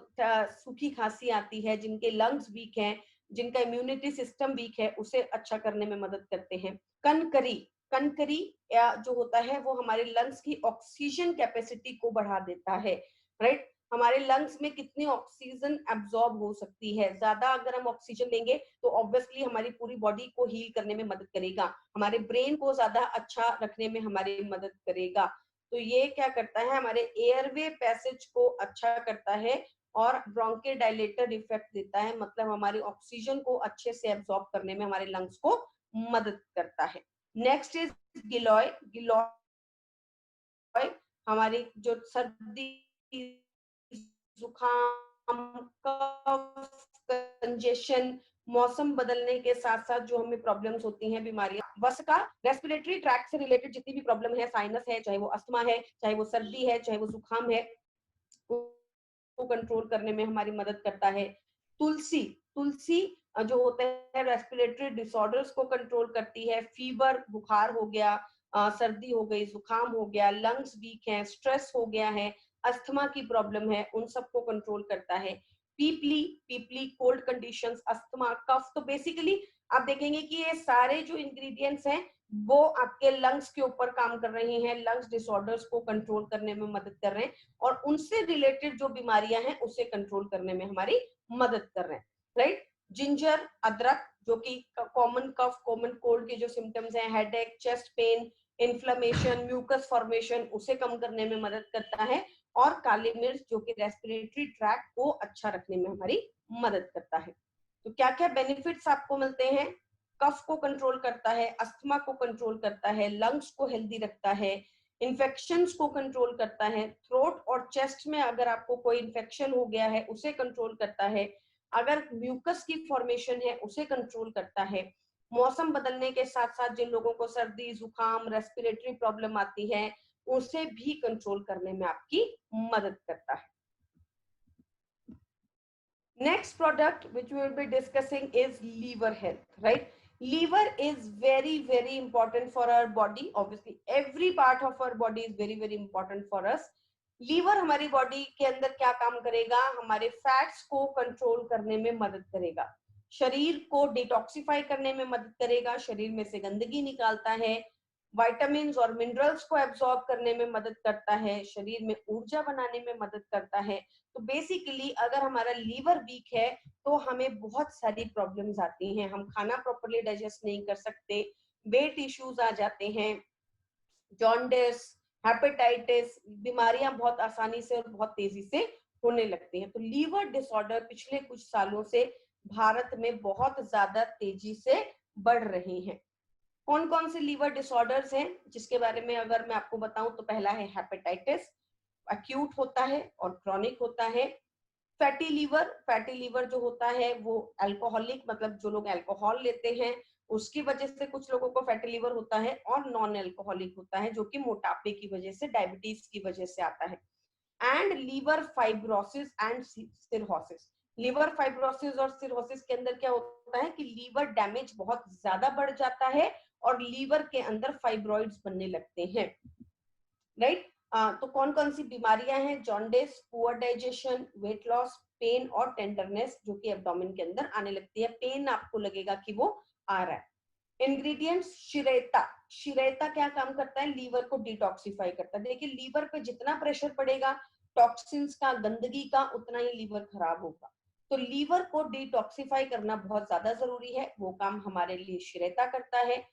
B: सूखी खांसी आती है, जिनके लंग्स वीक हैं, जिनका इम्यूनिटी सिस्टम वीक है, उसे अच्छा करने में मदद करते हैं। कनकरी, कनकरी जो होता है वो हमारे लंग्स की ऑक्सीजन कैपेसिटी को बढ़ा देता है, राइट। हमारे लंग्स में कितनी ऑक्सीजन एब्जॉर्ब हो सकती है, ज्यादा अगर हम ऑक्सीजन लेंगे तो ऑब्वियसली हमारी पूरी बॉडी को हील करने में मदद करेगा, हमारे ब्रेन को ज्यादा अच्छा रखने में हमारी मदद करेगा। तो ये क्या करता है, हमारे एयरवे पैसेज को अच्छा करता है और ब्रोंकोडायलेटर इफेक्ट देता है, मतलब हमारी ऑक्सीजन को अच्छे से एब्जॉर्ब करने में हमारे लंग्स को मदद करता है। नेक्स्ट इज गिलोय। गिलोय हमारी जो सर्दी, जुकाम, कफ, कंजेशन, मौसम बदलने के साथ साथ जो हमें प्रॉब्लम्स होती हैं, बीमारियां, वसका, रेस्पिरेटरी ट्रैक्ट से रिलेटेड जितनी भी प्रॉब्लम है, साइनस है, चाहे वो अस्थमा है, चाहे वो सर्दी है, चाहे वो जुकाम है, को कंट्रोल करने में हमारी मदद करता है। तुलसी, तुलसी जो होता है रेस्पिरेटरी डिसऑर्डर्स को कंट्रोल करती है, फीवर, बुखार हो गया, सर्दी हो गई, जुकाम हो गया, लंग्स वीक है, स्ट्रेस हो गया है, अस्थमा की प्रॉब्लम है, उन सबको कंट्रोल करता है। पीपली, पीपली कोल्ड कंडीशंस, अस्थमा, कफ। तो बेसिकली आप देखेंगे कि ये सारे जो इंग्रेडिएंट्स हैं वो आपके लंग्स के ऊपर काम कर रहे हैं, लंग्स डिसऑर्डर्स को कंट्रोल करने में मदद कर रहे हैं और उनसे रिलेटेड जो बीमारियां हैं उसे कंट्रोल करने में हमारी मदद कर रहे हैं, राइट। जिंजर, अदरक, जो कि कॉमन कफ, कॉमन कोल्ड के जो सिम्टम्स हैं, headache, chest pain, inflammation, mucus formation, उसे कम करने में मदद करता है। और काली मिर्च जो कि रेस्पिरेटरी ट्रैक्ट को अच्छा रखने में हमारी मदद करता है। तो क्या क्या बेनिफिट्स आपको मिलते हैं, कफ को कंट्रोल करता है, अस्थमा को कंट्रोल करता है, लंग्स को हेल्दी रखता है, इन्फेक्शंस को कंट्रोल करता है, थ्रोट और चेस्ट में अगर आपको कोई इन्फेक्शन हो गया है उसे कंट्रोल करता है, अगर म्यूकस की फॉर्मेशन है उसे कंट्रोल करता है, मौसम बदलने के साथ साथ जिन लोगों को सर्दी, जुकाम, रेस्पिरेटरी प्रॉब्लम आती है उसे भी कंट्रोल करने में आपकी मदद करता है। Next product which we will be discussing is liver health, right? Liver is very, very important for our body. Obviously, every part of our body is very, very important for us. Liver हमारी body के अंदर क्या काम करेगा, हमारे fats को control करने में मदद करेगा, शरीर को डिटॉक्सिफाई करने में मदद करेगा, शरीर में से गंदगी निकालता है, विटामिन्स और मिनरल्स को एब्सॉर्ब करने में मदद करता है, शरीर में ऊर्जा बनाने में मदद करता है। तो बेसिकली अगर हमारा लीवर वीक है तो हमें बहुत सारी प्रॉब्लम्स आती हैं, हम खाना प्रॉपर्ली डाइजेस्ट नहीं कर सकते, वेट इश्यूज आ जाते हैं, जॉन्डिस, हेपेटाइटिस, बीमारियां बहुत आसानी से और बहुत तेजी से होने लगती हैं। तो लीवर डिसऑर्डर पिछले कुछ सालों से भारत में बहुत ज्यादा तेजी से बढ़ रहे हैं। कौन कौन से लीवर डिसऑर्डर्स हैं जिसके बारे में अगर मैं आपको बताऊं तो पहला है हेपेटाइटिस, एक्यूट होता है और क्रॉनिक होता है। फैटी लीवर, फैटी लीवर जो होता है वो अल्कोहलिक, मतलब जो लोग अल्कोहल लेते हैं उसकी वजह से कुछ लोगों को फैटी लीवर होता है, और नॉन अल्कोहलिक होता है जो कि मोटापे की वजह से, डायबिटीज की वजह से आता है। And liver fibrosis and cirrhosis. Liver fibrosis और सिरहोसिस के अंदर क्या होता है कि लीवर डैमेज बहुत ज्यादा बढ़ जाता है और लीवर के अंदर फाइब्रॉइड्स बनने लगते हैं, राइट। तो कौन कौन सी बीमारियां हैं, jaundice, poor digestion, weight loss, pain और टेंडरनेस जो कि एब्डोमेन के अंदर आने लगती है, पेन आपको लगेगा कि वो आ रहा है। इंग्रेडिएंट्स, शिरेता, शिरेता क्या काम करता है, लीवर को डिटॉक्सिफाई करता है। देखिए लीवर पे जितना प्रेशर पड़ेगा टॉक्सिन्स का, गंदगी का, उतना ही लीवर खराब होगा। तो लीवर को डिटॉक्सिफाई करना बहुत ज्यादा जरूरी है, वो काम हमारे लिए शिरेता करता है।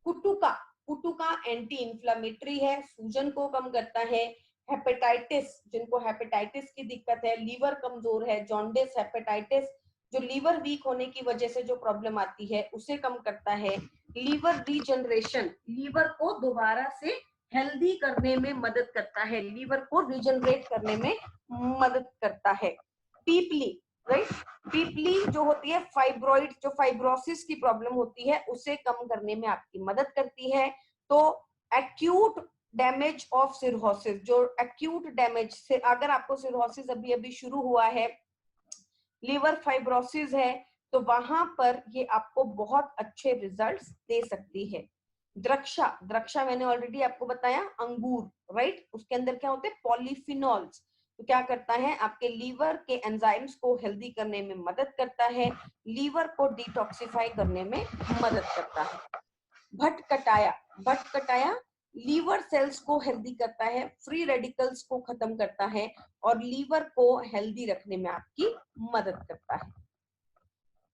B: कुटुका, कुटुका एंटी इंफ्लेमेटरी है, सूजन को कम करता है। हेपेटाइटिस, जिनको हेपेटाइटिस की दिक्कत है, लीवर कमजोर है, जॉन्डिस, हेपेटाइटिस, जो लीवर वीक होने की वजह से जो प्रॉब्लम आती है उसे कम करता है। लीवर रीजनरेशन, लीवर को दोबारा से हेल्दी करने में मदद करता है, लीवर को रीजनरेट करने में मदद करता है। पीपली, राइट, पीपली जो होती है फाइब्रॉइड, जो फाइब्रोसिस की प्रॉब्लम होती है उसे कम करने में आपकी मदद करती है। तो एक्यूट डैमेज ऑफ सिरहोसिस, जो एक्यूट डैमेज से, अगर आपको सिरहोसिस अभी अभी शुरू हुआ है, लिवर फाइब्रोसिस है, तो वहां पर ये आपको बहुत अच्छे रिजल्ट्स दे सकती है। द्रक्षा, द्रक्षा मैंने ऑलरेडी आपको बताया, अंगूर, राइट, उसके अंदर क्या होते हैं, पॉलीफिनॉल्स, तो क्या करता है, आपके लीवर के एंजाइम्स को हेल्दी करने में मदद करता है, लीवर को डिटॉक्सिफाई करने में मदद करता है। भटकटाया, भटकटाया लीवर सेल्स को हेल्दी करता है, फ्री रेडिकल्स को खत्म करता है और लीवर को हेल्दी रखने में आपकी मदद करता है।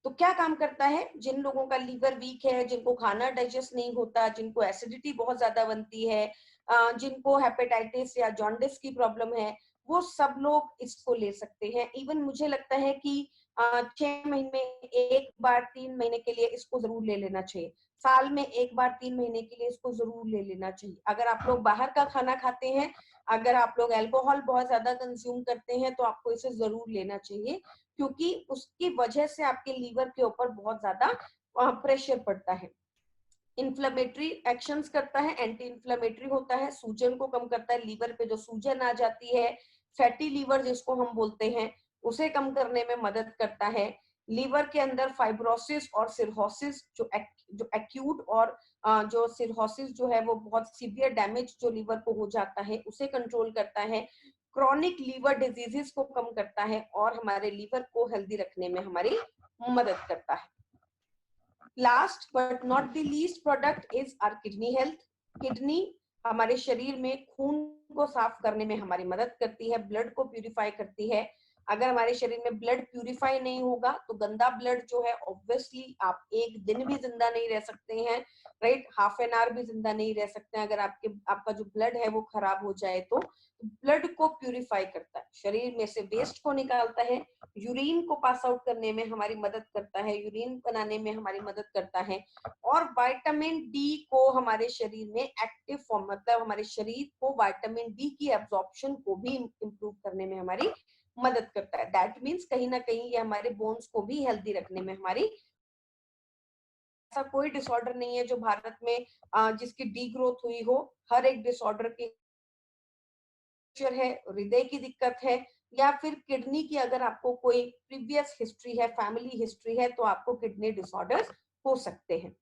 B: तो क्या काम करता है, जिन लोगों का लीवर वीक है, जिनको खाना डाइजेस्ट नहीं होता, जिनको एसिडिटी बहुत ज्यादा बनती है, जिनको हेपेटाइटिस या जॉन्डिस की प्रॉब्लम है, वो सब लोग इसको ले सकते हैं। इवन मुझे लगता है कि 6 महीने में एक बार, 3 महीने के लिए इसको जरूर ले लेना चाहिए, साल में एक बार 3 महीने के लिए इसको जरूर ले लेना चाहिए। अगर आप लोग बाहर का खाना खाते हैं, अगर आप लोग अल्कोहल बहुत ज्यादा कंज्यूम करते हैं, तो आपको इसे जरूर लेना चाहिए, क्योंकि उसकी वजह से आपके लीवर के ऊपर बहुत ज्यादा प्रेशर पड़ता है। इन्फ्लेमेटरी एक्शंस करता है, एंटी इन्फ्लेमेटरी होता है, सूजन को कम करता है, लीवर पे जो सूजन आ जाती है, फैटी लीवर जिसको हम बोलते हैं, उसे कम करने में मदद करता है। लीवर के अंदर फाइब्रोसिस और सिरहोसिस, जो एक्यूट और जो सिरहोसिस जो है वो बहुत सीवियर डैमेज जो लीवर को हो जाता है, उसे कंट्रोल करता है। क्रॉनिक लीवर डिजीजेस को कम करता है और हमारे लीवर को हेल्दी रखने में हमारी मदद करता है। Last but not the least product is our kidney health. Kidney हमारे शरीर में खून को साफ करने में हमारी मदद करती है, ब्लड को प्यूरिफाई करती है। अगर हमारे शरीर में ब्लड प्यूरिफाई नहीं होगा तो गंदा ब्लड जो है, ऑब्वियसली आप एक दिन भी जिंदा नहीं रह सकते हैं, राइट, हाफ एन आवर भी जिंदा नहीं रह सकते हैं। अगर आपका जो ब्लड है वो खराब हो जाए तो ब्लड को प्यूरिफाई करता है, शरीर में से वेस्ट को निकालता है, यूरिन को पास आउट करने में हमारी मदद करता है, यूरिन बनाने में हमारी मदद करता है, और विटामिन डी को हमारे शरीर में एक्टिव फॉर्म, मतलब हमारे शरीर को विटामिन डी की एब्जॉर्प्शन को भी इंप्रूव करने में हमारी मदद करता है। दैट मीन्स कहीं ना कहीं ये हमारे बोन्स को भी हेल्दी रखने में हमारी, ऐसा कोई डिसऑर्डर नहीं है जो भारत में जिसकी डी ग्रोथ हुई हो। हर एक डिसऑर्डर की है, हृदय की दिक्कत है, या फिर किडनी की अगर आपको कोई प्रीवियस हिस्ट्री है, फैमिली हिस्ट्री है, तो आपको किडनी डिसऑर्डर्स हो सकते हैं।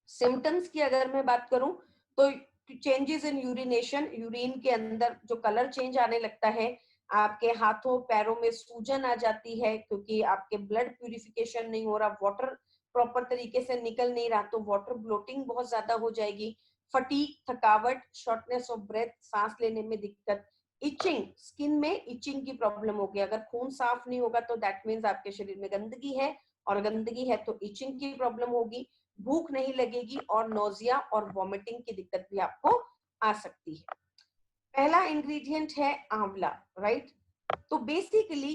B: सिम्टम्स की अगर मैं बात करूं तो चेंजेस इन यूरिनेशन, यूरिन के अंदर जो कलर चेंज आने लगता है, आपके हाथों पैरों में सूजन आ जाती है क्योंकि आपके ब्लड प्यूरिफिकेशन नहीं हो रहा, वाटर प्रॉपर तरीके से निकल नहीं रहा, तो वाटर ब्लोटिंग बहुत ज्यादा हो जाएगी। फटीग, थकावट, शॉर्टनेस ऑफ ब्रेथ, सांस लेने में दिक्कत, इचिंग, स्किन में इचिंग की प्रॉब्लम होगी। अगर खून साफ नहीं होगा तो दैट मीन्स आपके शरीर में गंदगी है, और गंदगी है तो इचिंग की प्रॉब्लम होगी, भूख नहीं लगेगी, और नोजिया और वॉमिटिंग की दिक्कत भी आपको आ सकती है। पहला इंग्रेडिएंट है आंवला, राइट। तो बेसिकली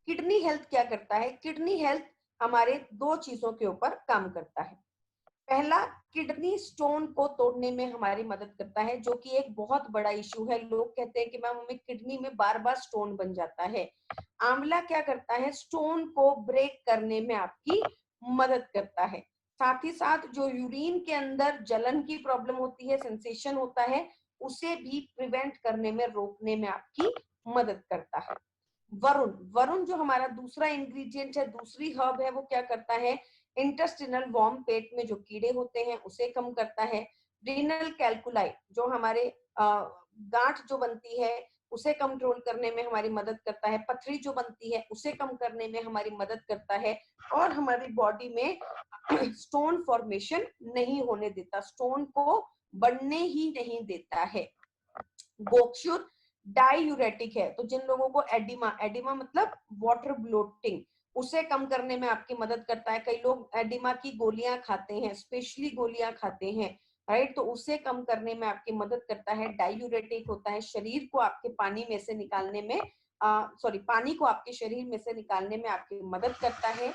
B: किडनी हेल्थ क्या करता है, किडनी हेल्थ हमारे दो चीजों के ऊपर काम करता है। पहला, किडनी स्टोन को तोड़ने में हमारी मदद करता है, जो कि एक बहुत बड़ा इशू है। लोग कहते हैं कि मैम हमें किडनी में बार बार स्टोन बन जाता है। आंवला क्या करता है, स्टोन को ब्रेक करने में आपकी मदद करता है। साथ ही साथ जो यूरिन के अंदर जलन की प्रॉब्लम होती है, सेंसेशन होता है, उसे भी प्रिवेंट करने में, रोकने में आपकी मदद करता है। वरुण, वरुण जो हमारा दूसरा इंग्रेडिएंट है, दूसरी हर्ब है, वो क्या करता है, इंटेस्टिनल वॉर्म, पेट में जो कीड़े होते हैं उसे कम करता है। रीनल कैल्कुलाई, जो हमारे गांठ जो बनती है उसे कंट्रोल करने में हमारी मदद करता है। पथरी जो बनती है उसे कम करने में हमारी मदद करता है, और हमारी बॉडी में स्टोन फॉर्मेशन नहीं होने देता, स्टोन को बढ़ने ही नहीं देता है। गोक्षुर डायूरेटिक है, तो जिन लोगों को एडिमा, एडिमा मतलब वाटर ब्लोटिंग, उसे कम करने में आपकी मदद करता है। कई लोग एडिमा की गोलियां खाते हैं, स्पेशली गोलियां खाते हैं, राइट, तो उसे कम करने में आपकी मदद करता है। डायूरेटिक होता है, शरीर को आपके पानी में से निकालने में, पानी को आपके शरीर में से निकालने में आपकी मदद करता है।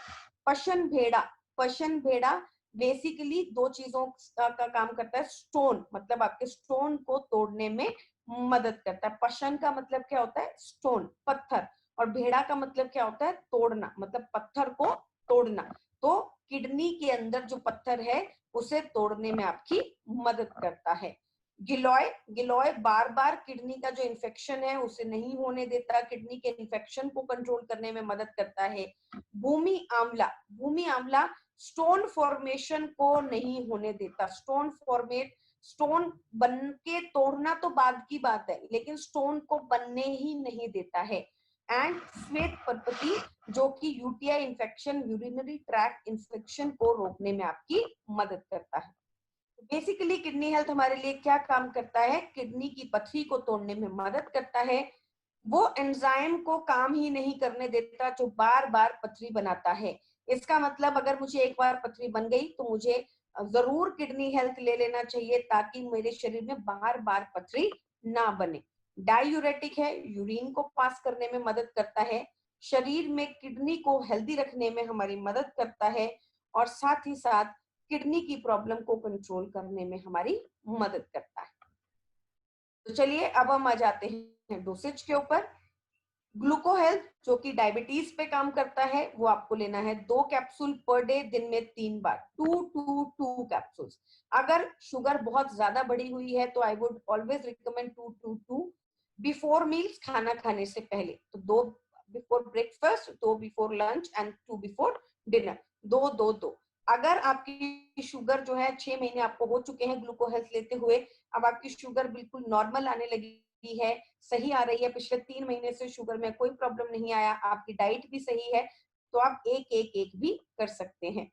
B: पशन भेड़ा, पशन भेड़ा बेसिकली दो चीजों का काम करता है, स्टोन मतलब आपके स्टोन को तोड़ने में मदद करता है। पशन का मतलब क्या होता है, स्टोन, पत्थर, और भेड़ा का मतलब क्या होता है, तोड़ना, मतलब पत्थर को तोड़ना। तो किडनी के अंदर जो पत्थर है उसे तोड़ने में आपकी मदद करता है। गिलोय, गिलोय बार बार किडनी का जो इन्फेक्शन है उसे नहीं होने देता, किडनी के इन्फेक्शन को कंट्रोल करने में मदद करता है। भूमि आंवला, भूमि आंवला स्टोन फॉर्मेशन को नहीं होने देता, स्टोन बन के तोड़ना तो बाद की बात है, लेकिन स्टोन को बनने ही नहीं देता है। एंड श्वेत परपति जो कि UTI infection, urinary tract infection को रोकने में आपकी मदद करता है। बेसिकली किडनी हेल्थ हमारे लिए क्या काम करता है, किडनी की पथरी को तोड़ने में मदद करता है। वो एंजाइम को काम ही नहीं करने देता जो बार बार पथरी बनाता है। इसका मतलब अगर मुझे एक बार पथरी बन गई तो मुझे जरूर किडनी हेल्थ ले लेना चाहिए ताकि मेरे शरीर में बार बार पथरी ना बने। डायूरेटिक है, यूरिन को पास करने में मदद करता है, शरीर में किडनी को हेल्दी रखने में हमारी मदद करता है, और साथ ही साथ किडनी की प्रॉब्लम को कंट्रोल करने में हमारी मदद करता है। तो चलिए अब हम आ जाते हैं डोसेज के ऊपर। ग्लूको हेल्थ जो कि डायबिटीज पे काम करता है, वो आपको लेना है 2 कैप्सूल पर डे, दिन में 3 बार, 2 कैप्सूल्स। अगर शुगर बहुत ज्यादा बढ़ी हुई है तो I would always recommend 2 before meals, खाना खाने से पहले। तो 2 before breakfast, 2 before lunch and 2 before dinner, 2 अगर आपकी शुगर जो है 6 महीने आपको हो चुके हैं ग्लूको हेल्थ लेते हुए, अब आपकी शुगर बिल्कुल नॉर्मल आने लगी है, सही आ रही है, पिछले 3 महीने से शुगर में कोई प्रॉब्लम नहीं आया, आपकी डाइट भी सही है, तो आप एक भी कर सकते हैं।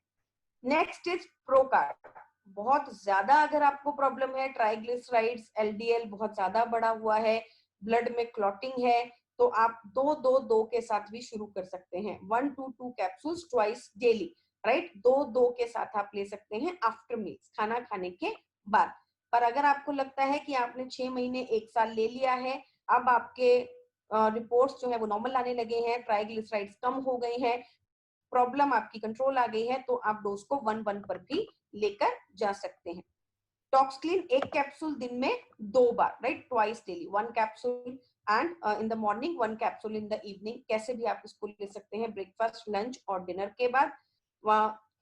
B: Next is procard. बहुत ज्यादा अगर आपको प्रॉब्लम है, ट्राइग्लिसराइड्स, एलडीएल बहुत ज्यादा बढ़ा हुआ है, ब्लड में क्लॉटिंग है, तो आप 2 के साथ भी शुरू कर सकते हैं। 1 to 2 capsules twice daily, right. 2 के साथ आप ले सकते हैं आफ्टर मील्स, खाना खाने के बाद। पर अगर आपको लगता है कि आपने 6 महीने 1 साल ले लिया है, अब आपके रिपोर्ट्स जो है वो नॉर्मल आने लगे हैं, ट्राइग्लिसराइड्स कम हो गए हैं, प्रॉब्लम आपकी कंट्रोल आ गई है, तो आप डोज को 1 पर भी लेकर जा सकते हैं। टॉक्सक्लीन 1 कैप्सूल दिन में 2 बार, right, twice daily, 1 capsule and in the morning, 1 capsule in the evening. कैसे भी आप इसको ले सकते हैं, ब्रेकफास्ट, लंच और डिनर के बाद।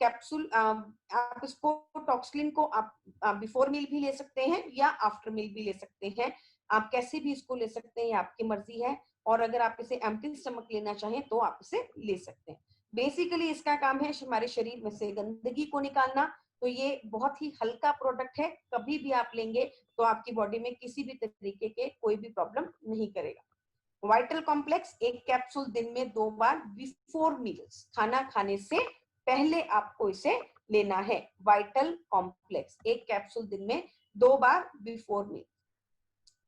B: कैप्सूल आप इसको टॉक्सक्लीन को आप बिफोर मील भी ले सकते हैं या आफ्टर मील भी ले सकते हैं, आप कैसे भी इसको ले सकते हैं, आपकी मर्जी है। और अगर आप इसे एम्प्टी स्टमक लेना चाहें तो आप इसे ले सकते हैं। बेसिकली इसका काम है हमारे शरीर में से गंदगी को निकालना, तो ये बहुत ही हल्का प्रोडक्ट है, कभी भी आप लेंगे तो आपकी बॉडी में किसी भी तरीके के कोई भी प्रॉब्लम नहीं करेगा। वाइटल कॉम्प्लेक्स 1 कैप्सूल दिन में 2 बार बिफोर मील्स, खाना खाने से पहले आपको इसे लेना है। वाइटल कॉम्प्लेक्स 1 कैप्सूल दिन में 2 बार before meal.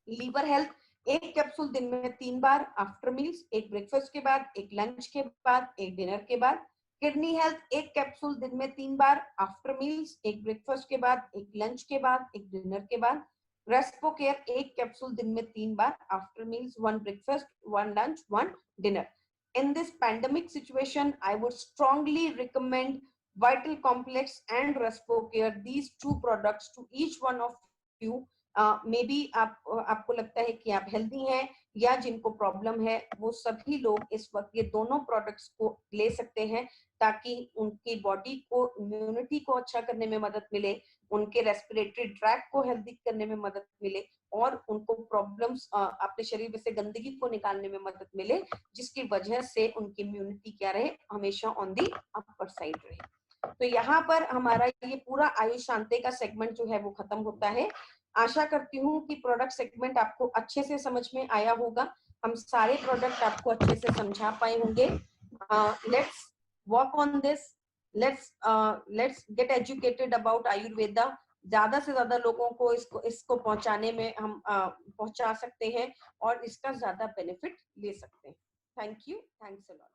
B: Liver health 1 capsule दिन में 3 बार आफ्टर मील्स, 1 ब्रेकफास्ट के बाद, 1 लंच के बाद, 1 डिनर के बाद। किडनी हेल्थ 1 कैप्सूल दिन में 3 बार आफ्टर मील्स, 1 ब्रेकफास्ट के बाद, 1 लंच के बाद, 1 डिनर के बाद। रेस्पो केयर 1 कैप्सूल दिन में 3 बार after meals, 1 breakfast, 1 lunch, 1 dinner. In this pandemic situation, I would strongly recommend Vital Complex and Respocare, these 2 products to each one of you. May be आपको लगता है कि आप हेल्दी हैं या जिनको प्रॉब्लम है, वो सभी लोग इस वक्त ये दोनों प्रोडक्ट्स को ले सकते हैं ताकि उनकी बॉडी को, इम्यूनिटी को अच्छा करने में मदद मिले, उनके रेस्पिरेटरी ट्रैक को हेल्दी करने में मदद मिले, और उनको प्रॉब्लम्स अपने शरीर में से गंदगी को निकालने में मदद मिले, जिसकी वजह से उनकी इम्यूनिटी क्या रहे, हमेशा ऑन दी अपर साइड रहे। तो यहाँ पर हमारा ये पूरा आयुष शांति का सेगमेंट जो है वो खत्म होता है। आशा करती हूँ कि प्रोडक्ट सेगमेंट आपको अच्छे से समझ में आया होगा, हम सारे प्रोडक्ट आपको अच्छे से समझा पाए होंगे। Let's work on this, let's get educated about Ayurveda. ज्यादा से ज्यादा लोगों को इसको पहुंचाने में हम पहुंचा सकते हैं और इसका ज्यादा बेनिफिट ले सकते हैं। Thank you, thanks a lot.